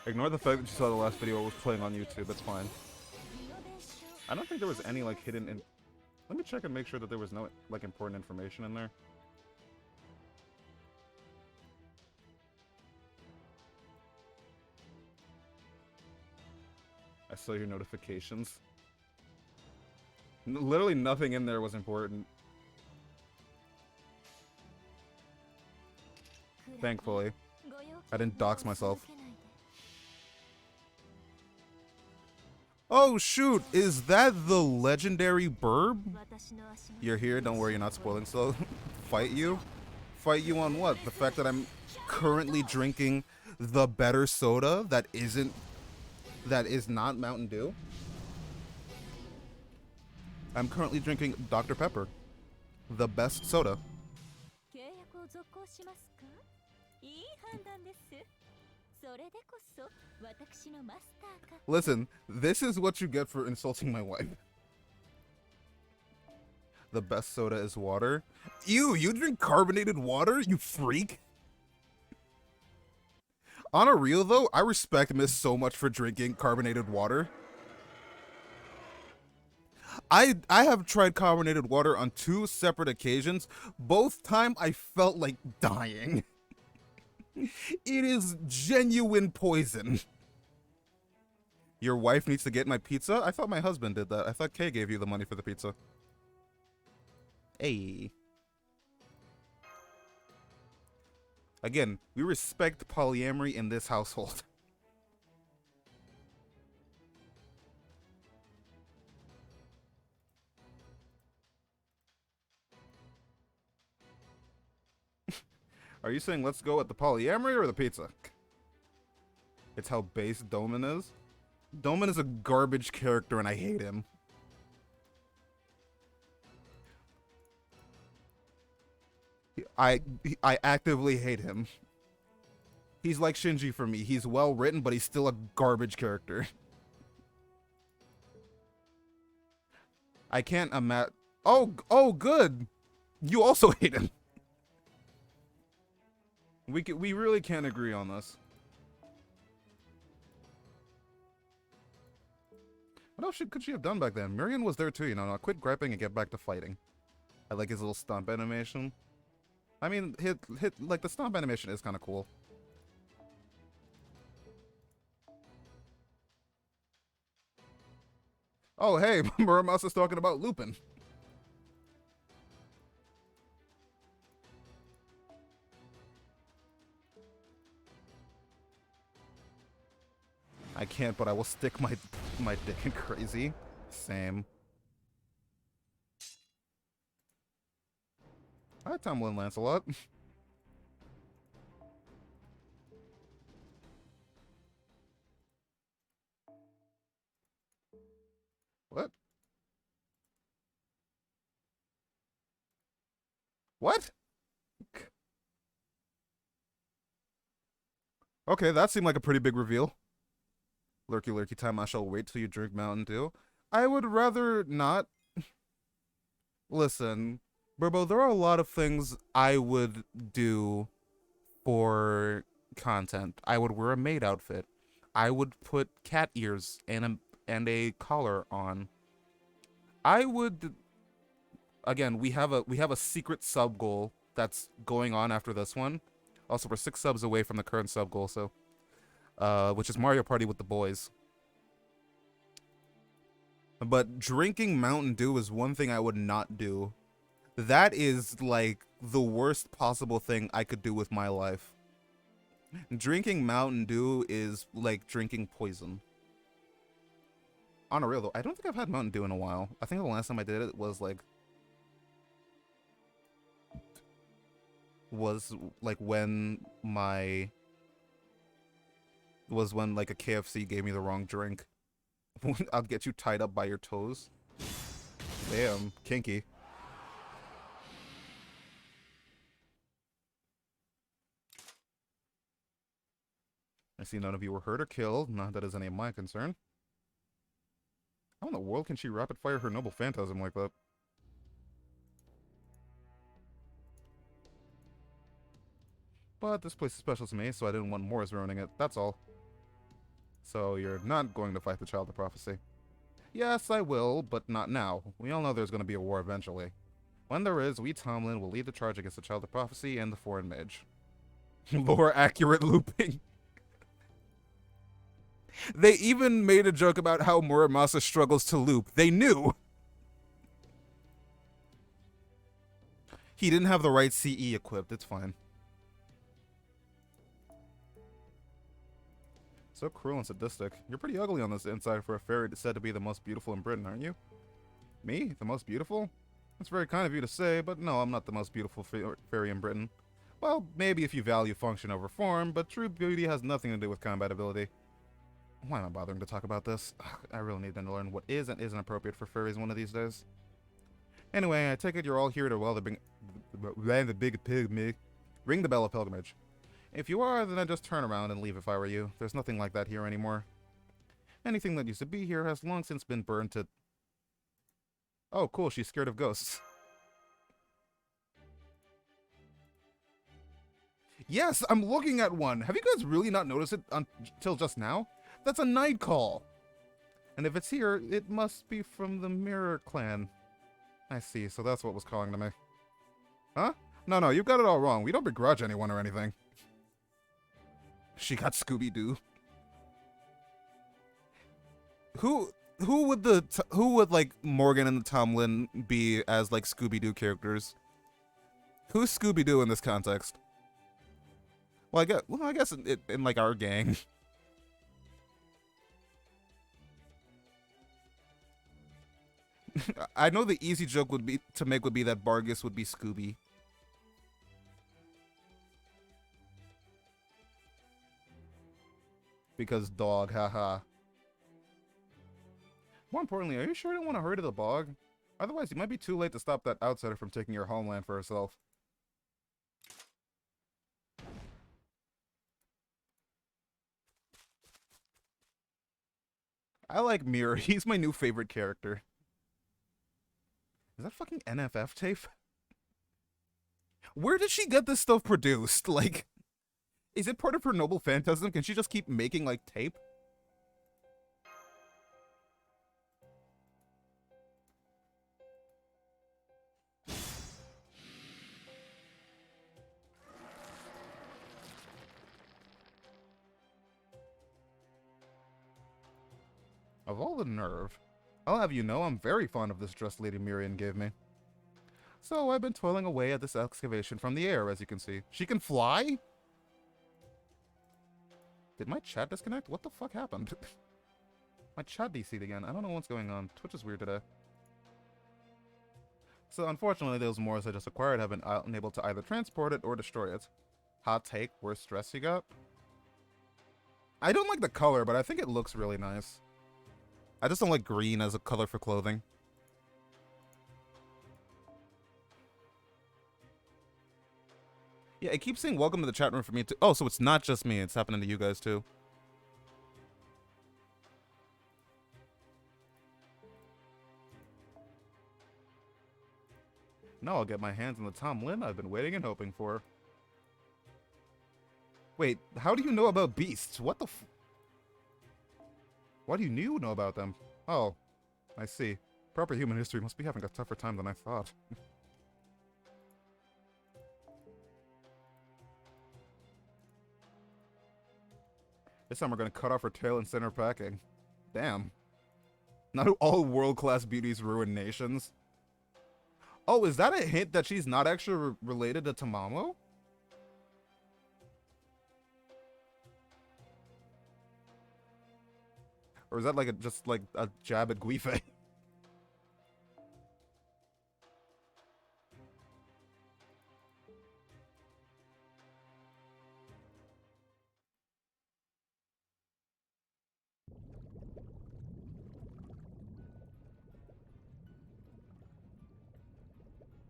Ignore the fact that you saw the last video was playing on YouTube, it's fine. I don't think there was any, like, hidden in... Let me check and make sure that there was no, like, important information in there. I saw your notifications. Literally nothing in there was important. Thankfully. I didn't dox myself. Oh shoot, is that the legendary Burb? You're here, don't worry, you're not spoiling, so fight you? Fight you on what? The fact that I'm currently drinking the better soda that is not Mountain Dew? I'm currently drinking Dr. Pepper, the best soda. Listen, this is what you get for insulting my wife. The best soda is water. Ew, you drink carbonated water, you freak? On a real though, I respect Miss so much for drinking carbonated water. I have tried carbonated water on 2 separate occasions. Both times I felt like dying. It is genuine poison. Your wife needs to get my pizza? I thought my husband did that. I thought Kay gave you the money for the pizza. Hey. Again, we respect polyamory in this household. Are you saying let's go at the polyamory or the pizza? It's how base Doman is. Doman is a garbage character and I hate him. I actively hate him. He's like Shinji for me. He's well written, but he's still a garbage character. I can't imagine. Oh, good. You also hate him. We really can't agree on this. What else could she have done back then? Miriam was there too, you know. Now quit griping and get back to fighting. I like his little stomp animation. I mean, like the stomp animation is kind of cool. Oh, hey, Muramasa's talking about Lupin. I can't, but I will stick my dick in crazy. Same. Hi, Tomlin Lancelot. What? What? Okay, that seemed like a pretty big reveal. Lurky lurky time, I shall wait till you drink Mountain Dew. I would rather not. Listen, Burbo, there are a lot of things I would do for content. I would wear a maid outfit. I would put cat ears and a collar on. I would again, we have a secret sub goal that's going on after this one. Also, we're 6 subs away from the current sub goal, so which is Mario Party with the boys. But drinking Mountain Dew is one thing I would not do. That is like the worst possible thing I could do with my life. Drinking Mountain Dew is like drinking poison. On a real though, I don't think I've had Mountain Dew in a while. I think the last time I did it was like when like a KFC gave me the wrong drink. I'll get you tied up by your toes. Damn, kinky. I see none of you were hurt or killed. Not that is any of my concern. How in the world can she rapid fire her noble phantasm like that? But this place is special to me, so I didn't want Morris ruining it. That's all. So you're not going to fight the Child of Prophecy? Yes, I will, but not now. We all know there's going to be a war eventually. When there is, we Tomlin will lead the charge against the Child of Prophecy and the Foreign Mage. Lore accurate looping. They even made a joke about how Muramasa struggles to loop. They knew! He didn't have the right CE equipped. It's fine. So cruel and sadistic. You're pretty ugly on this inside for a fairy said to be the most beautiful in Britain, aren't you? Me? The most beautiful? That's very kind of you to say, but no, I'm not the most beautiful fairy in Britain. Well, maybe if you value function over form, but true beauty has nothing to do with combat ability. Why am I bothering to talk about this? Ugh, I really need to learn what is and isn't appropriate for fairies one of these days. Anyway, I take it you're all here to the big pig. Ring the bell of pilgrimage. If you are, then I'd just turn around and leave if I were you. There's nothing like that here anymore. Anything that used to be here has long since been burned to... Oh, cool, she's scared of ghosts. Yes, I'm looking at one. Have you guys really not noticed it until just now? That's a night call. And if it's here, it must be from the Mirror Clan. I see, so that's what was calling to me. Huh? No, you've got it all wrong. We don't begrudge anyone or anything. She got Scooby-Doo. Who would like Morgan and the Tomlin be as like Scooby-Doo characters? Who's Scooby-Doo in this context? Well, I guess in like our gang. I know the easy joke would be that Bargus would be Scooby. Because dog, haha. More importantly, are you sure you don't want to hurry to the bog? Otherwise, you might be too late to stop that outsider from taking your homeland for herself. I like Mirror. He's my new favorite character. Is that fucking NFF tape? Where did she get this stuff produced? Like, is it part of her noble phantasm? Can she just keep making, like, tape? Of all the nerve. I'll have you know I'm very fond of this dress Lady Miriam gave me. So I've been toiling away at this excavation from the air, as you can see. She can fly? Did my chat disconnect? What the fuck happened? My chat DC'd again. I don't know what's going on. Twitch is weird today. So unfortunately, those Moors I just acquired have been unable to either transport it or destroy it. Hot take, worst dress you got? I don't like the color, but I think it looks really nice. I just don't like green as a color for clothing. Yeah, it keeps saying welcome to the chat room for me too. Oh, so it's not just me. It's happening to you guys too. Now I'll get my hands on the Tom Lin I've been waiting and hoping for. Wait, how do you know about beasts? What the f... Why do you know about them? Oh, I see. Proper human history must be having a tougher time than I thought. This time we're gonna cut off her tail and send her packing. Damn. Not all world-class beauties ruin nations. Oh, is that a hint that she's not actually related to Tamamo? Or is that like just like a jab at Guife?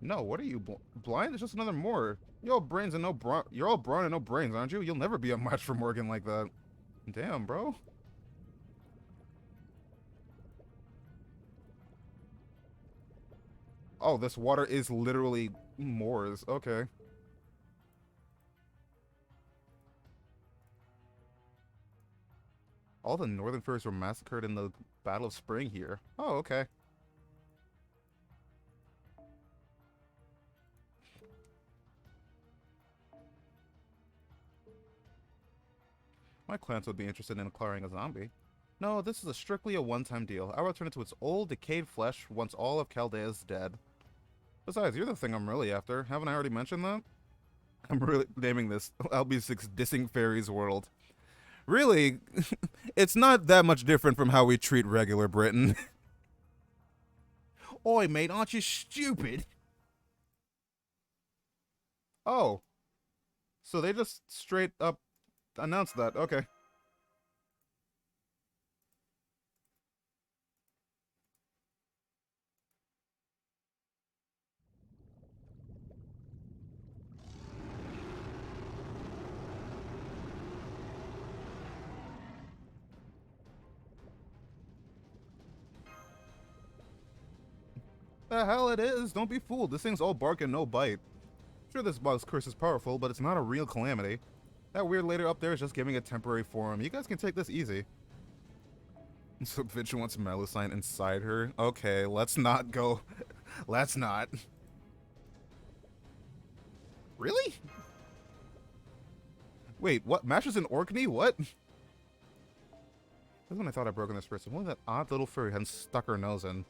No, what are you, blind? It's just another Moor. You're all brains and no you're all brawn and no brains, aren't you? You'll never be a match for Morgan like that. Damn, bro. Oh, this water is literally Moors. Okay. All the northern furs were massacred in the Battle of Spring here. Oh, okay. My clans would be interested in acquiring a zombie. No, this is strictly a one-time deal. I'll return it to its old, decayed flesh once all of Chaldea is dead. Besides, you're the thing I'm really after. Haven't I already mentioned that? I'm really naming this LB6 Dissing Fairies World. Really, it's not that much different from how we treat regular Britain. Oi, mate, aren't you stupid? Oh. So they just straight up announced that. Okay. The hell it is? Don't be fooled. This thing's all bark and no bite. Sure, this bug's curse is powerful, but it's not a real calamity. That weird lady up there is just giving it temporary form. You guys can take this easy. So bitch wants Melusine inside her? Okay, let's not go. Let's not. Really? Wait, what? Mashes in Orkney? What? This is when I thought I'd broken this person. What that odd little furry hadn't stuck her nose in.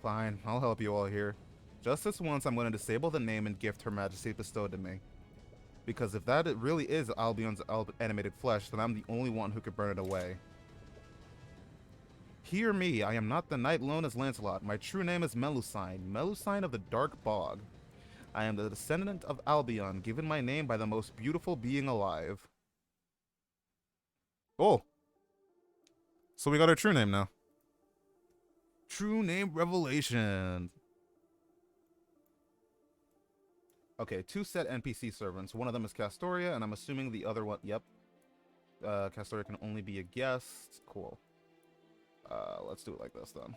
Fine, I'll help you all here. Just this once, I'm going to disable the name and gift Her Majesty bestowed to me. Because if that really is Albion's animated flesh, then I'm the only one who could burn it away. Hear me, I am not the knight known as Lancelot. My true name is Melusine, Melusine of the Dark Bog. I am the descendant of Albion, given my name by the most beautiful being alive. Oh! So we got our true name now. True name revelation. Okay, 2 set NPC servants. One of them is Castoria, and I'm assuming the other one... Yep. Castoria can only be a guest. Cool. Let's do it like this, then.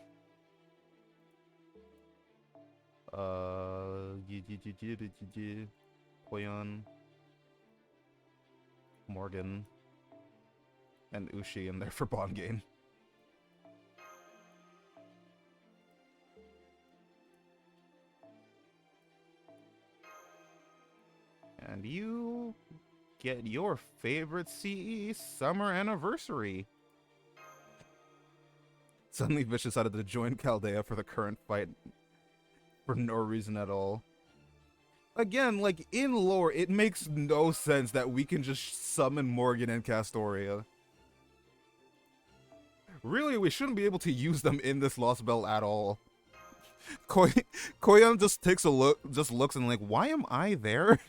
Poyon. Morgan. And Ushi in there for bond gain. And you get your favorite CE summer anniversary. Suddenly Vish decided to join Chaldea for the current fight for no reason at all. Again, like, in lore, it makes no sense that we can just summon Morgan and Castoria. Really, we shouldn't be able to use them in this Lostbelt at all. Koyan just takes a look, just looks and like, why am I there?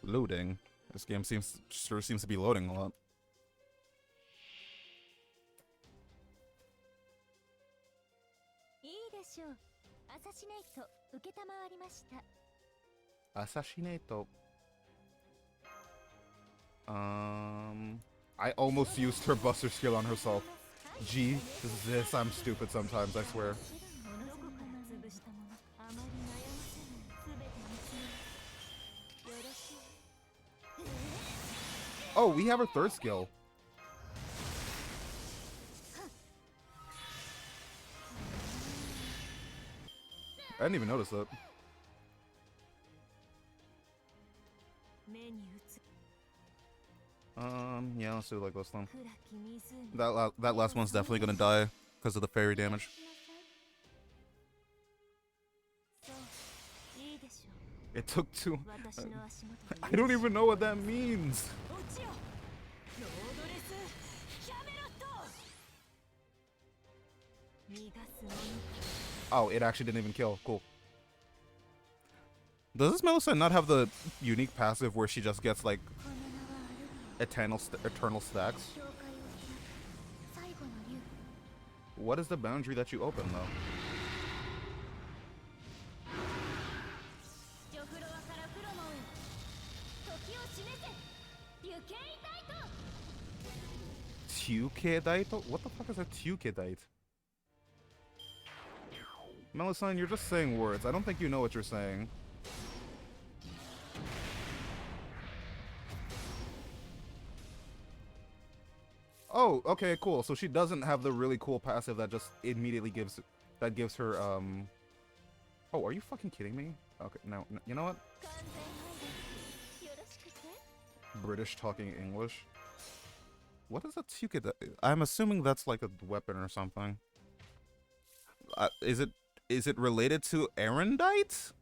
Loading. This game sure seems to be loading a lot. Assassinate. I almost used her buster skill on herself. Jesus, I'm stupid sometimes, I swear. Oh, we have her third skill. I didn't even notice that. Yeah, let's do it like this then. That last one's definitely gonna die because of the fairy damage. It took two. I don't even know what that means. Oh, it actually didn't even kill. Cool. Does this Melisande not have the unique passive where she just gets like eternal stacks? What is the boundary that you open though? Tukedite? What the fuck is a Tukedite? Melisande, you're just saying words. I don't think you know what you're saying. Oh, okay, cool. So she doesn't have the really cool passive that just immediately gives her Oh, are you fucking kidding me? Okay, no, you know what? British talking English. What is a Tukedite? I'm assuming that's like a weapon or something. Is it related to Erendite?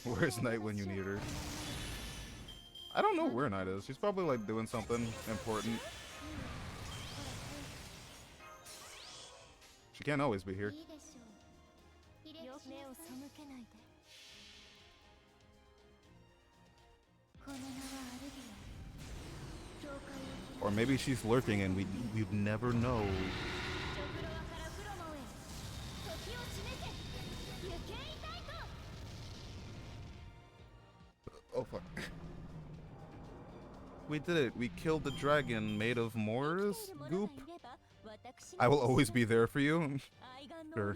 Where's Knight when you need her? I don't know where Knight is. She's probably like doing something important. She can't always be here. Or maybe she's lurking and we'd never know. Oh fuck. We did it. We killed the dragon made of Moors goop. I will always be there for you. Sure.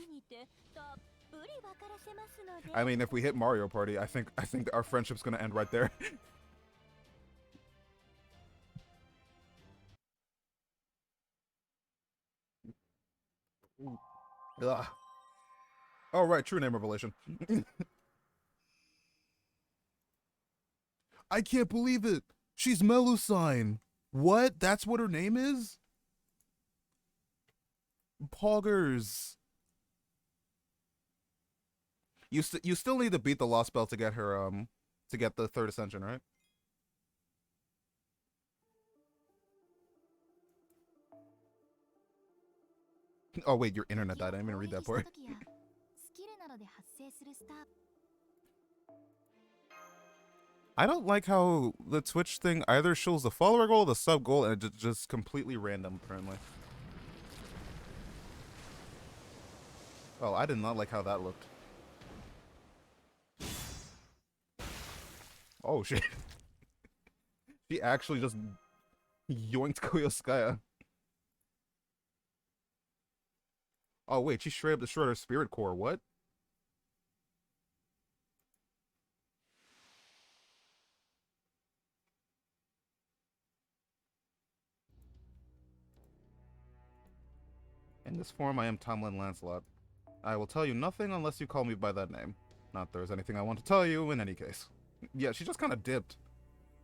I mean, if we hit Mario Party, I think our friendship's gonna end right there. Ugh. Oh right, true name revelation. I can't believe it. She's Melusine. What? That's what her name is? Poggers. You still need to beat the Lostbelt to get her to get the third ascension, right? Oh wait, your internet died. I didn't even read that part. I don't like how the Twitch thing either shows the follower goal or the sub goal, and it's just completely random, apparently. Oh, I did not like how that looked. Oh shit. She actually just yoinked Koyoskaya. Oh wait, she straight up destroyed her spirit core. What? In this form, I am Tomlin Lancelot. I will tell you nothing unless you call me by that name. Not there's anything I want to tell you in any case. Yeah, she just kind of dipped.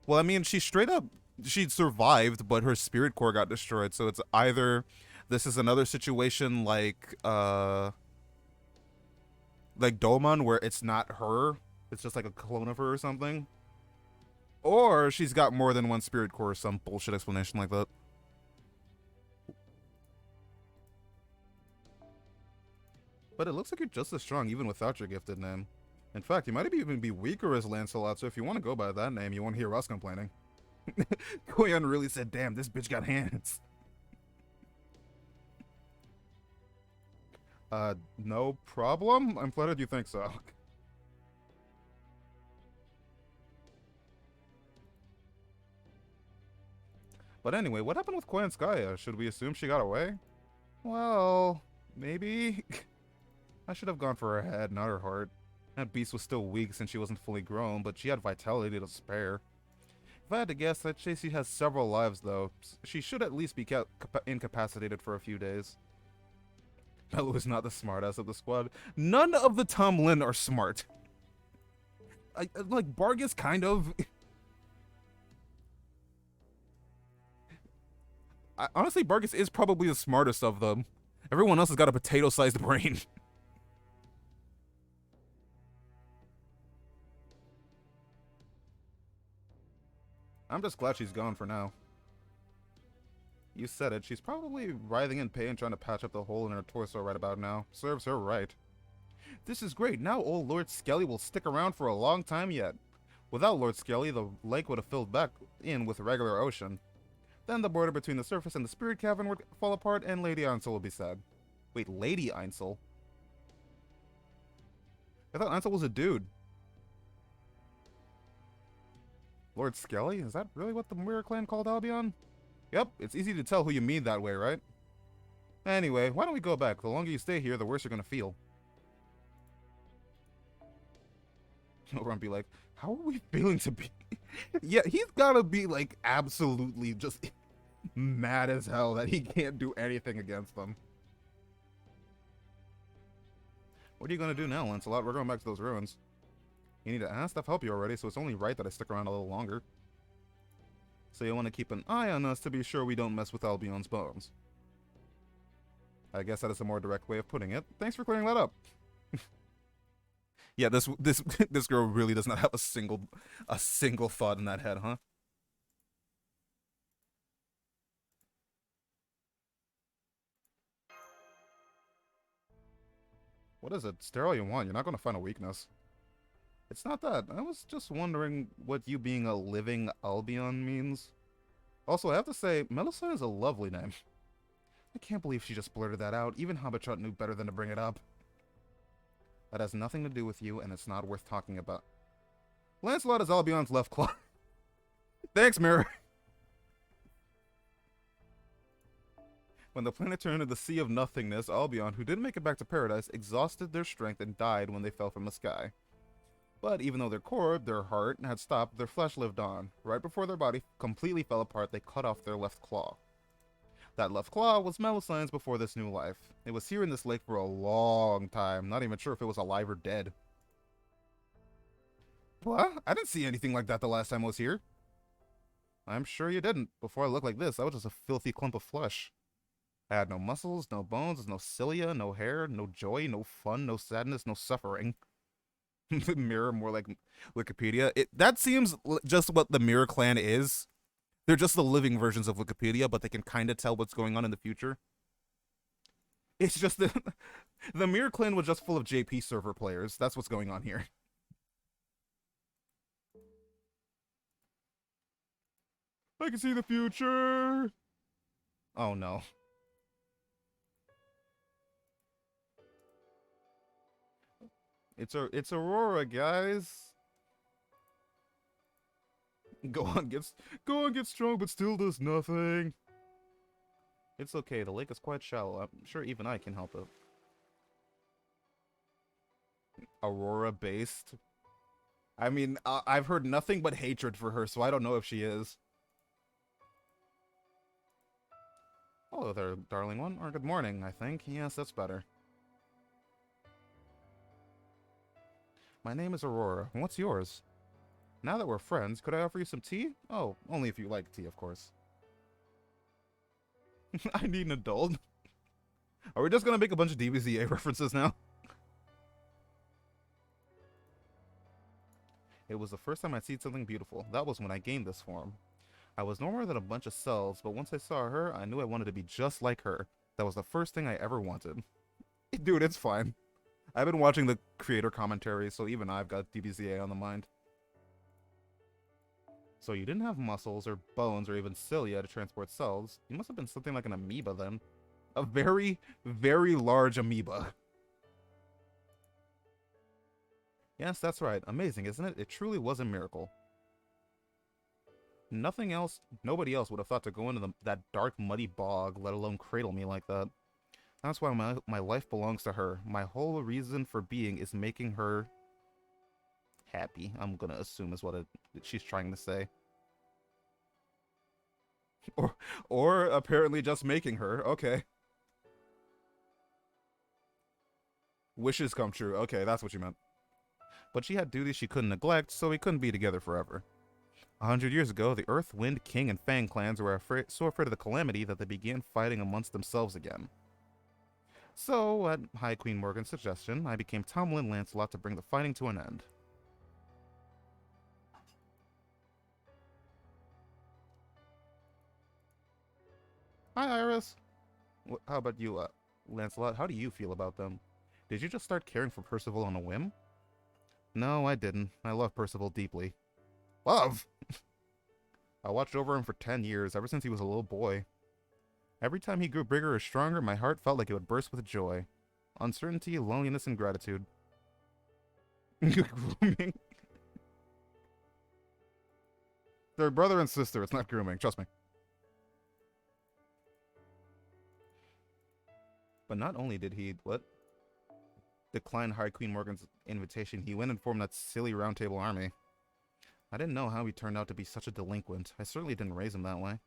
Well, I mean, she straight up she survived, but her spirit core got destroyed. So it's either this is another situation like Domon where it's not her, it's just like a clone of her or something, or she's got more than one spirit core or some bullshit explanation like that. But it looks like you're just as strong even without your gifted name. In fact, you might even be weaker as Lancelot, so if you want to go by that name, you won't hear us complaining. Koyan really said, damn, this bitch got hands. No problem. I'm flattered you think so. But anyway, what happened with Koyanskaya? Should we assume she got away? Well, maybe. I should have gone for her head, not her heart. That beast was still weak since she wasn't fully grown, but she had vitality to spare. If I had to guess, I'd say she has several lives, though. She should at least be incapacitated for a few days. Melu is not the smartass of the squad. None of the Tom Lin are smart. Like, Bargus kind of... honestly, Bargus is probably the smartest of them. Everyone else has got a potato-sized brain. I'm just glad she's gone for now. You said it. She's probably writhing in pain trying to patch up the hole in her torso right about now. Serves her right. This is great. Now old Lord Skelly will stick around for a long time yet. Without Lord Skelly, the lake would have filled back in with regular ocean. Then the border between the surface and the spirit cavern would fall apart and Lady Einsel would be sad. Wait, Lady Einsel? I thought Einsel was a dude. Lord Skelly? Is that really what the Mirror Clan called Albion? Yep, it's easy to tell who you mean that way, right? Anyway, why don't we go back? The longer you stay here, the worse you're gonna feel. Oran be like, how are we feeling to be? Yeah, he's gotta be like absolutely just mad as hell that he can't do anything against them. What are you gonna do now, Lancelot? We're going back to those ruins. You need to ask? I've helped you already, so it's only right that I stick around a little longer. So you want to keep an eye on us to be sure we don't mess with Albion's bones. I guess that is a more direct way of putting it. Thanks for clearing that up. Yeah, this this girl really does not have a single thought in that head, huh? What is it? Sterile you want. You're not going to find a weakness. It's not that. I was just wondering what you being a living Albion means. Also, I have to say, Melisande is a lovely name. I can't believe she just blurted that out. Even Habitrut knew better than to bring it up. That has nothing to do with you, and it's not worth talking about. Lancelot is Albion's left claw. Thanks, Mirror. When the planet turned into the Sea of Nothingness, Albion, who didn't make it back to paradise, exhausted their strength and died when they fell from the sky. But even though their core, their heart, had stopped, their flesh lived on. Right before their body completely fell apart, they cut off their left claw. That left claw was Melisandre's before this new life. It was here in this lake for a long time, not even sure if it was alive or dead. What? I didn't see anything like that the last time I was here. I'm sure you didn't. Before I looked like this, I was just a filthy clump of flesh. I had no muscles, no bones, no cilia, no hair, no joy, no fun, no sadness, no suffering. Mirror, more like Wikipedia. That seems just what the Mirror Clan is. They're just the living versions of Wikipedia, but they can kind of tell what's going on in the future. It's just the Mirror Clan was just full of JP server players. That's what's going on here. I can see the future. Oh no. It's Aurora, guys. Go on, get strong, but still does nothing. It's okay. The lake is quite shallow. I'm sure even I can help it. Aurora-based. I mean, I've heard nothing but hatred for her, so I don't know if she is. Hello there, darling one. Or good morning, I think. Yes, that's better. My name is Aurora. What's yours? Now that we're friends, could I offer you some tea? Oh, only if you like tea, of course. I need an adult. Are we just gonna make a bunch of DBZA references now? It was the first time I'd seen something beautiful. That was when I gained this form. I was no more than a bunch of cells, but once I saw her, I knew I wanted to be just like her. That was the first thing I ever wanted. Dude, it's fine. I've been watching the creator commentary, so even I've got DBZA on the mind. So you didn't have muscles or bones or even cilia to transport cells. You must have been something like an amoeba then. A very, very large amoeba. Yes, that's right. Amazing, isn't it? It truly was a miracle. Nobody else would have thought to go into that dark, muddy bog, let alone cradle me like that. That's why my life belongs to her. My whole reason for being is making her happy, I'm gonna assume is what she's trying to say. Or apparently just making her. Okay. Wishes come true. Okay, that's what you meant. But she had duties she couldn't neglect, so we couldn't be together forever. 100 years ago, the Earth, Wind, King, and Fang clans were so afraid of the calamity that they began fighting amongst themselves again. So, at High Queen Morgan's suggestion, I became Tomlin Lancelot to bring the fighting to an end. Hi, Iris. How about you, Lancelot? How do you feel about them? Did you just start caring for Percival on a whim? No, I didn't. I love Percival deeply. Love? I watched over him for 10 years, ever since he was a little boy. Every time he grew bigger or stronger, my heart felt like it would burst with joy. Uncertainty, loneliness, and gratitude. Grooming? They're brother and sister, it's not grooming, trust me. But not only did he, decline High Queen Morgan's invitation, he went and formed that silly Round Table army. I didn't know how he turned out to be such a delinquent. I certainly didn't raise him that way.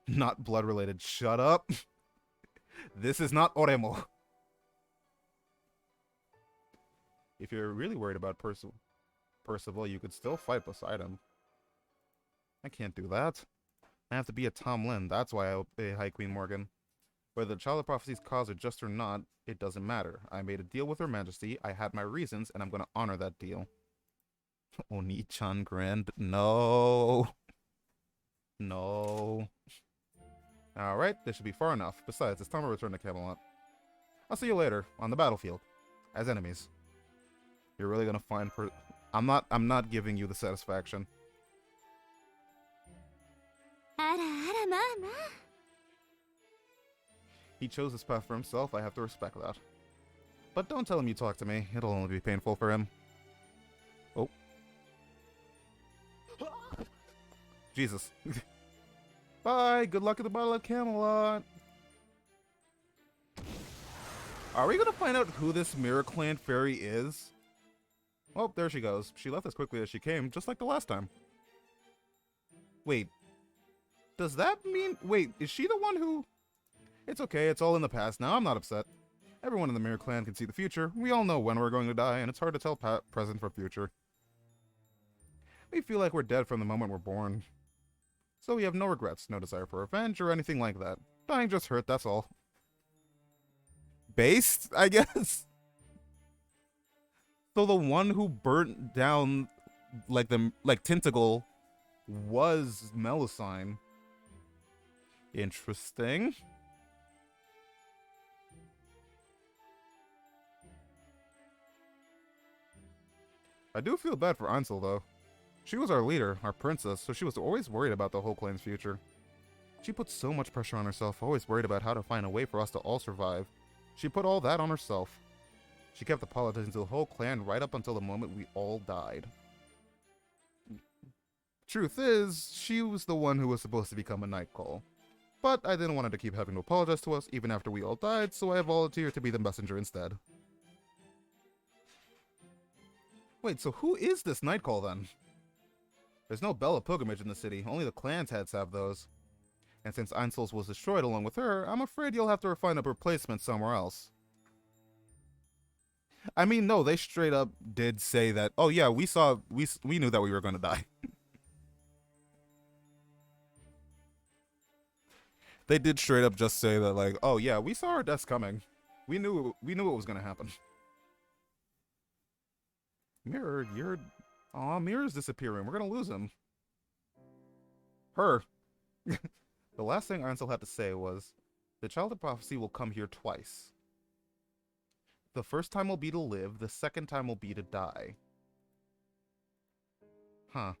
Not blood-related. Shut up! This is not Oremo. If you're really worried about Percival, you could still fight beside him. I can't do that. I have to be a Tomlin. That's why I obey High Queen Morgan. Whether the Child of Prophecy's cause are just or not, it doesn't matter. I made a deal with Her Majesty, I had my reasons, and I'm gonna honor that deal. Oni-chan Grand. No. No. Alright, this should be far enough. Besides, it's time to return to Camelot. I'll see you later, on the battlefield. As enemies. You're really gonna find I'm not giving you the satisfaction. He chose this path for himself, I have to respect that. But don't tell him you talked to me, it'll only be painful for him. Oh. Jesus. Bye, good luck at the Battle of Camelot. Are we gonna find out who this Mirror Clan fairy is? Oh, there she goes. She left as quickly as she came, just like the last time. Wait. Does that mean... Wait, is she the one who... It's okay, it's all in the past now, I'm not upset. Everyone in the Mirror Clan can see the future. We all know when we're going to die, and it's hard to tell present from future. We feel like we're dead from the moment we're born. So we have no regrets, no desire for revenge, or anything like that. Dying just hurt, that's all. Based, I guess? So the one who burnt down, like Tentacle, was Melusine. Interesting. I do feel bad for Ansel, though. She was our leader, our princess, so she was always worried about the whole clan's future. She put so much pressure on herself, always worried about how to find a way for us to all survive. She put all that on herself. She kept apologizing to the whole clan right up until the moment we all died. Truth is, she was the one who was supposed to become a Night Call. But I didn't want her to keep having to apologize to us even after we all died, so I volunteered to be the messenger instead. Wait, so who is this Nightcall then? There's no Bell of Pilgrimage in the city. Only the clan's heads have those. And since Einsol's was destroyed along with her, I'm afraid you'll have to find a replacement somewhere else. I mean, no, they straight up did say that, oh yeah, we knew that we were going to die. They did straight up just say that, like, oh yeah, we saw our deaths coming. We knew it was going to happen. Mirror, aw, Mirror's disappearing. We're going to lose him. Her. The last thing Einsel had to say was, the Child of Prophecy will come here twice. The first time will be to live, the second time will be to die. Huh.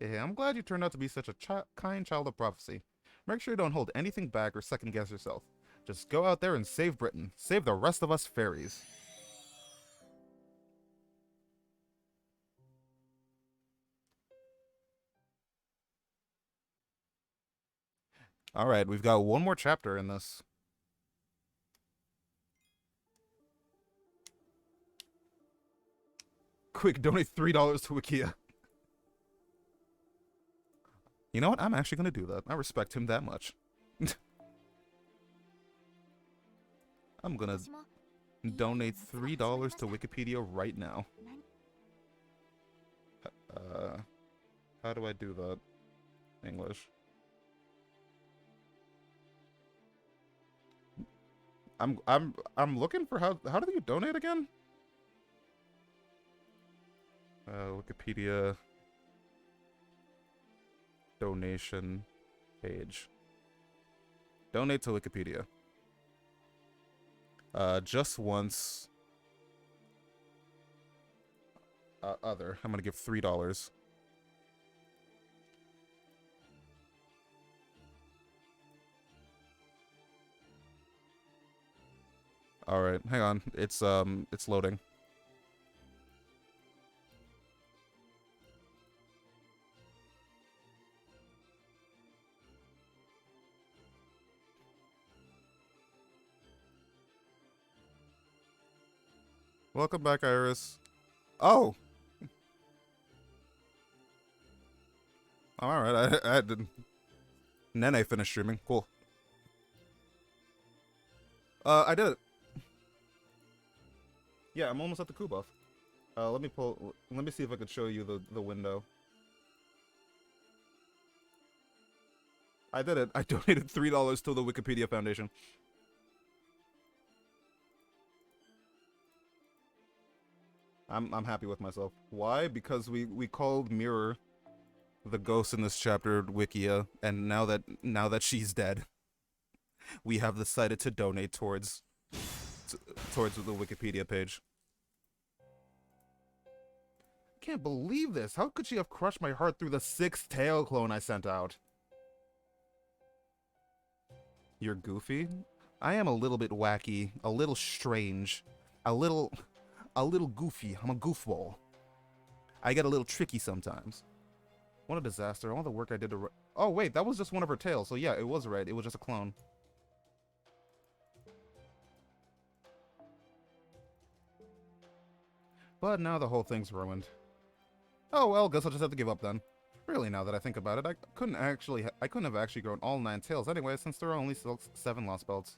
Yeah, I'm glad you turned out to be such a kind Child of Prophecy. Make sure you don't hold anything back or second guess yourself. Just go out there and save Britain. Save the rest of us fairies. Alright, we've got one more chapter in this. Quick, donate $3 to Wikia. You know what? I'm actually going to do that. I respect him that much. I'm going to donate $3 to Wikipedia right now. How do I do that? English. I'm looking for how do you donate again? Wikipedia donation page. Donate to Wikipedia. Just once. Other. I'm gonna give $3. All right, hang on. It's loading. Welcome back, Iris. Oh! Alright, I didn't... Nene finished streaming. Cool. I did it. Yeah, I'm almost at the coup buff. Let me see if I could show you the window. I did it. I donated $3 to the Wikipedia Foundation. I'm happy with myself. Why? Because we called Mirror the ghost in this chapter Wikia, and now that she's dead, we have decided to donate towards the Wikipedia page. I can't believe this. How could she have crushed my heart through the 6th tail clone I sent out? You're goofy? I am a little bit wacky, a little strange, a little goofy. I'm a goofball. I get a little tricky sometimes. What a disaster. All the work I did to... Oh, wait, that was just one of her tails. So yeah, it was right. It was just a clone. But now the whole thing's ruined. Oh, well, guess I'll just have to give up then. Really, now that I think about it, I couldn't have actually grown all 9 tails anyway, since there are only 7 Lostbelts.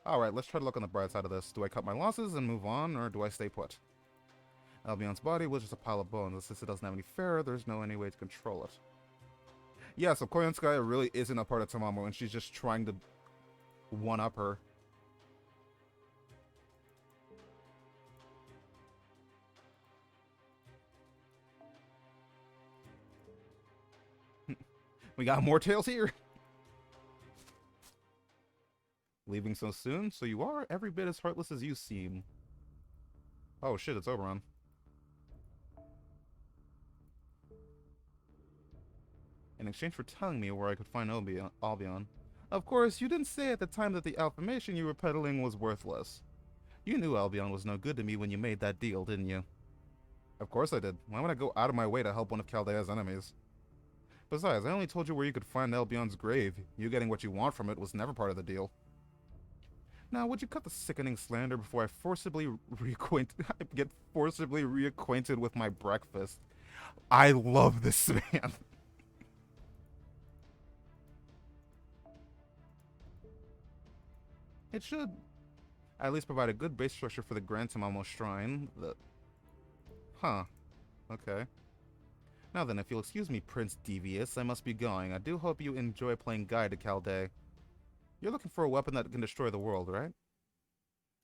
Alright, let's try to look on the bright side of this. Do I cut my losses and move on, or do I stay put? Albion's body was just a pile of bones. Since it doesn't have any fare, there's no any way to control it. Yeah, so Koyanskaya really isn't a part of Tamamo, and she's just trying to one-up her. We got more tails here! Leaving so soon? So you are every bit as heartless as you seem. Oh shit, it's Oberon. In exchange for telling me where I could find Albion. Of course, you didn't say at the time that the affirmation you were peddling was worthless. You knew Albion was no good to me when you made that deal, didn't you? Of course I did. Why would I go out of my way to help one of Chaldea's enemies? Besides, I only told you where you could find Albion's grave. You getting what you want from it was never part of the deal. Now, would you cut the sickening slander before I forcibly get forcibly reacquainted with my breakfast? I love this man. It should at least provide a good base structure for the Grand Tamamo Shrine. Huh. Okay. Now then, if you'll excuse me, Prince Devious, I must be going. I do hope you enjoy playing Guide to Chaldea. You're looking for a weapon that can destroy the world, right?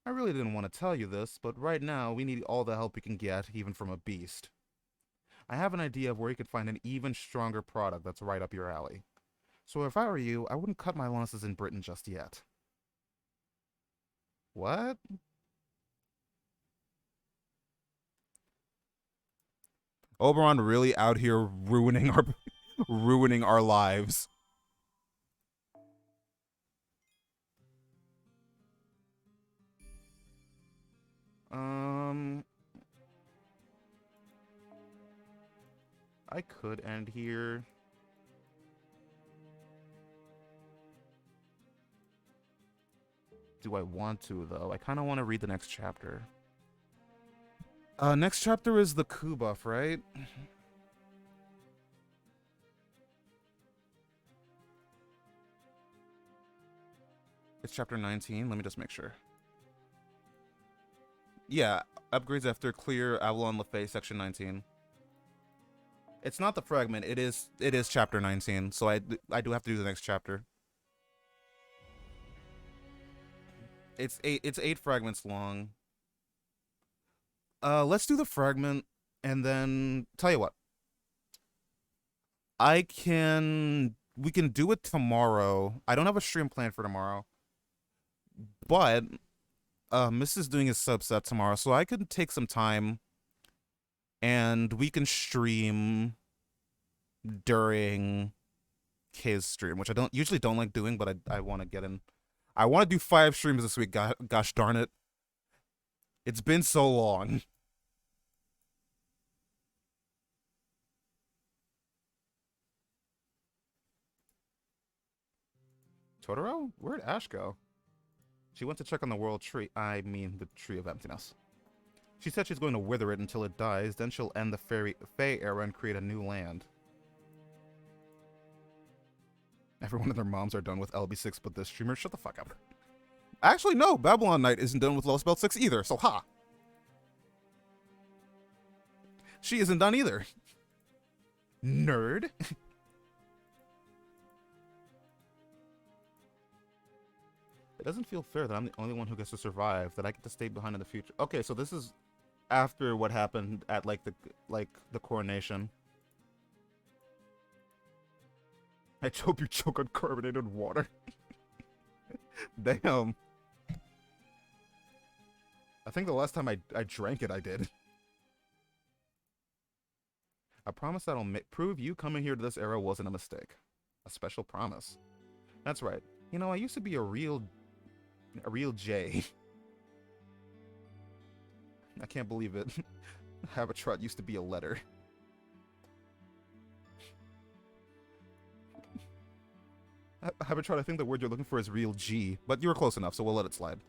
I really didn't want to tell you this, but right now we need all the help we can get, even from a beast. I have an idea of where you could find an even stronger product that's right up your alley. So if I were you, I wouldn't cut my losses in Britain just yet. What? Oberon really out here ruining our lives. I could end here. Do I want to, though? I kind of want to read the next chapter. Next chapter is the coup buff, right? It's chapter 19. Let me just make sure. Yeah, upgrades after clear Avalon Lefay, section 19. It's not the fragment. It is chapter 19. So I do have to do the next chapter. It's eight fragments long. Let's do the fragment, and then tell you what. We can do it tomorrow. I don't have a stream planned for tomorrow, but Miss is doing his subset tomorrow, so I can take some time, and we can stream during his stream, which I usually don't like doing, but I want to get in. I want to do 5 streams this week. Gosh darn it! It's been so long. Totoro? Where'd Ash go? She went to check on the world tree. I mean, the Tree of Emptiness. She said she's going to wither it until it dies, then she'll end the Fae era and create a new land. Everyone and their moms are done with LB6 but this streamer. Shut the fuck up. Actually, no. Babylon Knight isn't done with Lostbelt 6 either, so ha! She isn't done either. Nerd. It doesn't feel fair that I'm the only one who gets to survive, that I get to stay behind in the future. Okay, so this is after what happened at the coronation. I hope you choke on carbonated water. Damn. I think the last time I drank it, I did. I promise that I'll prove you coming here to this era wasn't a mistake. A special promise. That's right. You know, I used to be a real J. I can't believe it. Habitrot used to be a letter. Habitrot, I think the word you're looking for is real G, but you were close enough, so we'll let it slide.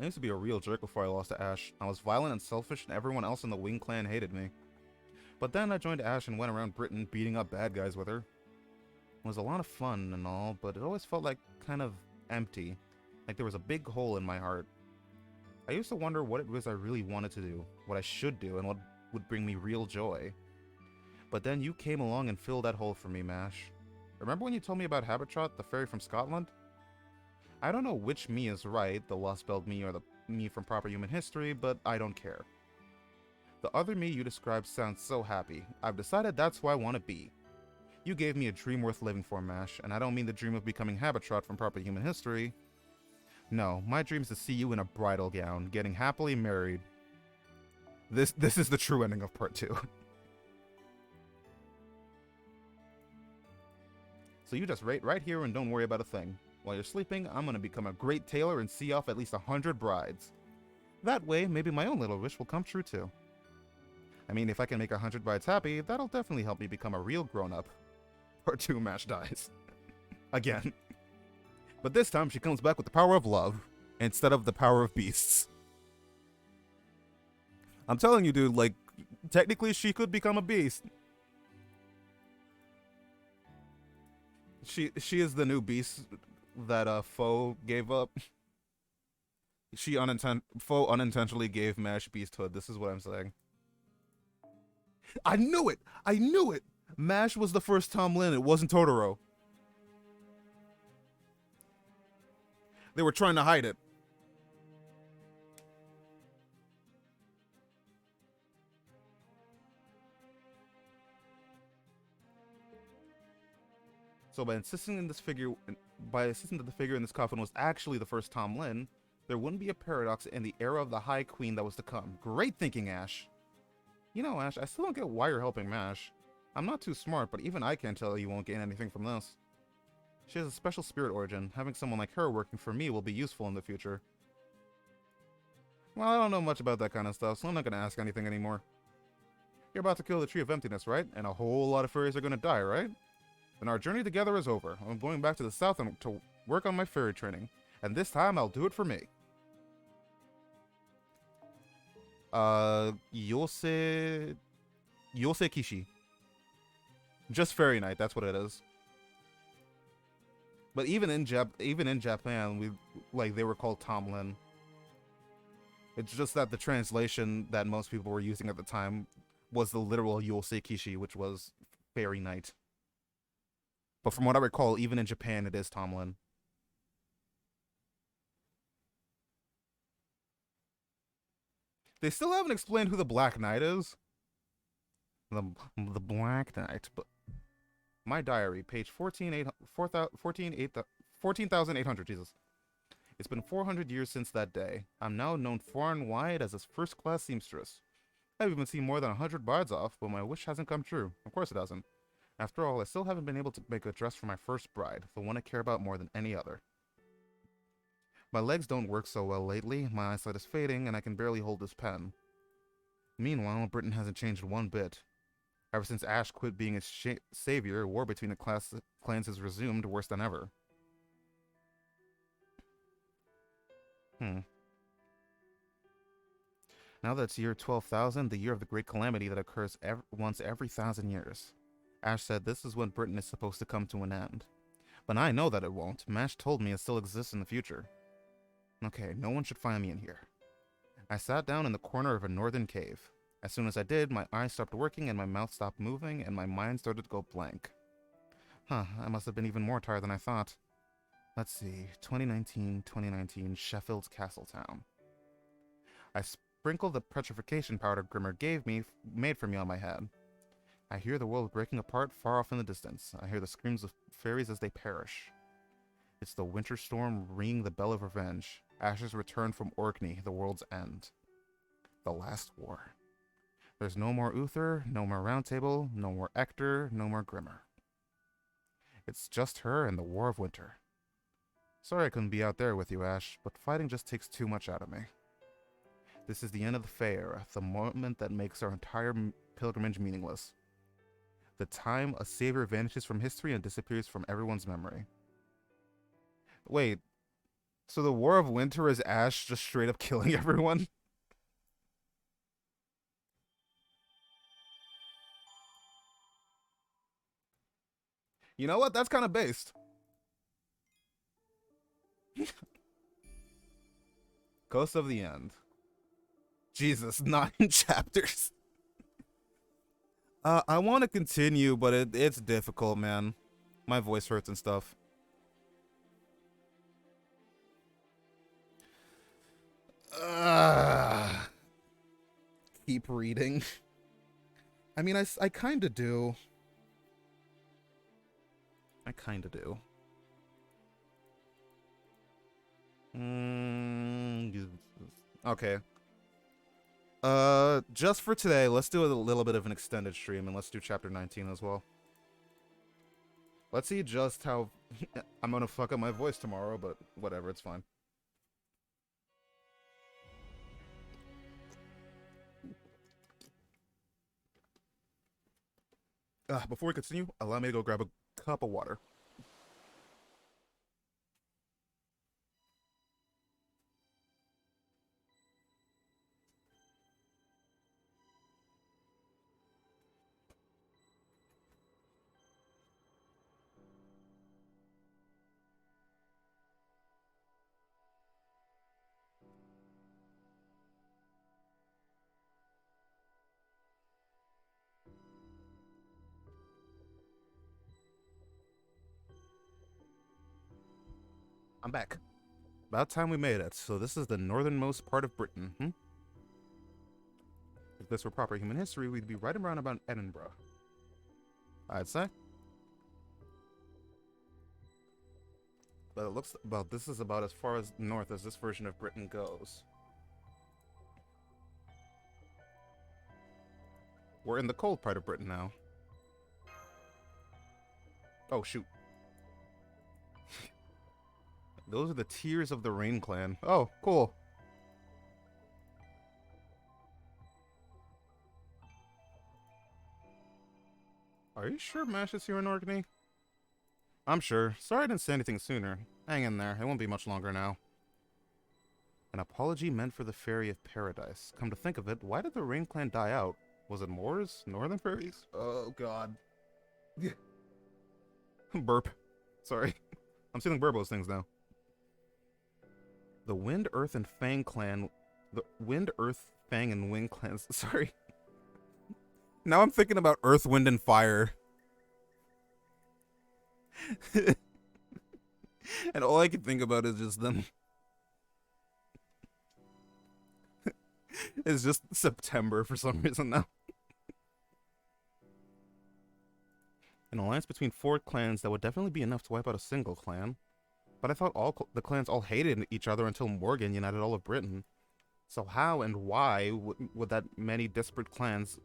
I used to be a real jerk before I lost to Ash. I was violent and selfish, and everyone else in the Wing Clan hated me. But then I joined Ash and went around Britain beating up bad guys with her. It was a lot of fun and all, but it always felt like kind of empty. Like there was a big hole in my heart. I used to wonder what it was I really wanted to do, what I should do, and what would bring me real joy. But then you came along and filled that hole for me, Mash. Remember when you told me about Habitrot, the fairy from Scotland? I don't know which me is right, the Lostbelt me or the me from proper human history, but I don't care. The other me you described sounds so happy. I've decided that's who I want to be. You gave me a dream worth living for, Mash, and I don't mean the dream of becoming Habitrot from proper human history. No, my dream is to see you in a bridal gown, getting happily married. This is the true ending of part 2. So you just wait right here and don't worry about a thing. While you're sleeping, I'm gonna become a great tailor and see off at least 100 brides. That way, maybe my own little wish will come true too. I mean, if I can make 100 brides happy, that'll definitely help me become a real grown-up. Part 2, Mash dies. Again. But this time she comes back with the power of love instead of the power of beasts. I'm telling you, dude, like, technically she could become a beast. She is the new beast that Foe gave up. Foe unintentionally gave Mash beasthood. This is what I'm saying. I knew it! I knew it! Mash was the first Tom Lin, it wasn't Totoro. They were trying to hide it. So by insisting that the figure in this coffin was actually the first Tom Lin, there wouldn't be a paradox in the era of the High Queen that was to come. Great thinking, Ash. You know, Ash, I still don't get why you're helping Mash. I'm not too smart, but even I can't tell you won't gain anything from this. She has a special spirit origin. Having someone like her working for me will be useful in the future. Well, I don't know much about that kind of stuff, so I'm not going to ask anything anymore. You're about to kill the Tree of Emptiness, right? And a whole lot of fairies are going to die, right? Then our journey together is over. I'm going back to the south to work on my fairy training. And this time, I'll do it for me. Yosei Kishi. Just Fairy Knight, that's what it is. But even in Japan, they were called Tom Lin. It's just that the translation that most people were using at the time was the literal Yosei Kishi, which was Fairy Knight. But from what I recall, even in Japan, it is Tom Lin. They still haven't explained who the Black Knight is. The Black Knight. But my diary, page 14,800, Jesus. It's been 400 years since that day. I'm now known far and wide as a first-class seamstress. I've even seen more than 100 brides off, but my wish hasn't come true. Of course it hasn't. After all, I still haven't been able to make a dress for my first bride, the one I care about more than any other. My legs don't work so well lately, my eyesight is fading, and I can barely hold this pen. Meanwhile, Britain hasn't changed one bit. Ever since Ash quit being its savior, war between the clans has resumed worse than ever. Now that it's year 12,000, the year of the Great Calamity that occurs once every 1,000 years. Ash said this is when Britain is supposed to come to an end. But I know that it won't. Mash told me it still exists in the future. Okay, no one should find me in here. I sat down in the corner of a northern cave. As soon as I did, my eyes stopped working and my mouth stopped moving and my mind started to go blank. I must have been even more tired than I thought. Let's see, 2019, Sheffield's Castletown. I sprinkled the petrification powder Grimmer made for me on my head. I hear the world breaking apart far off in the distance. I hear the screams of fairies as they perish. It's the winter storm ringing the bell of revenge. Ash's return from Orkney, the world's end. The last war. There's no more Uther, no more Round Table, no more Ector, no more Grimmer. It's just her and the War of Winter. Sorry I couldn't be out there with you, Ash, but fighting just takes too much out of me. This is the end of the Fae era, the moment that makes our entire pilgrimage meaningless. The time a savior vanishes from history and disappears from everyone's memory. Wait, so the War of Winter is Ash just straight up killing everyone? You know what? That's kind of based. Ghost of the End. Jesus, 9 chapters. I want to continue, but it's difficult, man. My voice hurts and stuff. Keep reading. I mean, I kind of do. I kind of do. Okay. Just for today, let's do a little bit of an extended stream, and let's do chapter 19 as well. Let's see just how... I'm gonna fuck up my voice tomorrow, but whatever, it's fine. Before we continue, allow me to go grab a cup of water. I'm back. About time we made it. So this is the northernmost part of Britain, If this were proper human history, we'd be right around about Edinburgh, I'd say. But it looks, well, this is about as far as north as this version of Britain goes. We're in the cold part of Britain now. Oh, shoot. Those are the Tears of the Rain clan. Oh, cool. Are you sure Mash is here in Orkney? I'm sure. Sorry I didn't say anything sooner. Hang in there. It won't be much longer now. An apology meant for the Fairy of Paradise. Come to think of it, why did the Rain clan die out? Was it Moors? Northern fairies? Oh, God. Burp. Sorry. I'm stealing Burbo's things now. The Wind, Earth, and Fang clan... The Wind, Earth, Fang, and Wind clans... Sorry. Now I'm thinking about Earth, Wind, and Fire. And all I can think about is just them. It's just September for some reason now. An alliance between 4 clans that would definitely be enough to wipe out a single clan. But I thought the clans all hated each other until Morgan united all of Britain. So how and why would that many disparate clans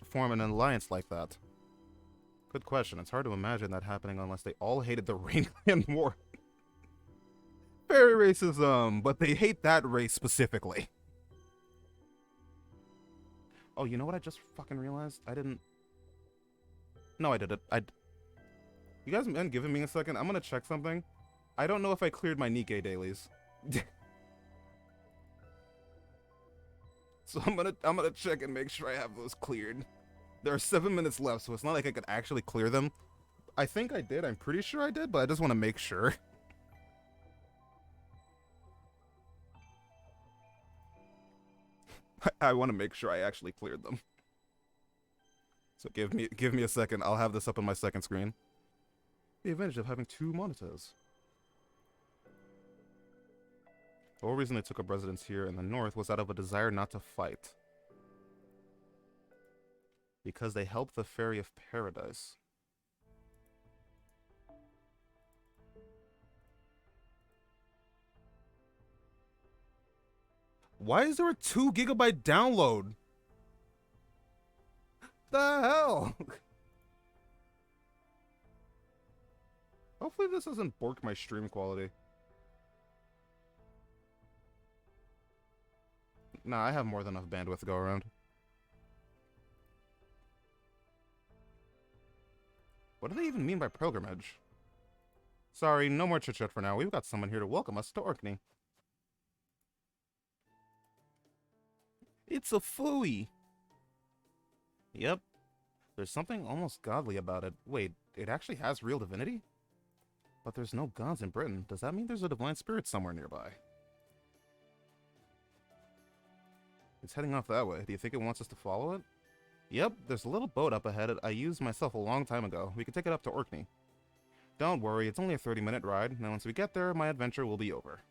form an alliance like that? Good question. It's hard to imagine that happening unless they all hated the Rain Clan more. Very racism, but they hate that race specifically. Oh, you know what I just fucking realized? I didn't... No, I did it. You guys been giving me a second? I'm gonna check something. I don't know if I cleared my Nikkei dailies. So I'm gonna check and make sure I have those cleared. There are 7 minutes left, so it's not like I could actually clear them. I think I did. I'm pretty sure I did, but I just want to make sure. I want to make sure I actually cleared them. So give me a second. I'll have this up on my second screen. The advantage of having 2 monitors. The whole reason they took up residence here in the north was out of a desire not to fight. Because they helped the Fairy of Paradise. Why is there a 2 GB download? The hell? Hopefully this doesn't bork my stream quality. Nah, I have more than enough bandwidth to go around. What do they even mean by pilgrimage? Sorry, no more chit-chat for now. We've got someone here to welcome us to Orkney. It's a Fooey! Yep. There's something almost godly about it. Wait, it actually has real divinity? But there's no gods in Britain. Does that mean there's a divine spirit somewhere nearby? It's heading off that way. Do you think it wants us to follow it? Yep, there's a little boat up ahead I used myself a long time ago. We can take it up to Orkney. Don't worry, it's only a 30-minute ride, and once we get there, my adventure will be over.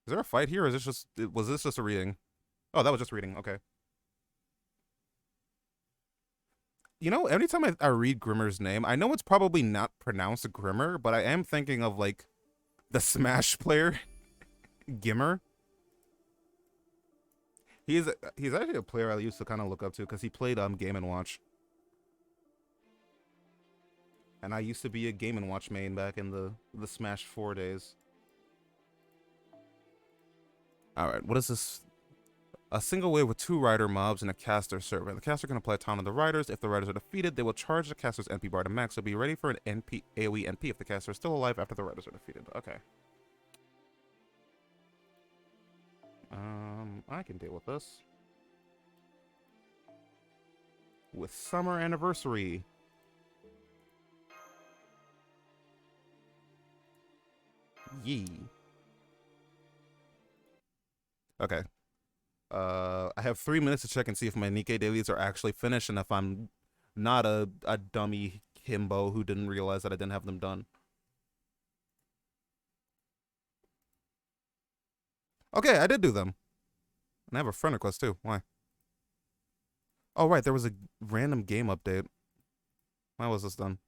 Is there a fight here, or is this just... Was this just a reading? Oh, that was just reading. Okay. You know, anytime I read Grimmer's name, I know it's probably not pronounced Grimmer, but I am thinking of, like, the Smash player, Gimmer. He's actually a player I used to kind of look up to because he played Game & Watch. And I used to be a Game & Watch main back in the Smash 4 days. Alright, what is this? A single wave with 2 rider mobs and a caster server. The caster can apply taunt on the riders. If the riders are defeated, they will charge the caster's NP bar to max, so be ready for an AoE NP if the caster is still alive after the riders are defeated. Okay. I can deal with this. With Summer Anniversary. Yee. Okay. I have 3 minutes to check and see if my Nikkei dailies are actually finished and if I'm Not a dummy himbo who didn't realize that I didn't have them done. Okay, I did do them. And I have a friend request too. Why? Oh, right, there was a random game update. Why was this done?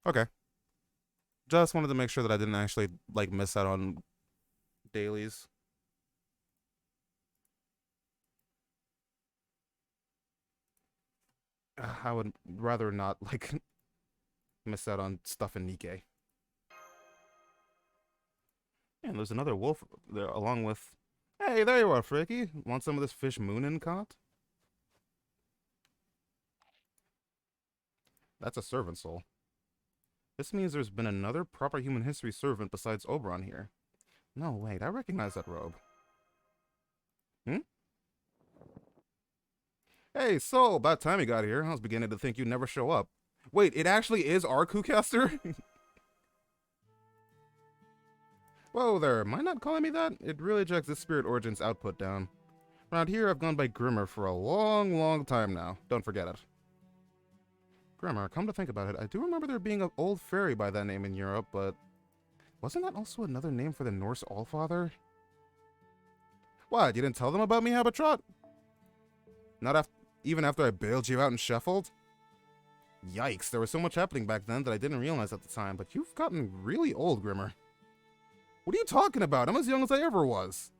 Okay. Just wanted to make sure that I didn't actually, like, miss out on dailies. I would rather not, like, miss out on stuff in Nikkei. And there's another wolf there along with... Hey, there you are, Freaky. Want some of this fish Moonin caught? That's a servant soul. This means there's been another proper human history servant besides Oberon here. No, wait, I recognize that robe. Hmm? Hey, so, about time you got here. I was beginning to think you'd never show up. Wait, it actually is our Kucaster? Whoa there, am I not calling me that? It really drags this Spirit Origins output down. Around here, I've gone by Grimmer for a long, long time now. Don't forget it. Grimmer, come to think about it, I do remember there being an old fairy by that name in Europe, but... wasn't that also another name for the Norse Allfather? What, you didn't tell them about me, Habitrot? Not even after I bailed you out in Sheffield? Yikes, there was so much happening back then that I didn't realize at the time, but you've gotten really old, Grimmer. What are you talking about? I'm as young as I ever was.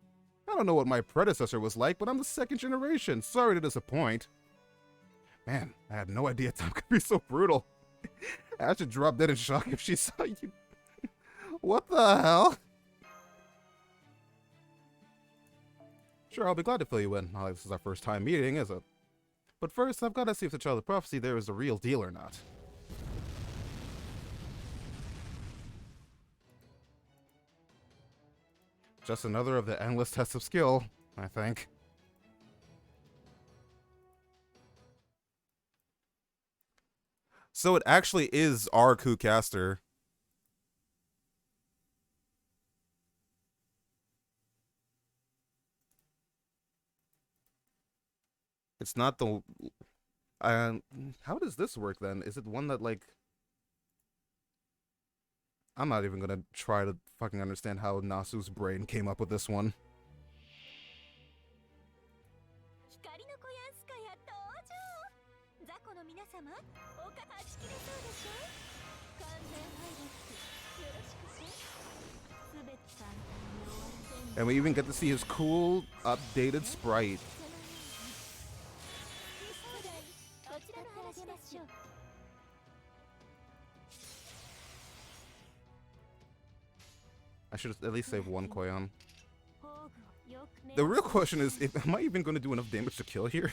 I don't know what my predecessor was like, but I'm the second generation. Sorry to disappoint. Man, I had no idea time could be so brutal. I should drop dead in shock if she saw you. What the hell? Sure, I'll be glad to fill you in. Not like this is our first time meeting, is it? But first, I've got to see if the Child of Prophecy there is the real deal or not. Just another of the endless tests of skill, I think. So it actually is our Kucaster. It's not the... how does this work then? Is it one that, like... I'm not even gonna try to fucking understand how Nasu's brain came up with this one. And we even get to see his cool, updated sprite. I should at least save one Koyon. The real question is, am I even going to do enough damage to kill here?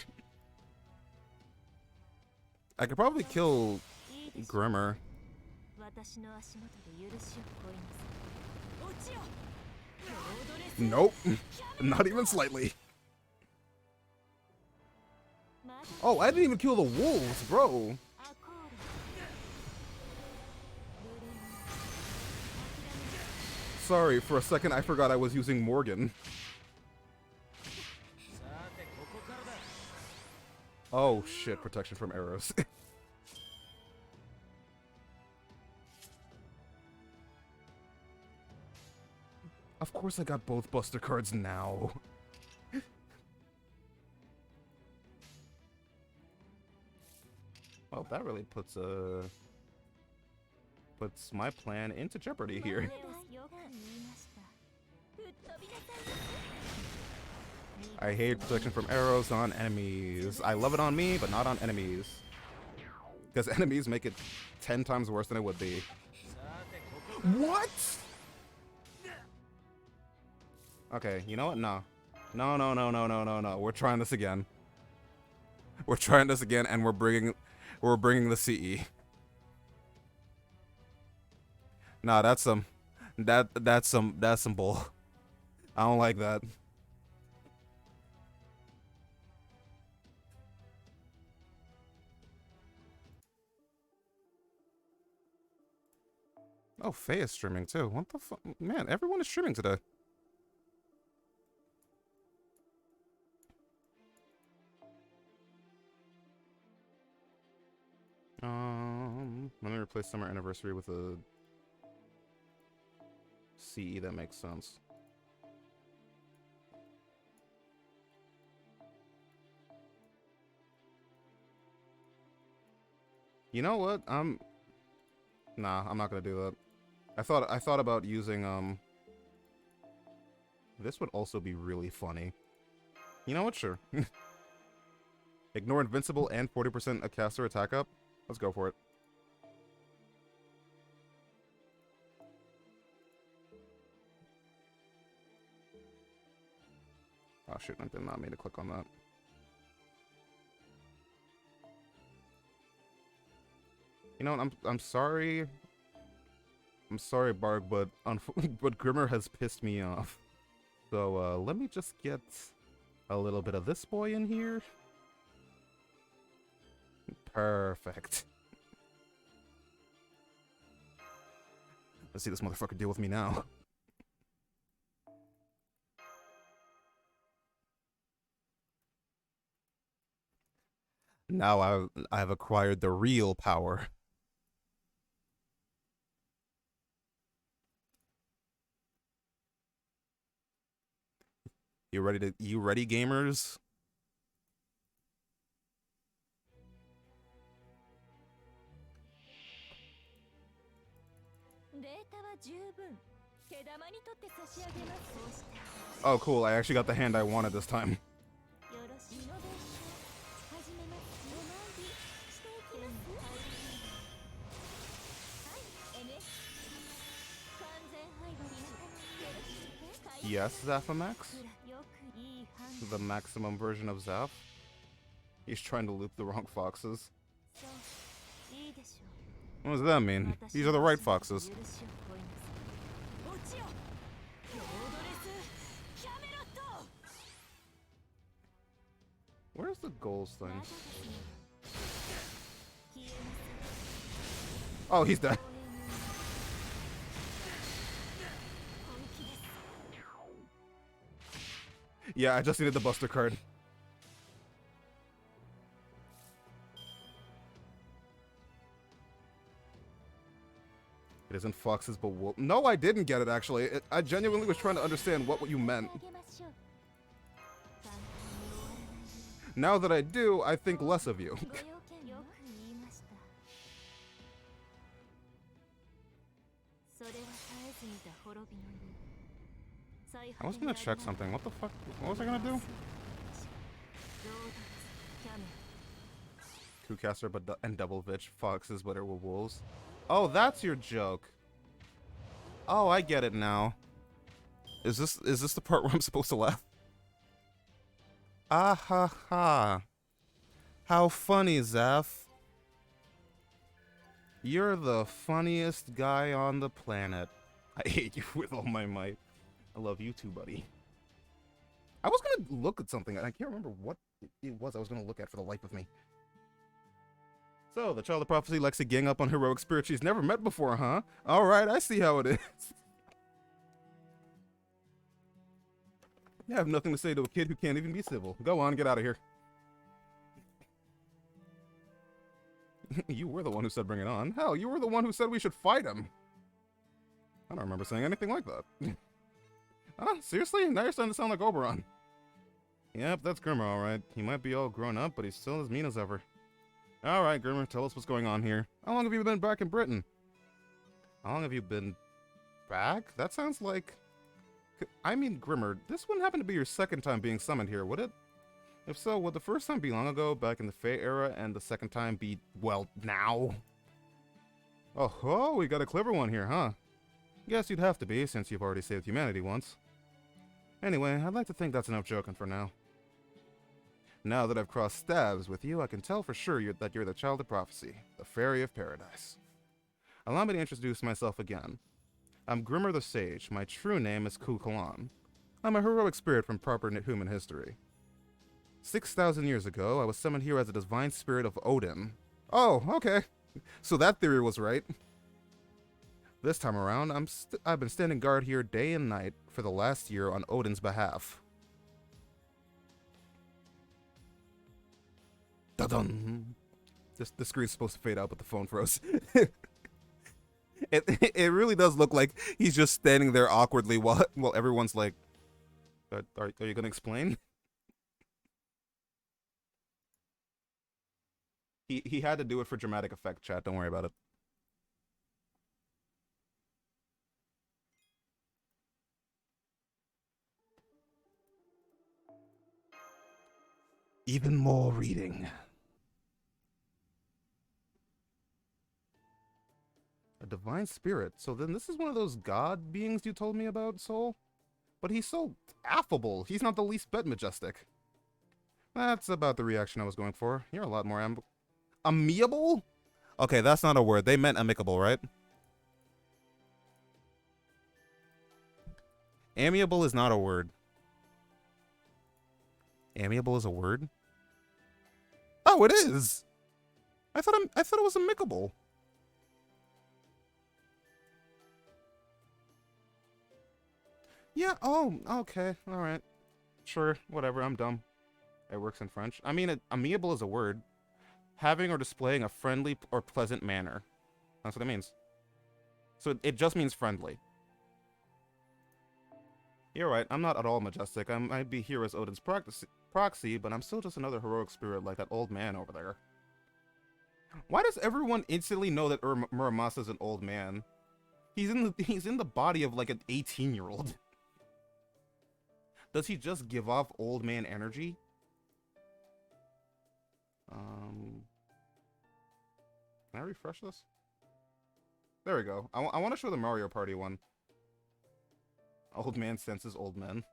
I could probably kill Grimmer. Nope. Not even slightly. Oh, I didn't even kill the wolves, bro. Sorry, for a second I forgot I was using Morgan. Oh shit, protection from arrows. Of course I got both Buster cards now. Well, that really puts my plan into jeopardy here. I hate protection from arrows on enemies. I love it on me, but not on enemies. Because enemies make it 10 times worse than it would be. What? Okay, you know what? No. No. We're trying this again. We're trying this again, and we're bringing the CE. Nah, that's some bull. I don't like that. Oh, Faye is streaming too. What the fuck? Man, everyone is streaming today. I'm gonna replace Summer Anniversary with a CE that makes sense. You know what? Nah, I'm not gonna do that. I thought about using this would also be really funny. You know what? Sure. Ignore Invincible and 40% a caster attack up. Let's go for it. Oh shit, I did not mean to click on that. You know what, I'm sorry. I'm sorry, Barg, but but Grimmer has pissed me off. So let me just get a little bit of this boy in here. Perfect. Let's see this motherfucker deal with me now. Now I've acquired the real power. You ready, gamers? Oh, cool. I actually got the hand I wanted this time. Yes, Zaphimax? The maximum version of Zaph? He's trying to loop the wrong foxes. What does that mean? These are the right foxes. Where's the goals thing? Oh, he's dead. Yeah, I just needed the Buster card. It isn't foxes, but wolf. No, I didn't get it, actually. I genuinely was trying to understand what you meant. Now that I do, I think less of you. I was gonna check something. What the fuck? What was I gonna do? Kucaster and Double Vitch, foxes, but are wolves. Oh, that's your joke. Oh, I get it now. Is this the part where I'm supposed to laugh? Ah ha ha. How funny, Zaph. You're the funniest guy on the planet. I hate you with all my might. I love you too, buddy. I was gonna look at something, and I can't remember what it was I was gonna look at for the life of me. So, the Child of Prophecy likes to gang up on heroic spirits she's never met before, huh? Alright, I see how it is. I have nothing to say to a kid who can't even be civil. Go on, get out of here. You were the one who said bring it on. Hell, you were the one who said we should fight him. I don't remember saying anything like that. Huh? Seriously? Now you're starting to sound like Oberon. Yep, that's Grimmer, alright. He might be all grown up, but he's still as mean as ever. Alright, Grimmer, tell us what's going on here. How long have you been back in Britain? How long have you been back? That sounds like... I mean, Grimmer, this wouldn't happen to be your second time being summoned here, would it? If so, would the first time be long ago, back in the Fey era, and the second time be, well, now? Oh, we got a clever one here, huh? Guess you'd have to be, since you've already saved humanity once. Anyway, I'd like to think that's enough joking for now. Now that I've crossed stabs with you, I can tell for sure that you're the Child of Prophecy, the Fairy of Paradise. Allow me to introduce myself again. I'm Grimmer the Sage. My true name is Kukalan. I'm a heroic spirit from proper human history. 6,000 years ago, I was summoned here as a divine spirit of Odin. Oh, okay. So that theory was right. This time around, I've been standing guard here day and night for the last year on Odin's behalf. Dun-dun. The screen's supposed to fade out, but the phone froze. It really does look like he's just standing there awkwardly while everyone's like, are you gonna explain? He had to do it for dramatic effect, chat. Don't worry about it. Even more reading. A divine spirit. So then this is one of those god beings you told me about, Soul? But he's so affable. He's not the least bit majestic. That's about the reaction I was going for. You're a lot more amiable? Okay, that's not a word. They meant amicable, right? Amiable is not a word. Amiable is a word? Oh, it is. I thought it was amicable. Yeah, oh, okay. All right. Sure, whatever. I'm dumb. It works in French. I mean, amiable is a word. Having or displaying a friendly or pleasant manner. That's what it means. So it just means friendly. You're right. I'm not at all majestic. I might be here as Odin's proxy, but I'm still just another heroic spirit like that old man over there. Why does everyone instantly know that Muramasa is an old man? He's in the body of like an 18-year-old. Does he just give off old man energy? Can I refresh this? There we go. I want to show the Mario Party one. Old man senses old men.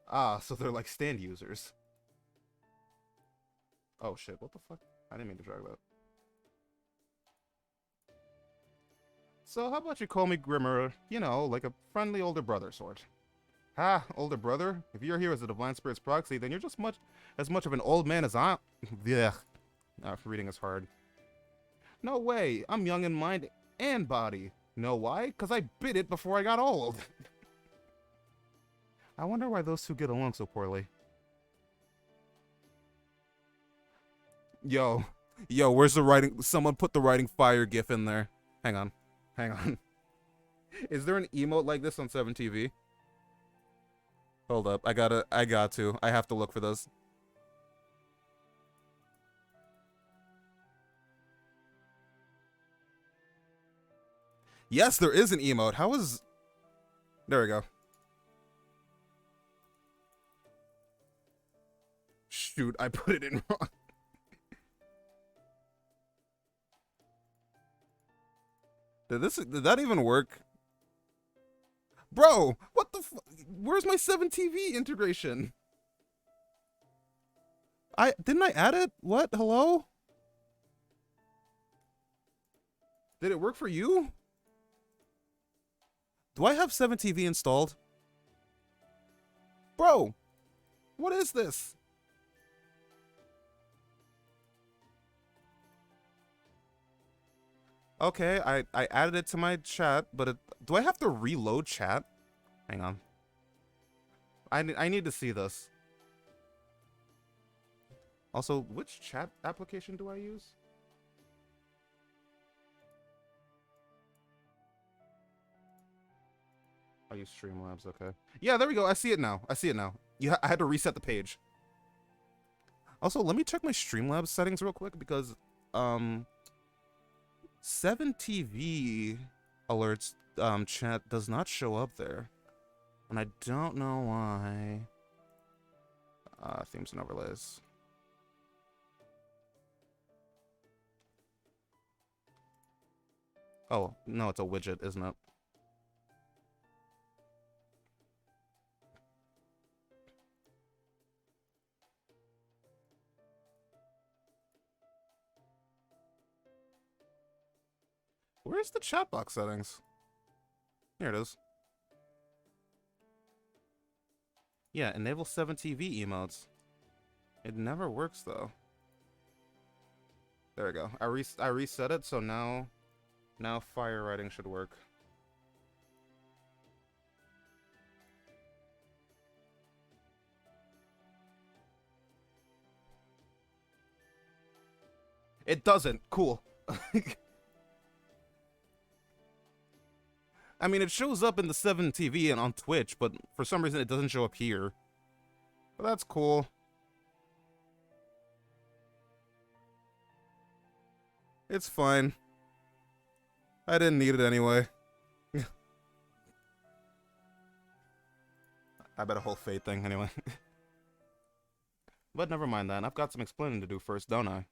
Ah, so they're like stand users. Oh shit, what the fuck? I didn't mean to drag that. So how about you call me Grimmer, you know, like a friendly older brother sort. Ha, older brother? If you're here as a Divine Spirit's proxy, then you're just as much of an old man as I... Ugh. Reading is hard. No way, I'm young in mind and body. Know why? Because I bit it before I got old. I wonder why those two get along so poorly. Yo, where's the writing? Someone put the writing fire gif in there. Hang on. Is there an emote like this on 7TV? Hold up, I got to. I have to look for this. Yes, there is an emote. How is... There we go. Shoot, I put it in wrong. Did that even work? Bro, what the where's my 7TV integration? Didn't I add it? What? Hello? Did it work for you? Do I have 7TV installed? Bro, what is this? Okay, I added it to my chat, but do I have to reload chat? Hang on. I need to see this. Also, which chat application do I use? I use Streamlabs, okay. Yeah, there we go. I see it now. I had to reset the page. Also, let me check my Streamlabs settings real quick because 7TV alerts chat does not show up there. And I don't know why. Themes and overlays. Oh, no, it's a widget, isn't it? Where's the chat box settings? Here it is. Yeah, enable 7TV emotes. It never works though. There we go. I reset it, so now fire writing should work. It doesn't. Cool. I mean, it shows up in the 7 TV and on Twitch, but for some reason it doesn't show up here. But that's cool. It's fine. I didn't need it anyway. I bet a whole fate thing anyway. But never mind that. I've got some explaining to do first, don't I?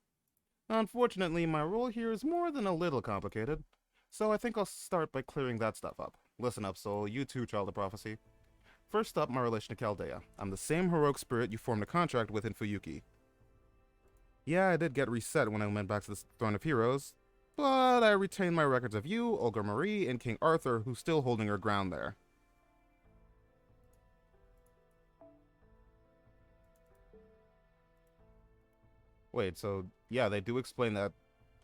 Unfortunately, my role here is more than a little complicated, so I think I'll start by clearing that stuff up. Listen up, soul. You too, child of prophecy. First up, my relation to Chaldea. I'm the same heroic spirit you formed a contract with in Fuyuki. Yeah, I did get reset when I went back to the Throne of Heroes, but I retained my records of you, Olga Marie, and King Arthur, who's still holding her ground there. Wait, so yeah, they do explain that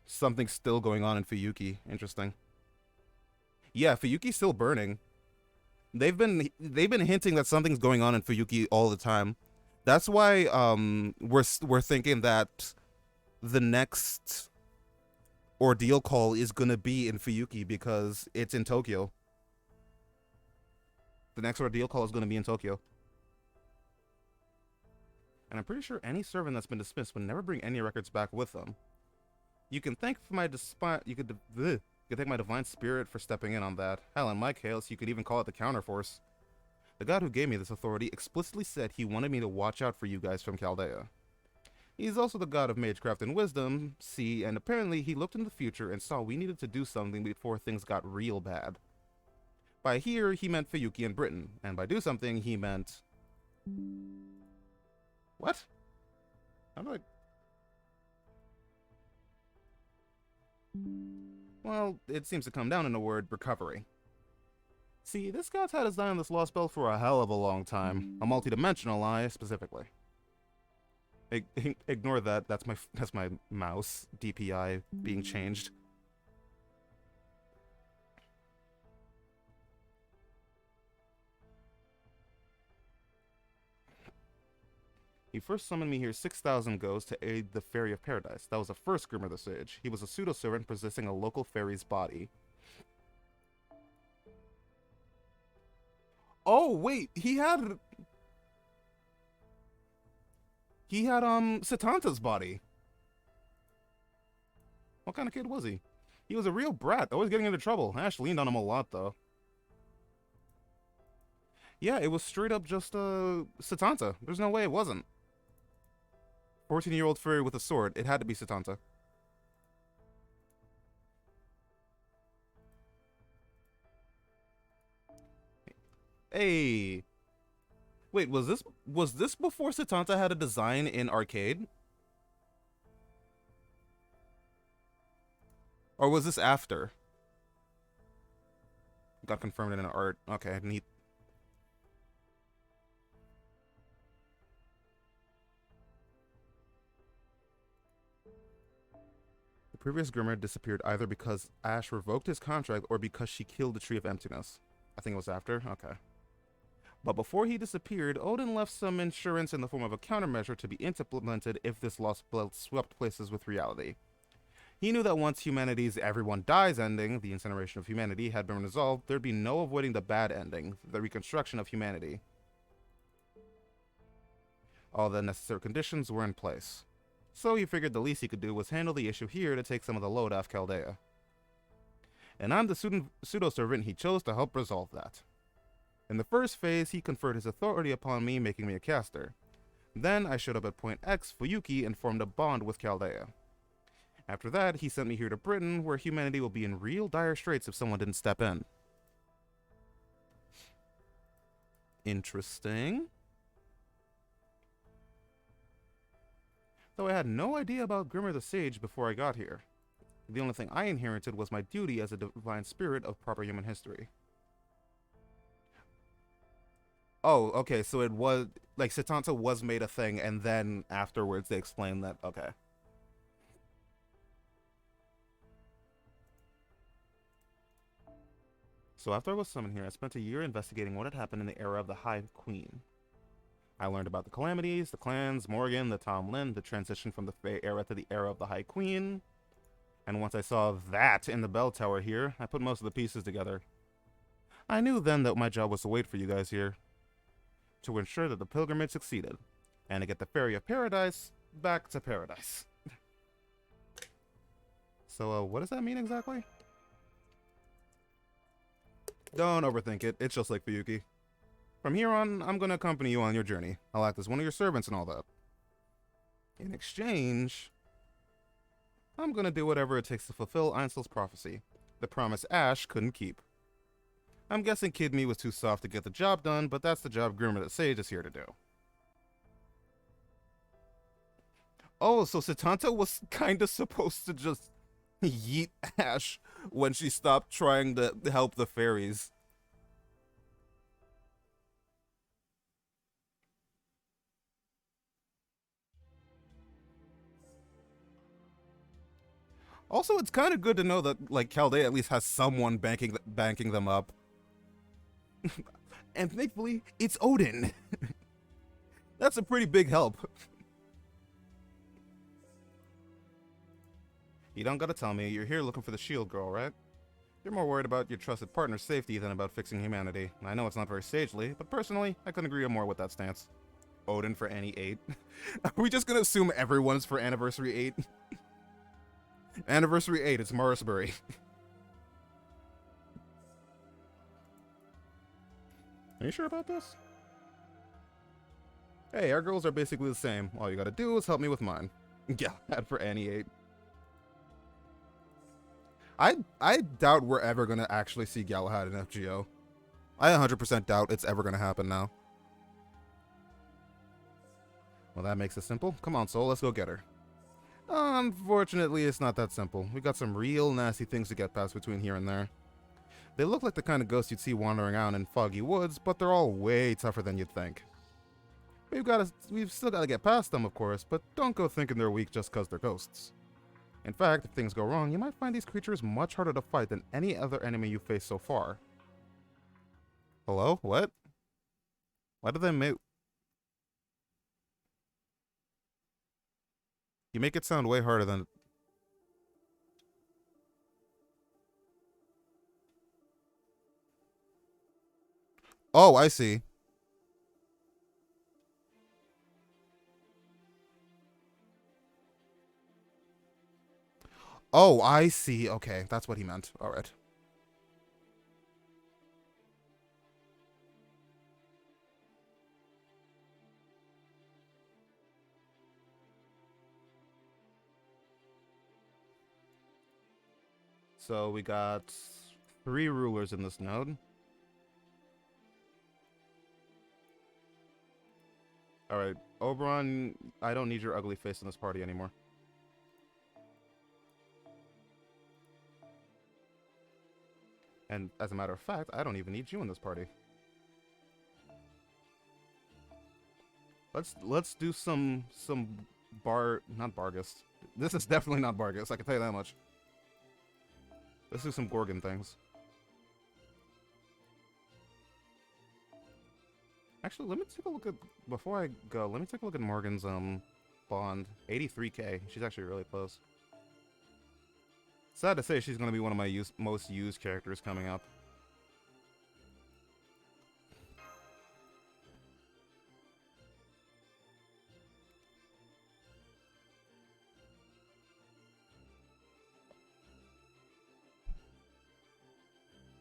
something's still going on in Fuyuki. Interesting. Yeah, Fuyuki's still burning. They've been hinting that something's going on in Fuyuki all the time. That's why we're thinking that the next ordeal call is gonna be in Fuyuki because it's in Tokyo. The next ordeal call is gonna be in Tokyo. And I'm pretty sure any servant that's been dismissed would never bring any records back with them. You can thank my thank my divine spirit for stepping in on that. Hell, in my case, you could even call it the counterforce. The god who gave me this authority explicitly said he wanted me to watch out for you guys from Chaldea. He's also the god of magecraft and wisdom, see, and apparently he looked in the future and saw we needed to do something before things got real bad. By here, he meant Fuyuki and Britain, and by do something, he meant... What? How do I... Well, it seems to come down in the word recovery. See, this god's had his eye on this Lostbelt for a hell of a long time. A multi-dimensional eye, specifically. Ignore that. That's my mouse DPI being changed. He first summoned me here 6,000 goes to aid the Fairy of Paradise. That was the first Grimmer the Sage. He was a pseudo-servant possessing a local fairy's body. Oh, wait, he had Satanta's body. What kind of kid was he? He was a real brat, always getting into trouble. Ash leaned on him a lot, though. Yeah, it was straight up just, Satanta. There's no way it wasn't. 14-year-old fairy with a sword. It had to be Satanta. Hey. Wait, was this before Satanta had a design in arcade? Or was this after? Got confirmed in an art. Okay, neat. The previous Grimmer disappeared either because Ash revoked his contract or because she killed the Tree of Emptiness. I think it was after? Okay. But before he disappeared, Odin left some insurance in the form of a countermeasure to be implemented if this Lostbelt swept places with reality. He knew that once humanity's everyone dies ending, the incineration of humanity, had been resolved, there'd be no avoiding the bad ending, the reconstruction of humanity. All the necessary conditions were in place. So he figured the least he could do was handle the issue here to take some of the load off Chaldea. And I'm the pseudo-servant he chose to help resolve that. In the first phase, he conferred his authority upon me, making me a caster. Then I showed up at Point X, Fuyuki, and formed a bond with Chaldea. After that, he sent me here to Britain, where humanity will be in real dire straits if someone didn't step in. Interesting. Though I had no idea about Grimmer the Sage before I got here. The only thing I inherited was my duty as a divine spirit of proper human history. Oh, okay, so it was, like, Satanta was made a thing, and then afterwards they explained that, okay. So after I was summoned here, I spent a year investigating what had happened in the era of the High Queen. I learned about the calamities, the clans, Morgan, the Tom Lin, the transition from the Fae era to the era of the High Queen. And once I saw that in the bell tower here, I put most of the pieces together. I knew then that my job was to wait for you guys here, to ensure that the pilgrimage succeeded, and to get the Fairy of Paradise back to paradise. So, what does that mean exactly? Don't overthink it, it's just like Fuyuki. From here on, I'm gonna accompany you on your journey. I'll act as one of your servants and all that. In exchange, I'm gonna do whatever it takes to fulfill Einzel's prophecy. The promise Ash couldn't keep. I'm guessing Kid Me was too soft to get the job done, but that's the job Groomer the Sage is here to do. Oh, so Satanta was kinda supposed to just yeet Ash when she stopped trying to help the fairies. Also, it's kind of good to know that, like, Chaldea at least has someone banking them up. And thankfully, it's Odin. That's a pretty big help. You don't gotta tell me, you're here looking for the shield girl, right? You're more worried about your trusted partner's safety than about fixing humanity. I know it's not very sagely, but personally, I couldn't agree more with that stance. Odin for Annie 8. Are we just gonna assume everyone's for Anniversary 8? Anniversary 8, it's Morrisbury. Are you sure about this? Hey, our girls are basically the same. All you gotta do is help me with mine. Galahad for Annie 8. I doubt we're ever gonna actually see Galahad in FGO. I 100% doubt it's ever gonna happen now. Well, that makes it simple. Come on, Soul, let's go get her. Unfortunately, it's not that simple. We got some real nasty things to get past between here and there. They look like the kind of ghosts you'd see wandering around in foggy woods, but they're all way tougher than you'd think. We've still gotta get past them, of course, but don't go thinking they're weak just cause they're ghosts. In fact, if things go wrong, you might find these creatures much harder to fight than any other enemy you've faced so far. Hello? What? Why did they make... You make it sound way harder than... Oh, I see. Oh, I see. Okay, that's what he meant. All right. So we got 3 rulers in this node. Alright, Oberon, I don't need your ugly face in this party anymore. And as a matter of fact, I don't even need you in this party. Let's do some not Bargus. This is definitely not Bargus, I can tell you that much. Let's do some Gorgon things. Actually, let me take a look at, before I go, let me take a look at Morgan's bond. 83k. She's actually really close. Sad to say, she's going to be one of my most used characters coming up.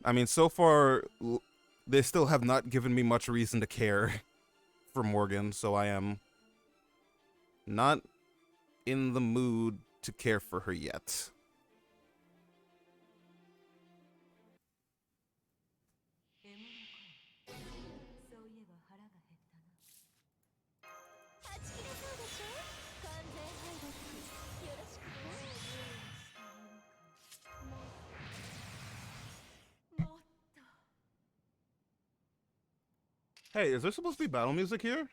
I mean, so far, they still have not given me much reason to care for Morgan, so I am not in the mood to care for her yet. Hey, is there supposed to be battle music here?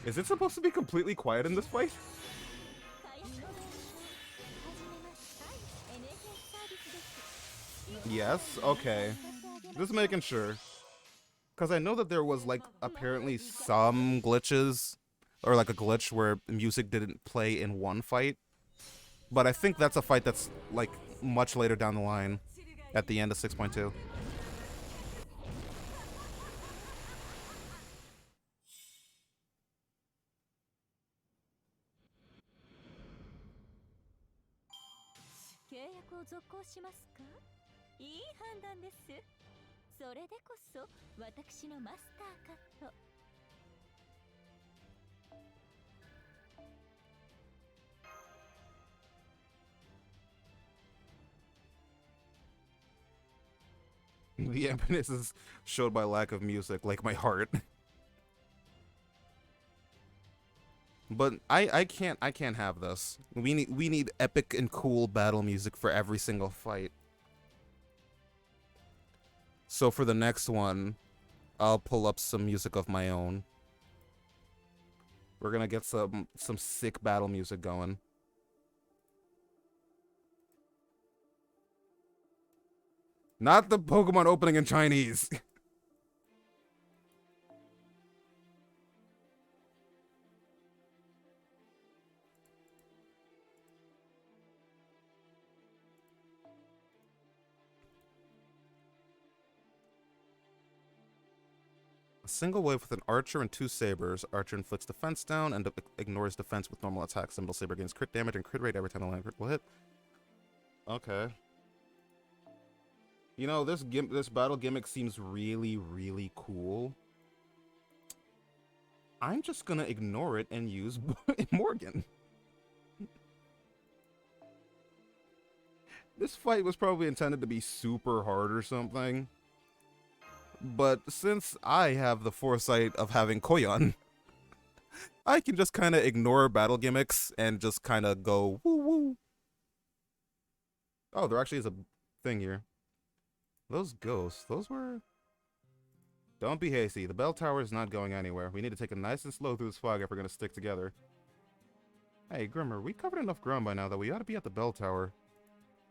Is it supposed to be completely quiet in this fight? Yes, okay. Just making sure. Because I know that there was, like, apparently some glitches, or like a glitch where music didn't play in one fight. But I think that's a fight that's, like, much later down the line, at the end of 6.2. The emptiness is showed by lack of music, like my heart. But I can't have this. We need epic and cool battle music for every single fight. So for the next one, I'll pull up some music of my own. We're gonna get some sick battle music going. Not the Pokemon opening in Chinese. A single wave with an Archer and two Sabers. Archer inflicts defense down and ignores defense with normal attacks. Symbol Saber gains crit damage and crit rate every time the land crit will hit. Okay. You know, this battle gimmick seems really, really cool. I'm just gonna ignore it and use Morgan. This fight was probably intended to be super hard or something. But since I have the foresight of having Koyan, I can just kind of ignore battle gimmicks and just kind of go woo woo. Oh, there actually is a thing here. Those ghosts, those were... Don't be hasty. The bell tower is not going anywhere. We need to take it nice and slow through this fog if we're going to stick together. Hey, Grimmer, we covered enough ground by now that we ought to be at the bell tower.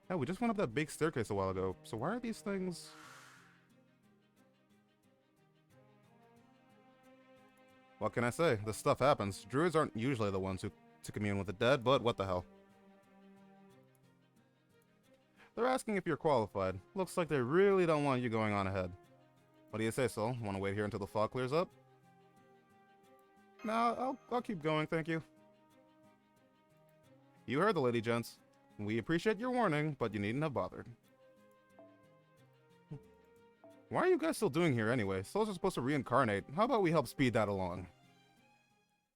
Hey, we just went up that big staircase a while ago, so why are these things... What can I say? This stuff happens. Druids aren't usually the ones who to commune with the dead, but what the hell. They're asking if you're qualified. Looks like they really don't want you going on ahead. What do you say, Sol? Want to wait here until the fog clears up? Nah, I'll keep going, thank you. You heard the lady, gents. We appreciate your warning, but you needn't have bothered. Why are you guys still doing here anyway? Souls are supposed to reincarnate. How about we help speed that along?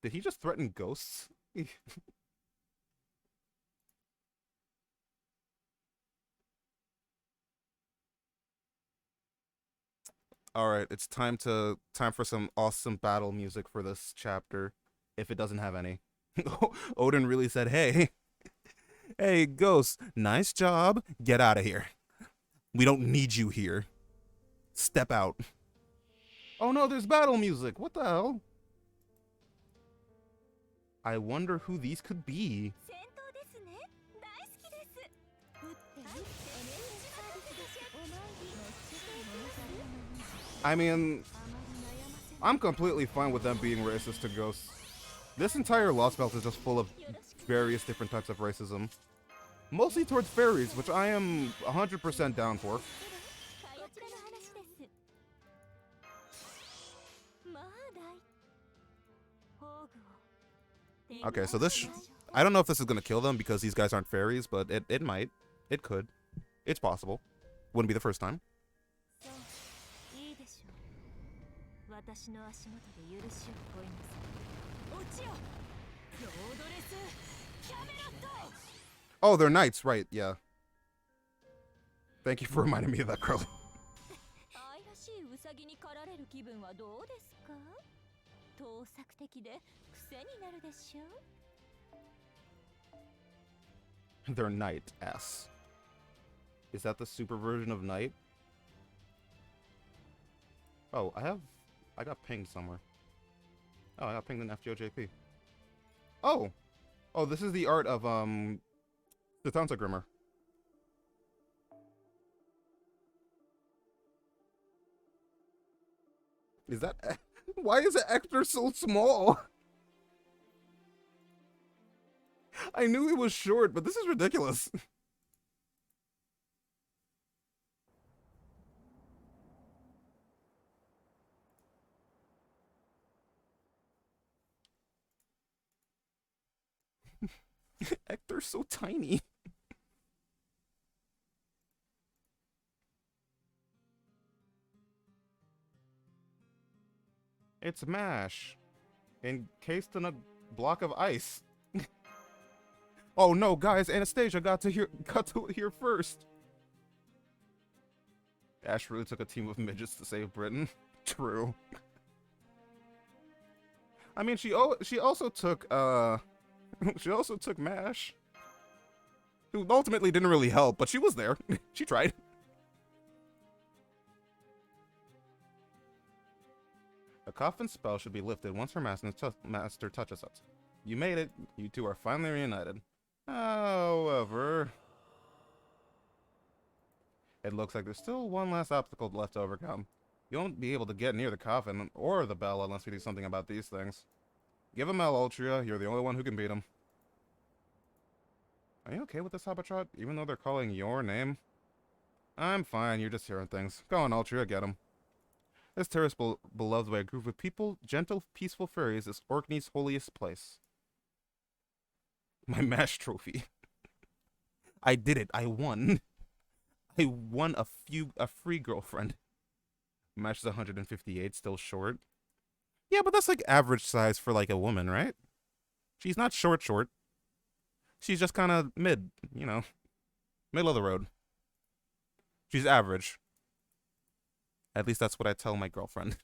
Did he just threaten ghosts? Alright, it's time for some awesome battle music for this chapter. If it doesn't have any. Odin really said, hey. Hey, ghosts, nice job. Get out of here. We don't need you here. Step out. Oh no, there's battle music. What the hell? I wonder who these could be. I mean, I'm completely fine with them being racist to ghosts. This entire Lostbelt is just full of various different types of racism. Mostly towards fairies, which I am 100% down for. Okay, so this... I don't know if this is going to kill them because these guys aren't fairies, but it might. It could. It's possible. Wouldn't be the first time. Oh, they're knights, right, yeah. Thank you for reminding me of that, Curly. They're knight S. Is that the super version of knight? Oh, I got pinged somewhere. Oh, I got pinged in FGOJP. Oh! Oh, this is the art of, the Tansa Grimmer. Is that... Why is Hector so small? I knew he was short, but this is ridiculous. Hector's so tiny. It's MASH. Encased in a block of ice. Oh no, guys, Anastasia got to hear first. Ash really took a team of midgets to save Britain. True. I mean, she also took she also took MASH, who ultimately didn't really help, but she was there. She tried. The coffin spell should be lifted once her master touches it. You made it. You two are finally reunited. However, it looks like there's still one last obstacle left to overcome. You won't be able to get near the coffin or the bell unless we do something about these things. Give him Mal Ultria. You're the only one who can beat him. Are you okay with this, Habatrot? Even though they're calling your name? I'm fine. You're just hearing things. Go on, Ultria. Get him. This terrace beloved by a group of people, gentle, peaceful fairies, is Orkney's holiest place. My MASH trophy. I did it. I won. I won a free girlfriend. MASH is 158, still short. Yeah, but that's like average size for like a woman, right? She's not short. She's just kind of mid, you know, middle of the road. She's average. At least that's what I tell my girlfriend.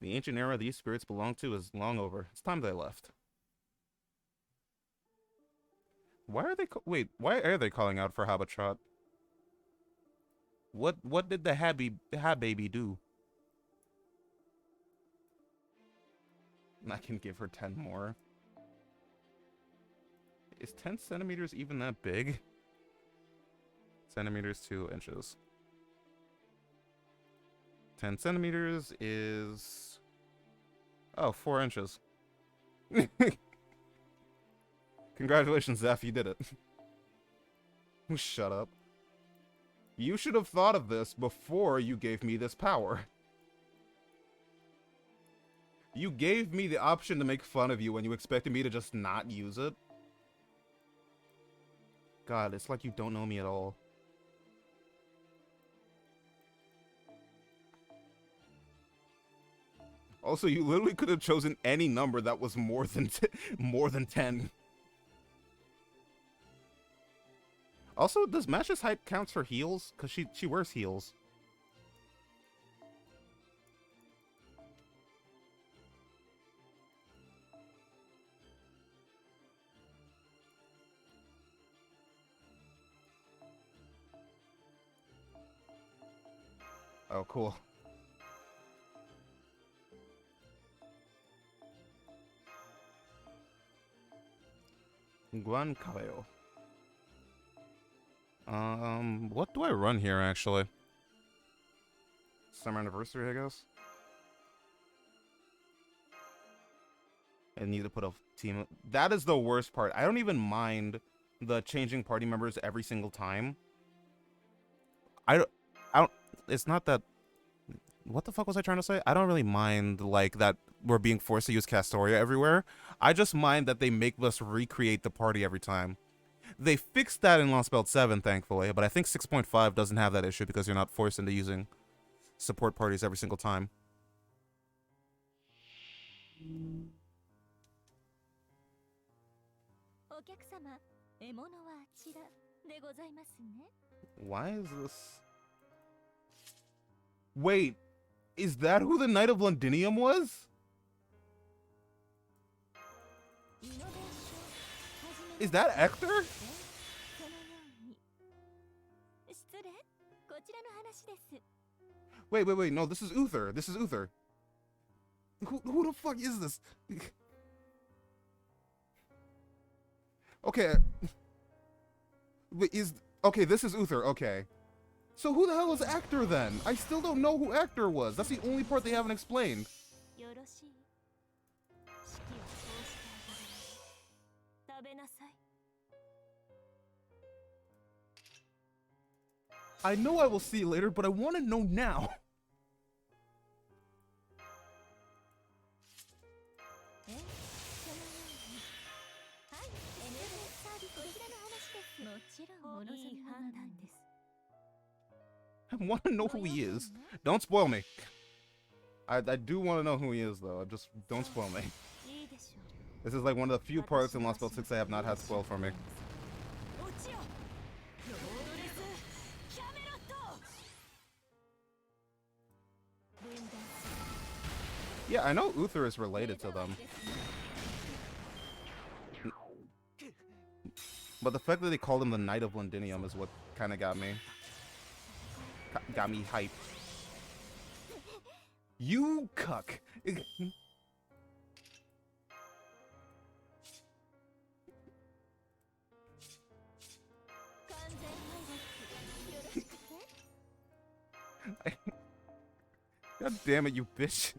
The ancient era these spirits belong to is long over. It's time they left. Why are they why are they calling out for Habatrot? What did the Hababy do? I can give her 10 more. Is 10 centimeters even that big? Centimeters, 2 inches. 10 centimeters is... Oh, 4 inches. Congratulations, Zeph, you did it. Shut up. You should have thought of this before you gave me this power. You gave me the option to make fun of you when you expected me to just not use it. God, it's like you don't know me at all. Also, you literally could have chosen any number that was more than 10. Also, does Mash's height count for heels? Because she wears heels. Oh, cool. Guan Cabello. What do I run here, actually? Summer anniversary, I guess? I need to put a team... That is the worst part. I don't even mind the changing party members every single time. I don't... It's not that... What the fuck was I trying to say? I don't really mind, like, that we're being forced to use Castoria everywhere. I just mind that they make us recreate the party every time. They fixed that in Lostbelt 7, thankfully, but I think 6.5 doesn't have that issue because you're not forced into using support parties every single time. Why is this... Wait, is that who the Knight of Londinium was? Is that Hector? Wait, no, this is Uther. This is Uther. Who the fuck is this? Okay. Wait, okay, this is Uther, okay. So who the hell is Actor then? I still don't know who Actor was. That's the only part they haven't explained. I know I will see you later, but I want to know now. I want to know who he is. Don't spoil me. I do want to know who he is, though. Just don't spoil me. This is like one of the few parts in Lostbelt 6 I have not had spoiled for me. Yeah, I know Uther is related to them. But the fact that they called him the Knight of Londinium is what kind of got me hyped. You cuck. God damn it, you bitch.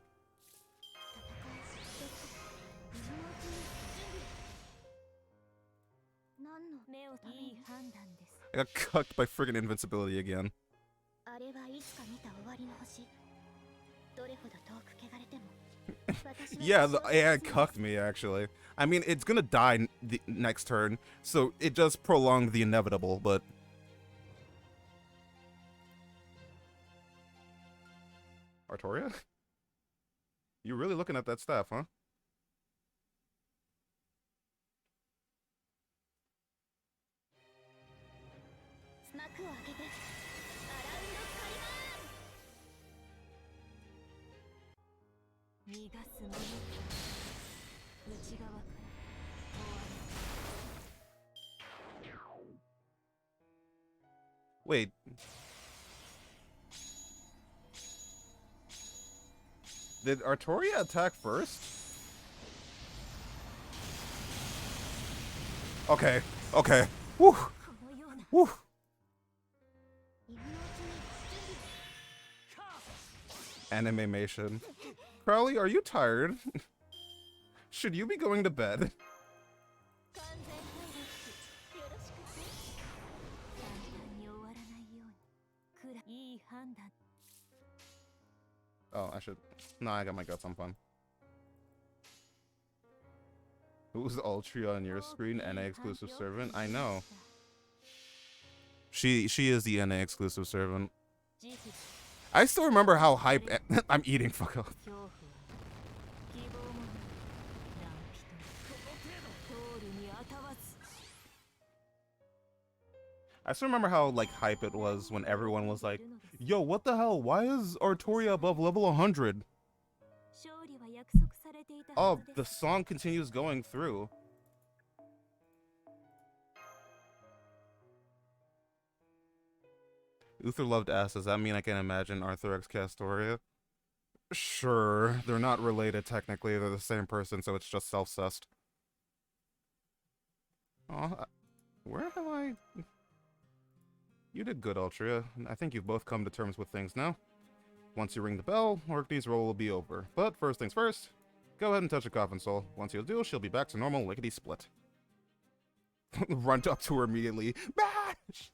I got cucked by friggin' invincibility again. Yeah, the AI cucked me, actually. I mean, it's gonna die the next turn, so it just prolonged the inevitable, but... Artoria? You really looking at that staff, huh? Wait. Did Artoria attack first? Okay. Okay. Woo. Woo. Animation. Crowley, are you tired? Should you be going to bed? Oh, I should... No, I got my guts, I'm fine. Who's Altria on your screen? NA exclusive servant? I know. She is the NA exclusive servant. I still remember how hype... I'm eating, fuck off. I still remember how, like, hype it was when everyone was like, yo, what the hell? Why is Artoria above level 100? Oh, the song continues going through. Uther loved ass. Does that mean I can imagine Arthur X Castoria? Sure. They're not related, technically. They're the same person, so it's just self-sussed. Aw, where have I... You did good, Altria. I think you've both come to terms with things now. Once you ring the bell, Orkney's role will be over. But first things first, go ahead and touch a coffin soul. Once you do, she'll be back to normal lickety-split. Run up to her immediately. Bash!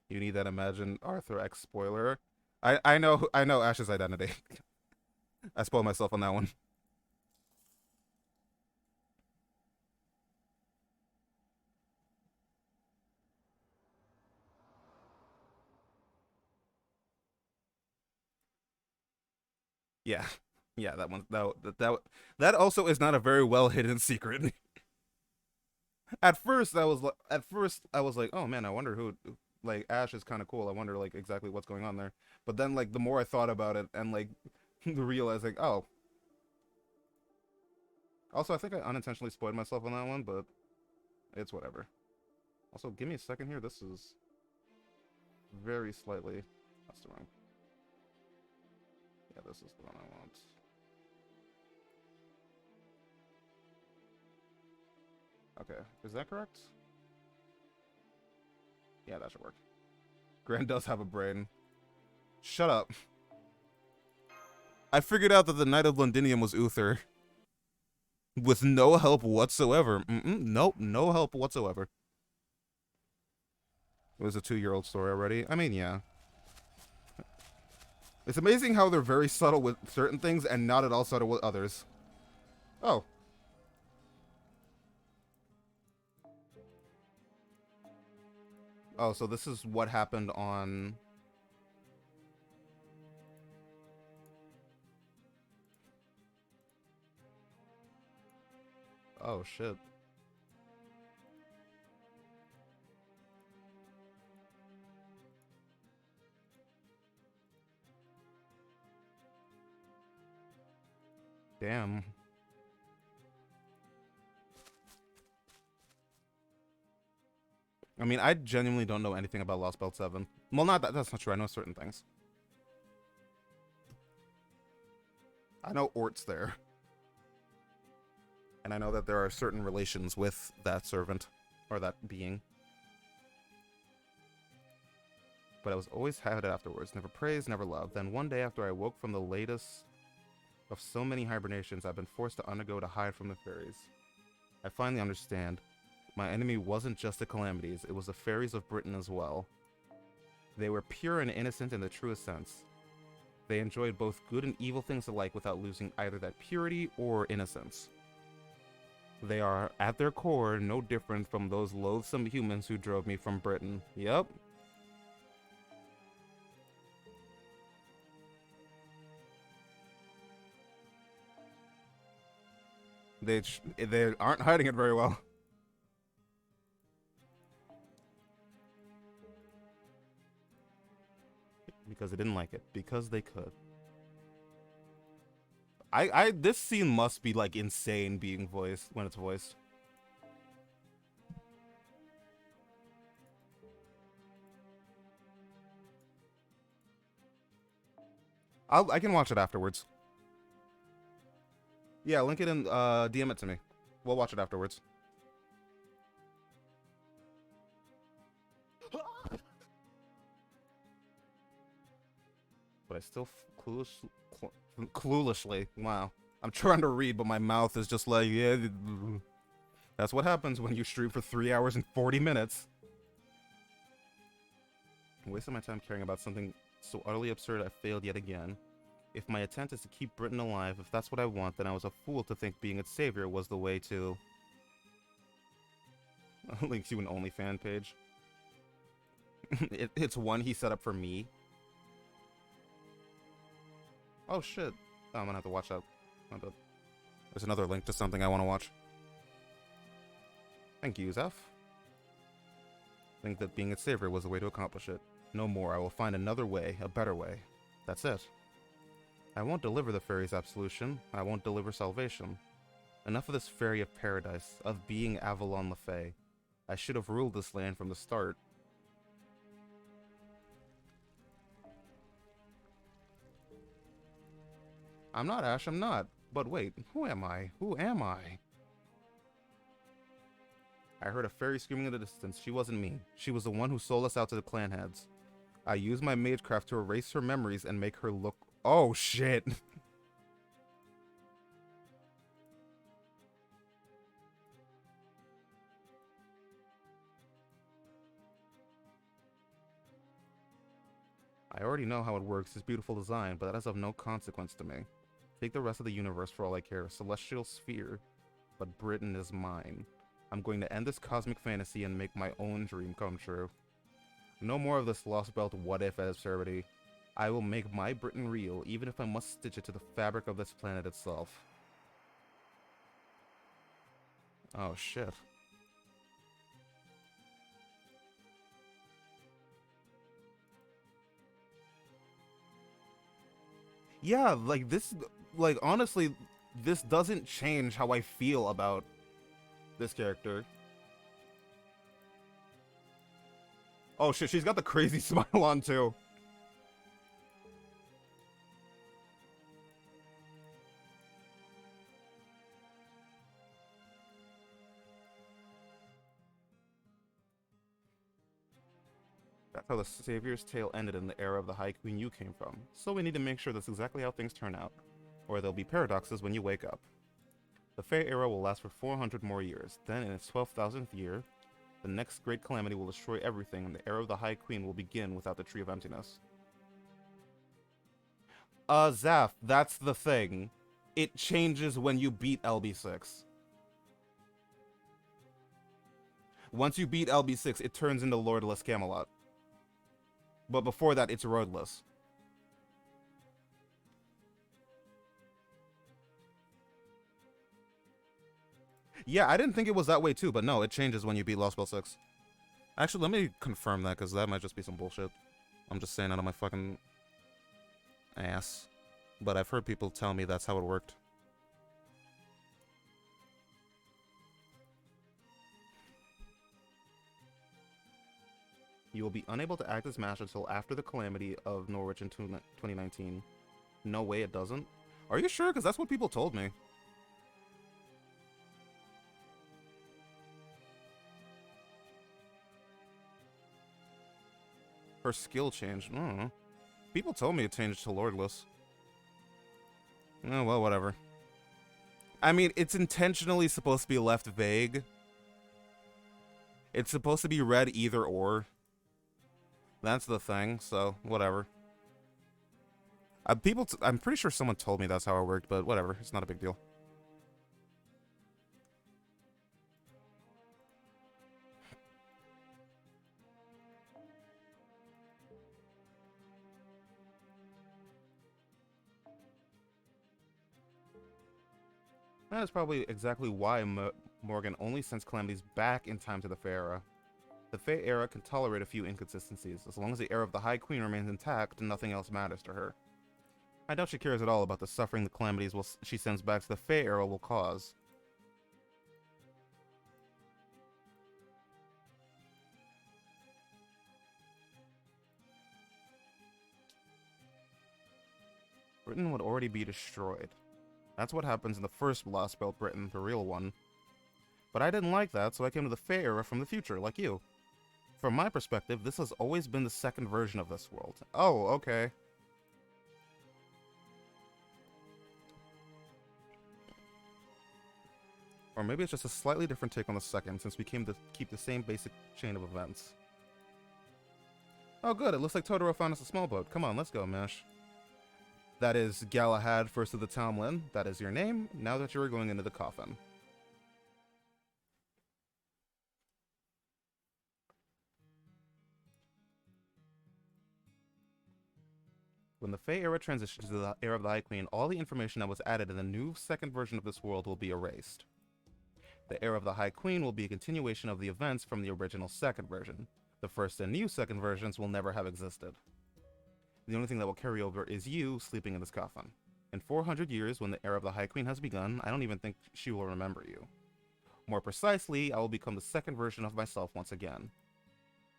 You need that Imagine Arthur X spoiler. I know Ash's identity. I spoiled myself on that one. Yeah. Yeah, that one that also is not a very well hidden secret. At first I was like, "Oh man, I wonder who, like, Ash is kind of cool. I wonder like exactly what's going on there." But then like the more I thought about it and like realized like, "Oh." Also, I think I unintentionally spoiled myself on that one, but it's whatever. Also, give me a second here. This is very slightly... That's the wrong... Yeah, this is the one I want. Okay, is that correct? Yeah, that should work. Gran does have a brain. Shut up. I figured out that the Knight of Londinium was Uther. With no help whatsoever. Nope, no help whatsoever. It was a 2-year-old story already. I mean, yeah. It's amazing how they're very subtle with certain things and not at all subtle with others. Oh. Oh, so this is what happened on... Oh, shit. Damn. I mean, I genuinely don't know anything about Lostbelt 7. Well, not that. That's not true. I know certain things. I know Ort's there. And I know that there are certain relations with that servant. Or that being. But I was always hated afterwards. Never praised, never loved. Then one day after I woke from the latest of so many hibernations I've been forced to undergo to hide from the fairies, I finally understand. My enemy wasn't just the calamities, it was the fairies of Britain as well. They were pure and innocent in the truest sense. They enjoyed both good and evil things alike without losing either that purity or innocence. They are, at their core, no different from those loathsome humans who drove me from Britain. Yep. They aren't hiding it very well. Because they didn't like it. Because they could. This scene must be, like, insane being voiced, when it's voiced. I can watch it afterwards. Yeah, link it in, DM it to me. We'll watch it afterwards. But I still cluelessly, wow. I'm trying to read, but my mouth is just like, yeah. That's what happens when you stream for 3 hours and 40 minutes. I'm wasting my time caring about something so utterly absurd I failed yet again. If my intent is to keep Britain alive, if that's what I want, then I was a fool to think being its savior was the way to... Link to an OnlyFans page. It's one he set up for me. Oh shit. Oh, I'm gonna have to watch that. There's another link to something I want to watch. Thank you, Zeph. Think that being its savior was the way to accomplish it. No more. I will find another way, a better way. That's it. I won't deliver the fairy's absolution. I won't deliver salvation. Enough of this fairy of paradise, of being Avalon the Fae. I should have ruled this land from the start. I'm not, Ash, I'm not. But wait, who am I? Who am I? I heard a fairy screaming in the distance. She wasn't me. She was the one who sold us out to the clan heads. I used my magecraft to erase her memories and make her look... Oh, shit. I already know how it works. It's beautiful design, but that is of no consequence to me. Take the rest of the universe for all I care. Celestial sphere. But Britain is mine. I'm going to end this cosmic fantasy and make my own dream come true. No more of this Lostbelt what-if absurdity. I will make my Britain real, even if I must stitch it to the fabric of this planet itself. Oh, shit. Yeah, like, this... Like, honestly, this doesn't change how I feel about this character. Oh, shit, she's got the crazy smile on, too. how the Savior's tale ended in the era of the High Queen you came from, so we need to make sure that's exactly how things turn out, or there'll be paradoxes when you wake up. The Fae era will last for 400 more years, then in its 12,000th year, the next great calamity will destroy everything and the era of the High Queen will begin without the Tree of Emptiness. Zaf, that's the thing. It changes when you beat LB6. Once you beat LB6, it turns into Lordless Camelot. But before that, it's roadless. Yeah, I didn't think it was that way too, but no, it changes when you beat Lostbelt 6. Actually, let me confirm that, because that might just be some bullshit. I'm just saying out of my fucking ass. But I've heard people tell me that's how it worked. You will be unable to act as Master until after the calamity of Norwich in 2019. No way it doesn't. Are you sure? Because that's what people told me. Her skill changed. I don't know. People told me it changed to Lordless. Oh, well, whatever. I mean, it's intentionally supposed to be left vague. It's supposed to be read either or. That's the thing, so whatever. I'm pretty sure someone told me that's how it worked, but whatever. It's not a big deal. That is probably exactly why Morgan only sends calamities back in time to the Fae era. The Fae era can tolerate a few inconsistencies. As long as the era of the High Queen remains intact, nothing else matters to her. I doubt she cares at all about the suffering the calamities she sends back to the Fae era will cause. Britain would already be destroyed. That's what happens in the first Lostbelt Britain, the real one. But I didn't like that, so I came to the Fae era from the future, like you. From my perspective, this has always been the second version of this world. Oh, okay. Or maybe it's just a slightly different take on the second, since we came to keep the same basic chain of events. Oh good, it looks like Totoro found us a small boat. Come on, let's go, Mesh. That is Galahad, first of the Townland. That is your name, now that you are going into the coffin. When the Fae era transitions to the era of the High Queen, all the information that was added in the new second version of this world will be erased. The era of the High Queen will be a continuation of the events from the original second version. The first and new second versions will never have existed. The only thing that will carry over is you sleeping in this coffin. In 400 years, when the era of the High Queen has begun, I don't even think she will remember you. More precisely, I will become the second version of myself once again.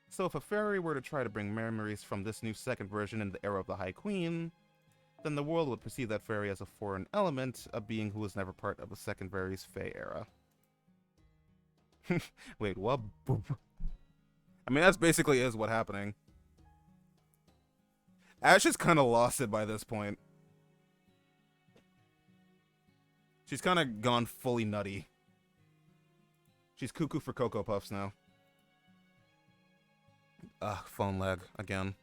So if a fairy were to try to bring memories from this new second version into the era of the High Queen, then the world would perceive that fairy as a foreign element, a being who was never part of the second fairy's Fae era. Wait, what? I mean, that's basically is what's happening. Ash is kind of lost it by this point. She's kind of gone fully nutty. She's cuckoo for Cocoa Puffs now. Ugh, phone lag again.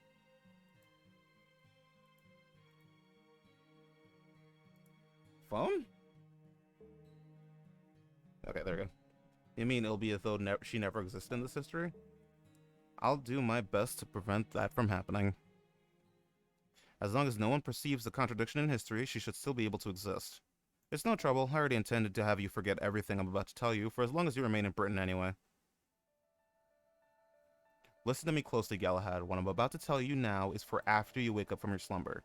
Phone? Okay, there we go. You mean it'll be as though she never existed in this history? I'll do my best to prevent that from happening. As long as no one perceives the contradiction in history, she should still be able to exist. It's no trouble, I already intended to have you forget everything I'm about to tell you, for as long as you remain in Britain anyway. Listen to me closely, Galahad. What I'm about to tell you now is for after you wake up from your slumber.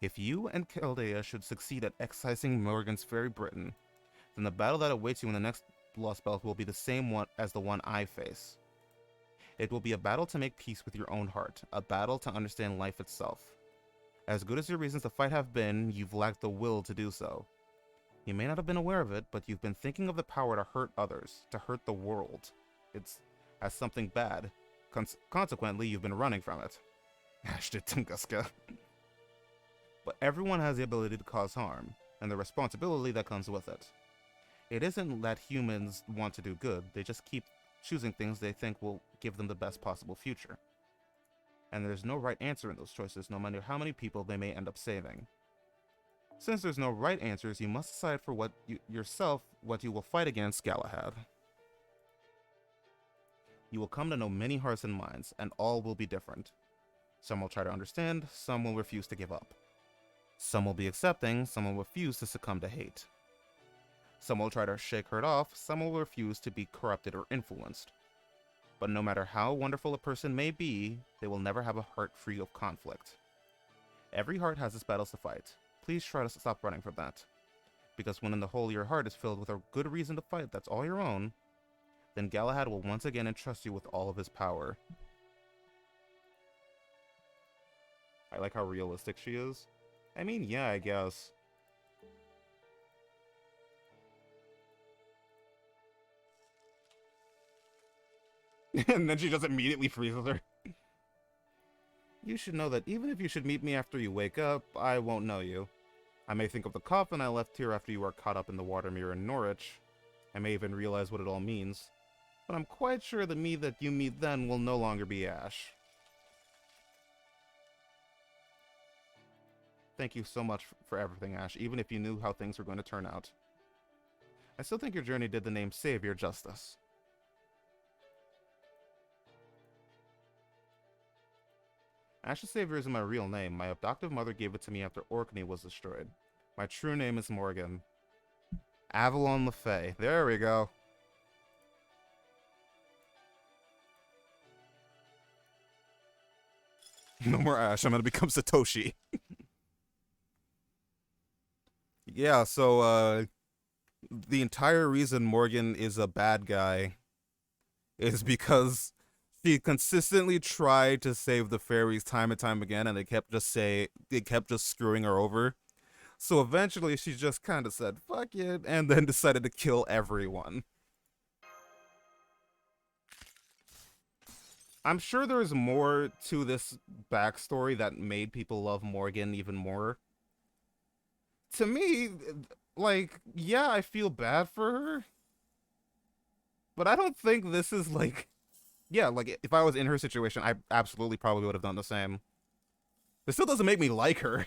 If you and Chaldea should succeed at excising Morgan's Fairy Britain, then the battle that awaits you in the next Lostbelt will be the same one as the one I face. It will be a battle to make peace with your own heart, a battle to understand life itself. As good as your reasons to fight have been, you've lacked the will to do so. You may not have been aware of it, but you've been thinking of the power to hurt others, to hurt the world. It's as something bad. Consequently, you've been running from it. Ashton Tunguska. But everyone has the ability to cause harm, and the responsibility that comes with it. It isn't that humans want to do good, they just keep choosing things they think will give them the best possible future. And there's no right answer in those choices, no matter how many people they may end up saving. Since there's no right answers, you must decide for yourself what you will fight against Galahad. You will come to know many hearts and minds, and all will be different. Some will try to understand, some will refuse to give up. Some will be accepting, some will refuse to succumb to hate. Some will try to shake her off, some will refuse to be corrupted or influenced. But no matter how wonderful a person may be, they will never have a heart free of conflict. Every heart has its battles to fight. Please try to stop running from that. Because when in the whole your heart is filled with a good reason to fight that's all your own, then Galahad will once again entrust you with all of his power. I like how realistic she is. I mean, yeah, I guess. And then she just immediately freezes her. You should know that even if you should meet me after you wake up, I won't know you. I may think of the coffin I left here after you are caught up in the water mirror in Norwich. I may even realize what it all means. But I'm quite sure the me that you meet then will no longer be Ash. Thank you so much for everything, Ash, even if you knew how things were going to turn out. I still think your journey did the name Savior justice. Ash's Savior isn't my real name. My adoptive mother gave it to me after Orkney was destroyed. My true name is Morgan. Avalon Le Fay. There we go. No more Ash. I'm gonna become Satoshi. Yeah, so, the entire reason Morgan is a bad guy is because she consistently tried to save the fairies time and time again, and they kept just screwing her over. So eventually she just kind of said, fuck it, and then decided to kill everyone. I'm sure there's more to this backstory that made people love Morgan even more. To me, like, yeah, I feel bad for her. But I don't think this is, like... Yeah, like, if I was in her situation, I absolutely probably would have done the same. This still doesn't make me like her.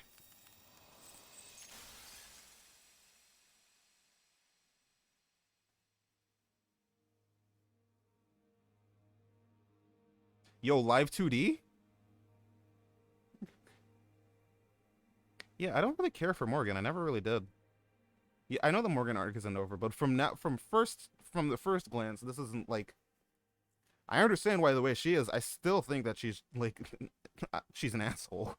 Yo, live 2D? Yeah, I don't really care for Morgan. I never really did. Yeah, I know the Morgan arc isn't over, but from the first glance, this isn't like... I understand why the way she is. I still think that she's, like, she's an asshole.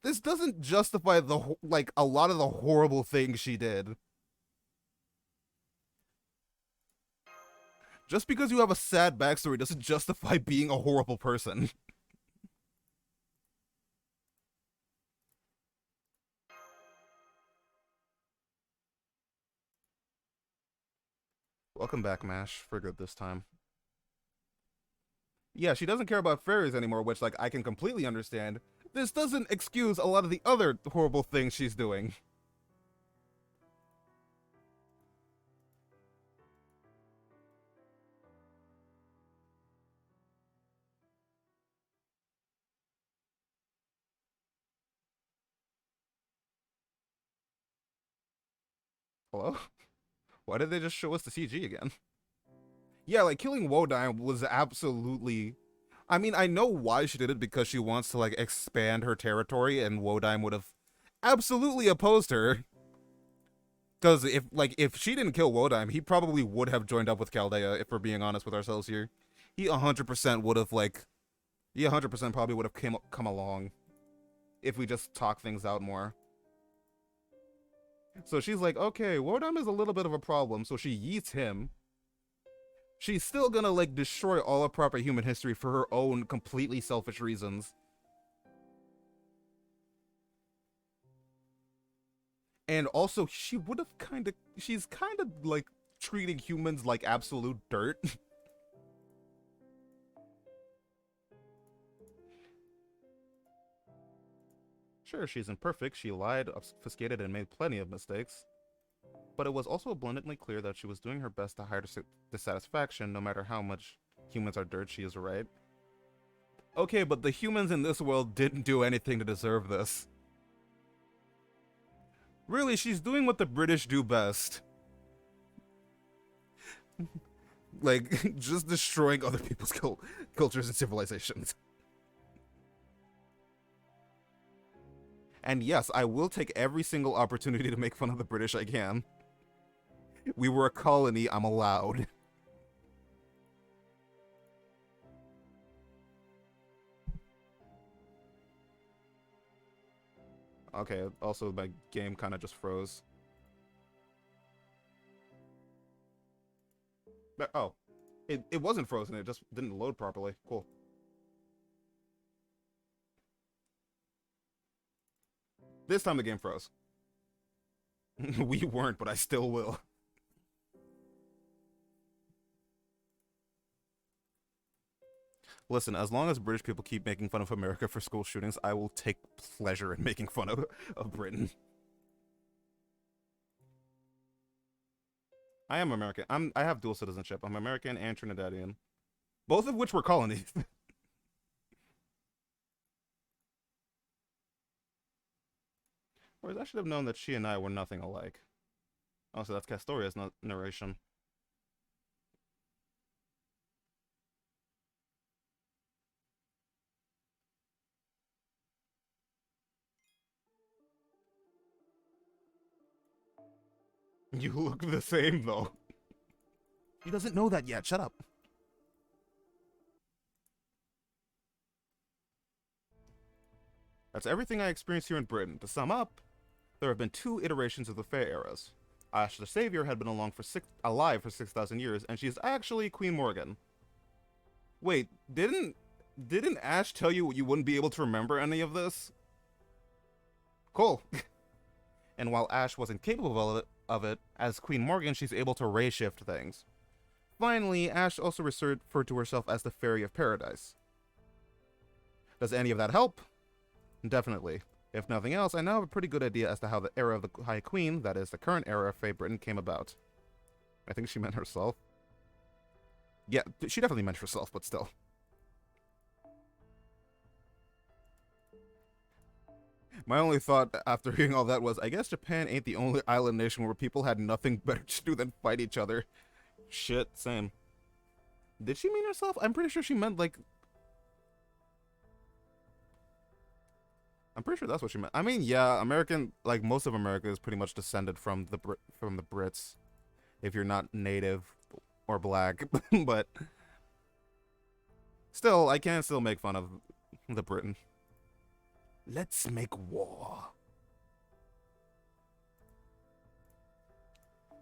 This doesn't justify like, a lot of the horrible things she did. Just because you have a sad backstory doesn't justify being a horrible person. Welcome back, Mash, for good this time. Yeah, she doesn't care about fairies anymore, which, like, I can completely understand. This doesn't excuse a lot of the other horrible things she's doing. Hello? Why did they just show us the CG again? Yeah, like, killing Wodime was absolutely... I mean, I know why she did it, because she wants to, like, expand her territory, and Wodime would have absolutely opposed her. Because if she didn't kill Wodime, he probably would have joined up with Chaldea, if we're being honest with ourselves here. He 100% would have, like... He 100% probably would have come along. If we just talk things out more. So she's like, okay, Wodime is a little bit of a problem, so she yeets him. She's still gonna, like, destroy all of proper human history for her own completely selfish reasons. And also, she's kind of, like, treating humans like absolute dirt. Sure, she's imperfect, she lied, obfuscated, and made plenty of mistakes. But it was also abundantly clear that she was doing her best to hide her dissatisfaction, no matter how much humans are dirt, she is right. Okay, but the humans in this world didn't do anything to deserve this. Really, she's doing what the British do best. Like, just destroying other people's cultures and civilizations. And yes, I will take every single opportunity to make fun of the British I can. We were a colony, I'm allowed. Okay, also my game kind of just froze. But, oh, it wasn't frozen, it just didn't load properly. Cool. This time the game froze. We weren't, but I still will. Listen, as long as British people keep making fun of America for school shootings, I will take pleasure in making fun of Britain. I am American. I have dual citizenship. I'm American and Trinidadian. Both of which were colonies. Whereas I should have known that she and I were nothing alike. Oh, so that's Castoria's narration. You look the same, though. He doesn't know that yet. Shut up. That's everything I experienced here in Britain. To sum up, there have been 2 iterations of the Fae eras. Ash the Savior had been alive for 6,000 years, and she's actually Queen Morgan. Wait, didn't Ash tell you you wouldn't be able to remember any of this? Cool. And while Ash wasn't capable of it, as Queen Morgan, she's able to ray-shift things. Finally, Ash also referred to herself as the Fairy of Paradise. Does any of that help? Definitely. If nothing else, I now have a pretty good idea as to how the era of the High Queen, that is, the current era of Fae Britain, came about. I think she meant herself. Yeah, she definitely meant herself, but still. My only thought after hearing all that was, I guess Japan ain't the only island nation where people had nothing better to do than fight each other. Shit, same. Did she mean herself? I'm pretty sure she meant, like... I'm pretty sure that's what she meant. I mean, yeah, like, most of America is pretty much descended from the Brits. If you're not native or black. But... still, I can still make fun of the Britain. Let's make war.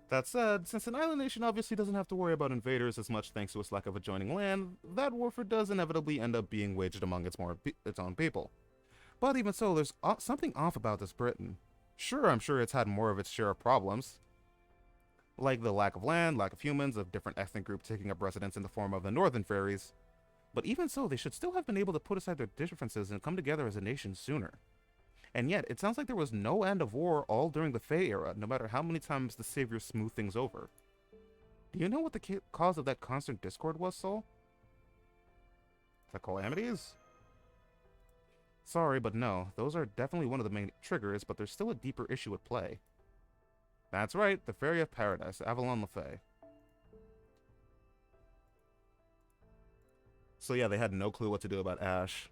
That said, since an island nation obviously doesn't have to worry about invaders as much thanks to its lack of adjoining land, that warfare does inevitably end up being waged among its own people. But even so, there's something off about this Britain. Sure, I'm sure it's had more of its share of problems, like the lack of land, lack of humans, of different ethnic groups taking up residence in the form of the Northern Fairies. But even so, they should still have been able to put aside their differences and come together as a nation sooner. And yet, it sounds like there was no end of war all during the Fae era, no matter how many times the Savior smoothed things over. Do you know what the cause of that constant discord was, Sol? The calamities? Sorry, but no. Those are definitely one of the main triggers, but there's still a deeper issue at play. That's right, the Fairy of Paradise, Avalon Le Fae. So yeah, they had no clue what to do about Ash.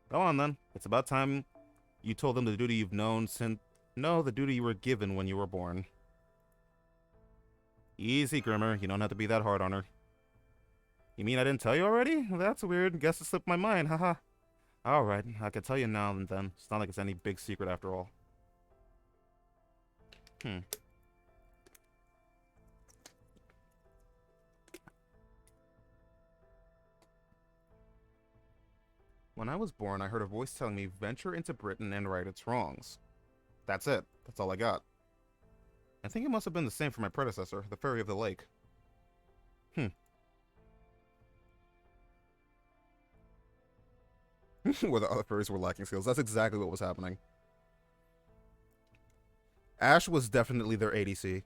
Go on then. It's about time you told them the duty you've known since... No, the duty you were given when you were born. Easy, Grimmer. You don't have to be that hard on her. You mean I didn't tell you already? That's weird. Guess it slipped my mind, haha. Alright, I can tell you now and then. It's not like it's any big secret after all. When I was born, I heard a voice telling me, venture into Britain and right its wrongs. That's it. That's all I got. I think it must have been the same for my predecessor, the Fairy of the Lake. Where the other fairies were lacking skills. That's exactly what was happening. Ash was definitely their ADC.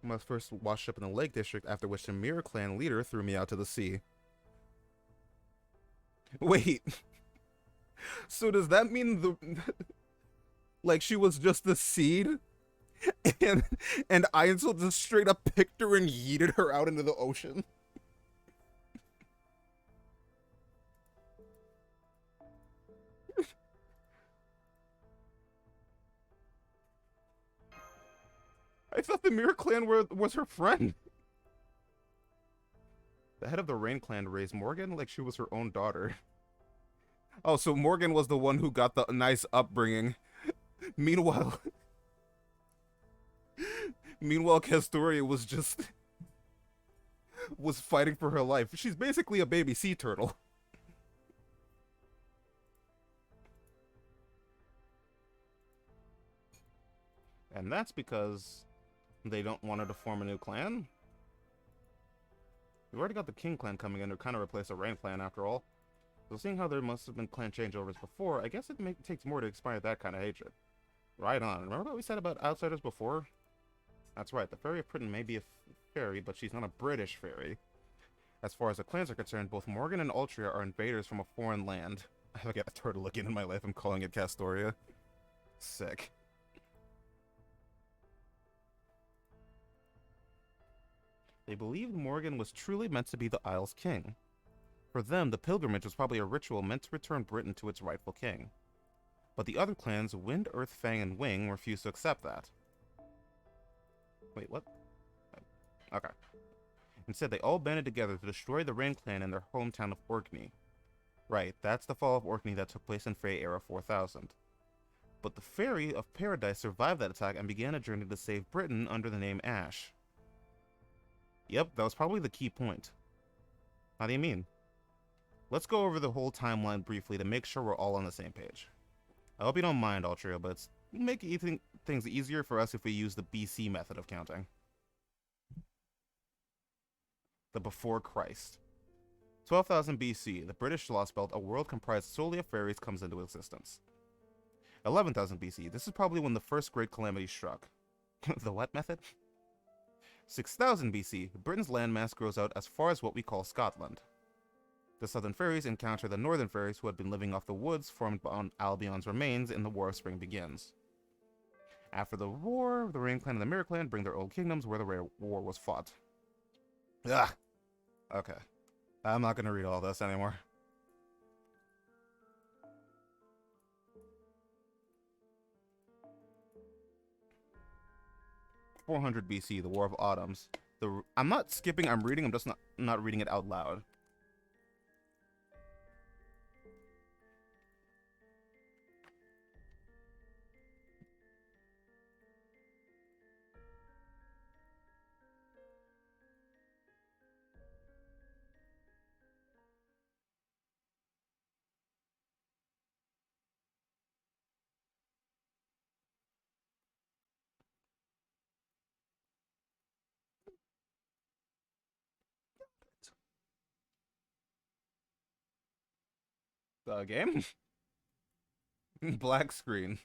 My first washed up in the Lake District, after which the Mirror Clan leader threw me out to the sea. Wait. So does that mean the... like, she was just the seed? And Ainsel just straight up picked her and yeeted her out into the ocean? I thought the Mirror Clan was her friend. The head of the Rain Clan raised Morgan like she was her own daughter. Oh, so Morgan was the one who got the nice upbringing. Meanwhile... Meanwhile, Castoria was just... was fighting for her life. She's basically a baby sea turtle. And that's because they don't want her to form a new clan? We've already got the King clan coming in to kind of replace the Rain clan after all. So seeing how there must have been clan changeovers before, I guess it takes more to inspire that kind of hatred. Right on. Remember what we said about outsiders before? That's right, the Fairy of Britain may be a fairy, but she's not a British fairy. As far as the clans are concerned, both Morgan and Ultria are invaders from a foreign land. I haven't got a turtle again in my life, I'm calling it Castoria. Sick. They believed Morgan was truly meant to be the Isle's king. For them, the pilgrimage was probably a ritual meant to return Britain to its rightful king. But the other clans, Wind, Earth, Fang, and Wing, refused to accept that. Wait, what? Okay. Instead, they all banded together to destroy the Rain clan in their hometown of Orkney. Right, that's the fall of Orkney that took place in Fae Era 4000. But the Fairy of Paradise survived that attack and began a journey to save Britain under the name Ash. Yep, that was probably the key point. How do you mean? Let's go over the whole timeline briefly to make sure we're all on the same page. I hope you don't mind, Altria, but it's make things easier for us if we use the BC method of counting. The Before Christ. 12,000 BC, the British Lostbelt, a world comprised solely of fairies, comes into existence. 11,000 BC, this is probably when the first great calamity struck. The what method? 6,000 BC, Britain's landmass grows out as far as what we call Scotland. The southern fairies encounter the northern fairies who had been living off the woods formed on Albion's remains, and the War of Spring begins. After the war, the Rain Clan and the Mirror Clan bring their old kingdoms where the war was fought. Ugh. Okay. I'm not gonna read all this anymore. (400 BC), the War of Autumns. I'm not skipping, I'm reading, I'm just not reading it out loud. The game? Black screen.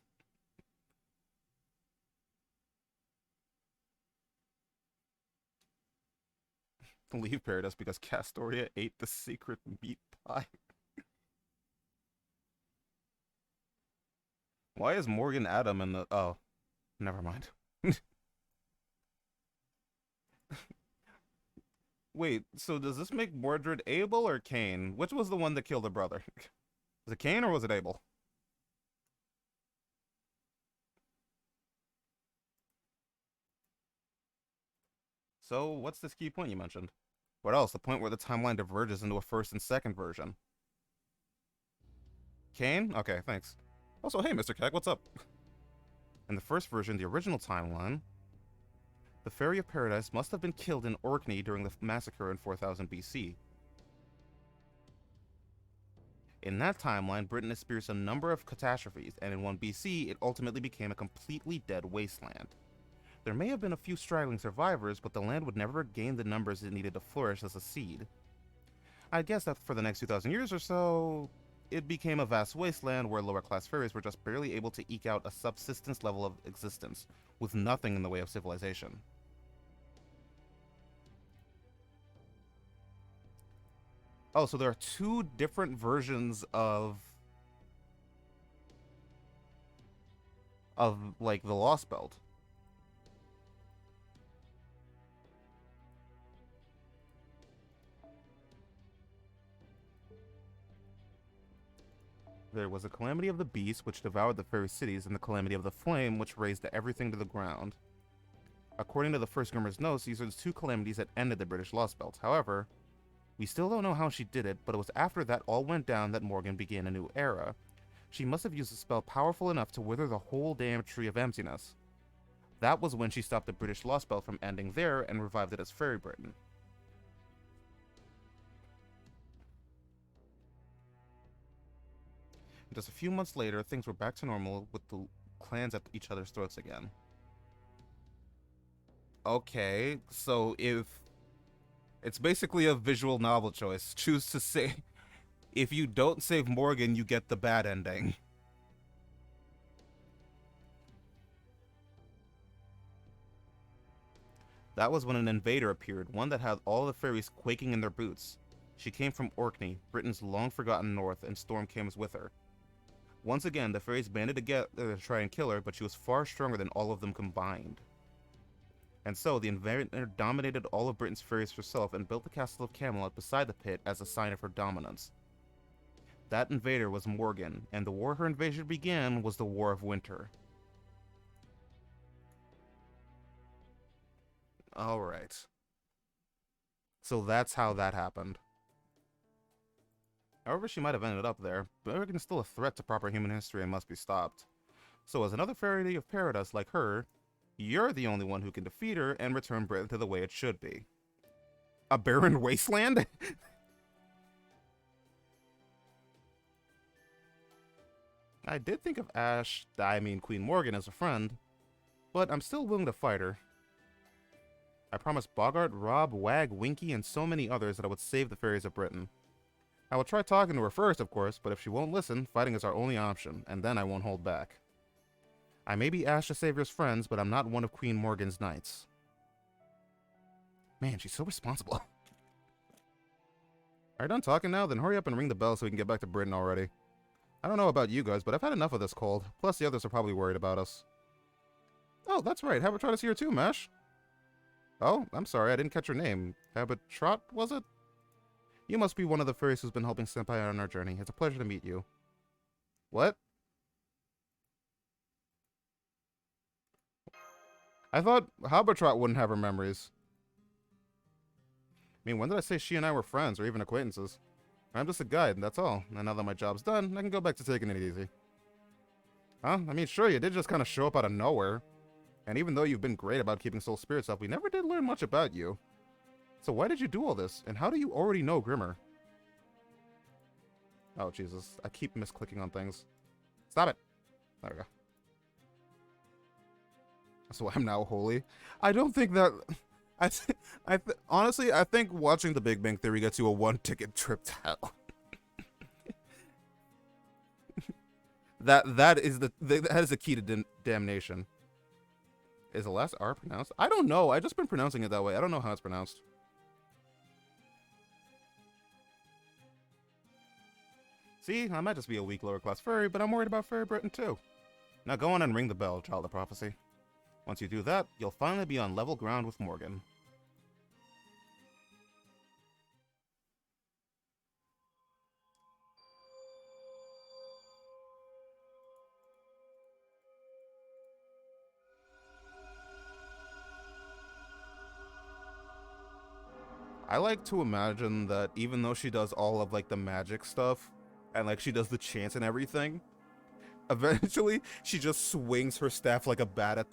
Leave Paradise because Castoria ate the secret meat pie. Why is Morgan Adam in the... Oh, never mind. Wait, so does this make Mordred Abel or Cain? Which was the one that killed her brother? Was it Cain or was it Abel? So, what's this key point you mentioned? What else? The point where the timeline diverges into a first and second version. Cain? Okay, thanks. Also, hey, Mr. Keg, what's up? In the first version, the original timeline, the Fairy of Paradise must have been killed in Orkney during the massacre in 4000 BC. In that timeline, Britain experienced a number of catastrophes, and in 1 BC, it ultimately became a completely dead wasteland. There may have been a few straggling survivors, but the land would never gain the numbers it needed to flourish as a seed. I guess that for the next 2,000 years or so, it became a vast wasteland where lower class fairies were just barely able to eke out a subsistence level of existence, with nothing in the way of civilization. Oh, so there are two different versions of like the Lostbelt. There was a calamity of the beast, which devoured the fairy cities, and the calamity of the flame, which razed everything to the ground. According to the first Grimmer's notes, these are the two calamities that ended the British Lostbelt. However, we still don't know how she did it, but it was after that all went down that Morgan began a new era. She must have used a spell powerful enough to wither the whole damn Tree of Emptiness. That was when she stopped the British Lostbelt from ending there and revived it as Fairy Britain. Just a few months later, things were back to normal with the clans at each other's throats again. Okay, so if it's basically a visual novel choice, choose to say if you don't save Morgan, you get the bad ending. That was when an invader appeared, one that had all the fairies quaking in their boots. She came from Orkney, Britain's long-forgotten north, and Storm came with her. Once again, the fairies banded together to try and kill her, but she was far stronger than all of them combined. And so, the invader dominated all of Britain's fairies herself and built the castle of Camelot beside the pit as a sign of her dominance. That invader was Morgan, and the war her invasion began was the War of Winter. Alright. So that's how that happened. However she might have ended up there, Morgan is still a threat to proper human history and must be stopped. So as another fairy of paradise like her, you're the only one who can defeat her and return Britain to the way it should be. A barren wasteland? I did think of Queen Morgan as a friend, but I'm still willing to fight her. I promised Bogart, Rob, Wag, Winky, and so many others that I would save the fairies of Britain. I will try talking to her first, of course, but if she won't listen, fighting is our only option, and then I won't hold back. I may be Ash the Savior's friends, but I'm not one of Queen Morgan's knights. Man, she's so responsible. Are you done talking now? Then hurry up and ring the bell so we can get back to Britain already. I don't know about you guys, but I've had enough of this cold. Plus, the others are probably worried about us. Oh, that's right. Have a try to see her too, Mash. Oh, I'm sorry. I didn't catch your name. Habitrot, was it? You must be one of the fairies who's been helping Senpai on our journey. It's a pleasure to meet you. What? I thought Habitrot wouldn't have her memories. I mean, when did I say she and I were friends or even acquaintances? I'm just a guide, and that's all. And now that my job's done, I can go back to taking it easy. Huh? I mean, sure, you did just kind of show up out of nowhere. And even though you've been great about keeping soul spirits up, we never did learn much about you. So why did you do all this? And how do you already know Grimmer? Oh, Jesus. I keep misclicking on things. Stop it. There we go. So I'm now holy. I don't think that... honestly, I think watching The Big Bang Theory gets you a one-ticket trip to hell. that is the key to damnation. Is the last R pronounced? I don't know. I've just been pronouncing it that way. I don't know how it's pronounced. See, I might just be a weak lower class furry, but I'm worried about Fairy Britain too. Now go on and ring the bell, Child of Prophecy. Once you do that, you'll finally be on level ground with Morgan. I like to imagine that even though she does all of like the magic stuff and like she does the chants and everything, eventually she just swings her staff like a bat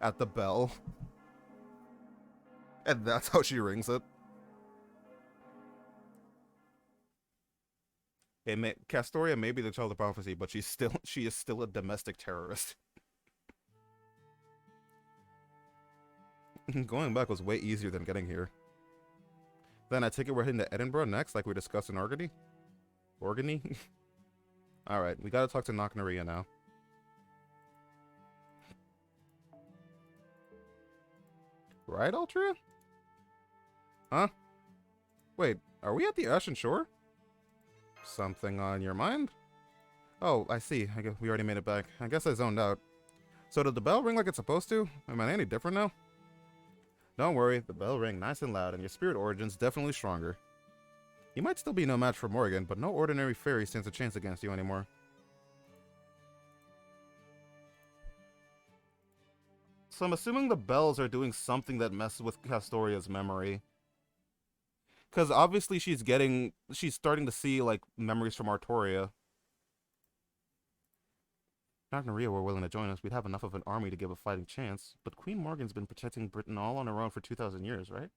at the bell. And that's how she rings it. Castoria may be the child of prophecy, but she is still a domestic terrorist. Going back was way easier than getting here. Then I take it we're heading to Edinburgh next, like we discussed in Organy? Organy? Alright, we gotta talk to Knocknaria now. Right, Altria? Huh? Wait, are we at the Ashen Shore? Something on your mind? Oh, I see. I guess we already made it back. I guess I zoned out. So did the bell ring like it's supposed to? Am I any different now? Don't worry, the bell rang nice and loud, and your spirit origin's definitely stronger. You might still be no match for Morgan, but no ordinary fairy stands a chance against you anymore. So I'm assuming the bells are doing something that messes with Castoria's memory. Because obviously she's starting to see, like, memories from Artoria. If Maria were willing to join us, we'd have enough of an army to give a fighting chance. But Queen Morgan's been protecting Britain all on her own for 2,000 years, right?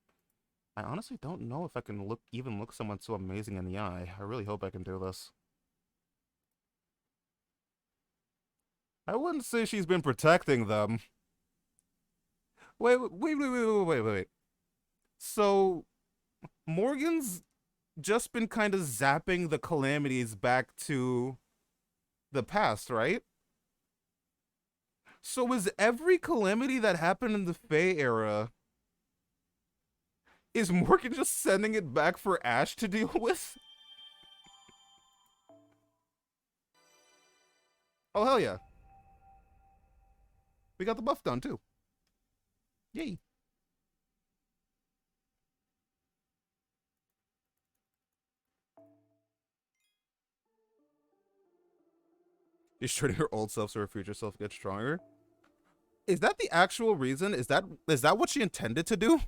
I honestly don't know if I can even look someone so amazing in the eye. I really hope I can do this. I wouldn't say she's been protecting them. Wait. So, Morgan's just been kind of zapping the calamities back to the past, right? So is every calamity that happened in the Fae era, is Morgan just sending it back for Ash to deal with? Oh, hell yeah. We got the buff done, too. Yay. She's trading her old self so her future self gets stronger. Is that the actual reason? Is that what she intended to do?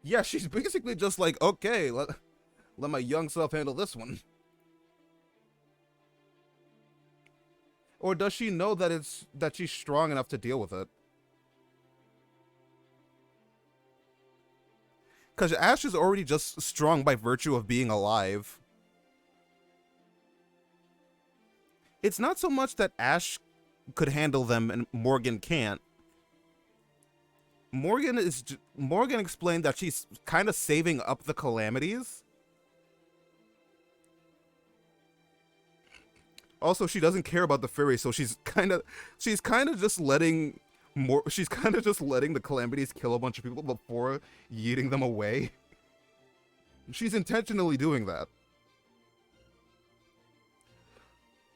Yeah, she's basically just like, okay, let my young self handle this one. Or does she know that she's strong enough to deal with it? Because Ash is already just strong by virtue of being alive. It's not so much that Ash could handle them and Morgan can't. Morgan explained that she's kind of saving up the calamities. Also, she doesn't care about the fairy, so she's kind of just letting the calamities kill a bunch of people before yeeting them away. She's intentionally doing that.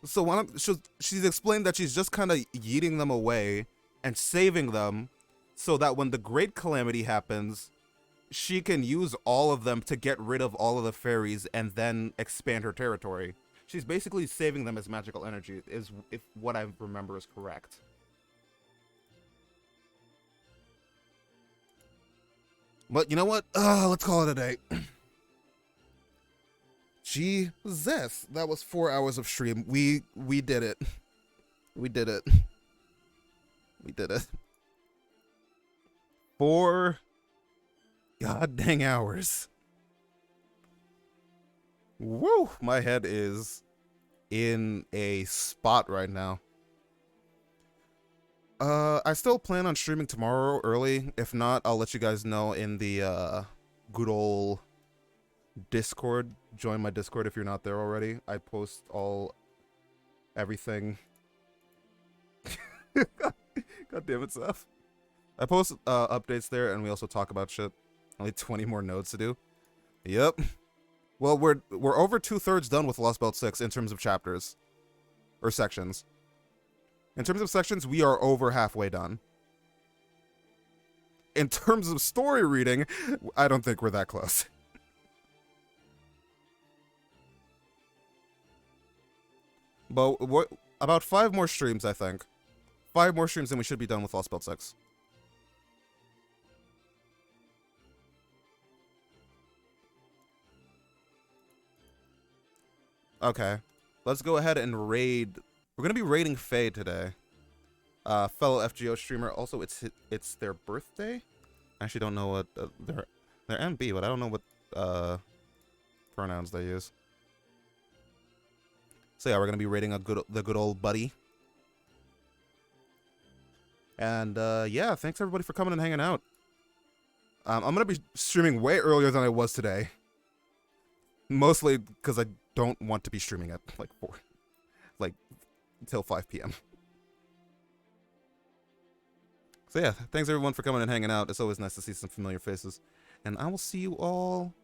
So she's explained that she's just kind of yeeting them away and saving them so that when the great calamity happens, she can use all of them to get rid of all of the fairies and then expand her territory. She's basically saving them as magical energy, if what I remember is correct. But you know what? Let's call it a day. Jesus, that was 4 hours of stream. We did it. We did it. We did it. 4 god dang hours. Woo! My head is in a spot right now. I still plan on streaming tomorrow early. If not, I'll let you guys know in the good old Discord. Join my Discord if you're not there already. I post everything. God damn it, Seth. I post updates there, and we also talk about shit. Only 20 more nodes to do. Yep. Well, we're over 2/3 done with Lostbelt 6 in terms of chapters. Or sections. In terms of sections, we are over halfway done. In terms of story reading, I don't think we're that close. But what about 5 more streams, I think. 5 more streams and we should be done with Lostbelt 6. Okay. Let's go ahead and raid. We're going to be raiding Faye today. Fellow FGO streamer. Also, it's their birthday. I actually don't know what they're MB, but I don't know what pronouns they use. So yeah, we're gonna be rating the good old buddy. And yeah, thanks everybody for coming and hanging out. I'm gonna be streaming way earlier than I was today. Mostly because I don't want to be streaming at like until 5 p.m. So yeah, thanks everyone for coming and hanging out. It's always nice to see some familiar faces. And I will see you all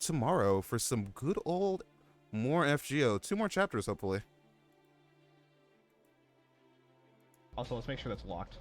tomorrow for some good old more FGO. 2 more chapters, hopefully. Also, let's make sure that's locked.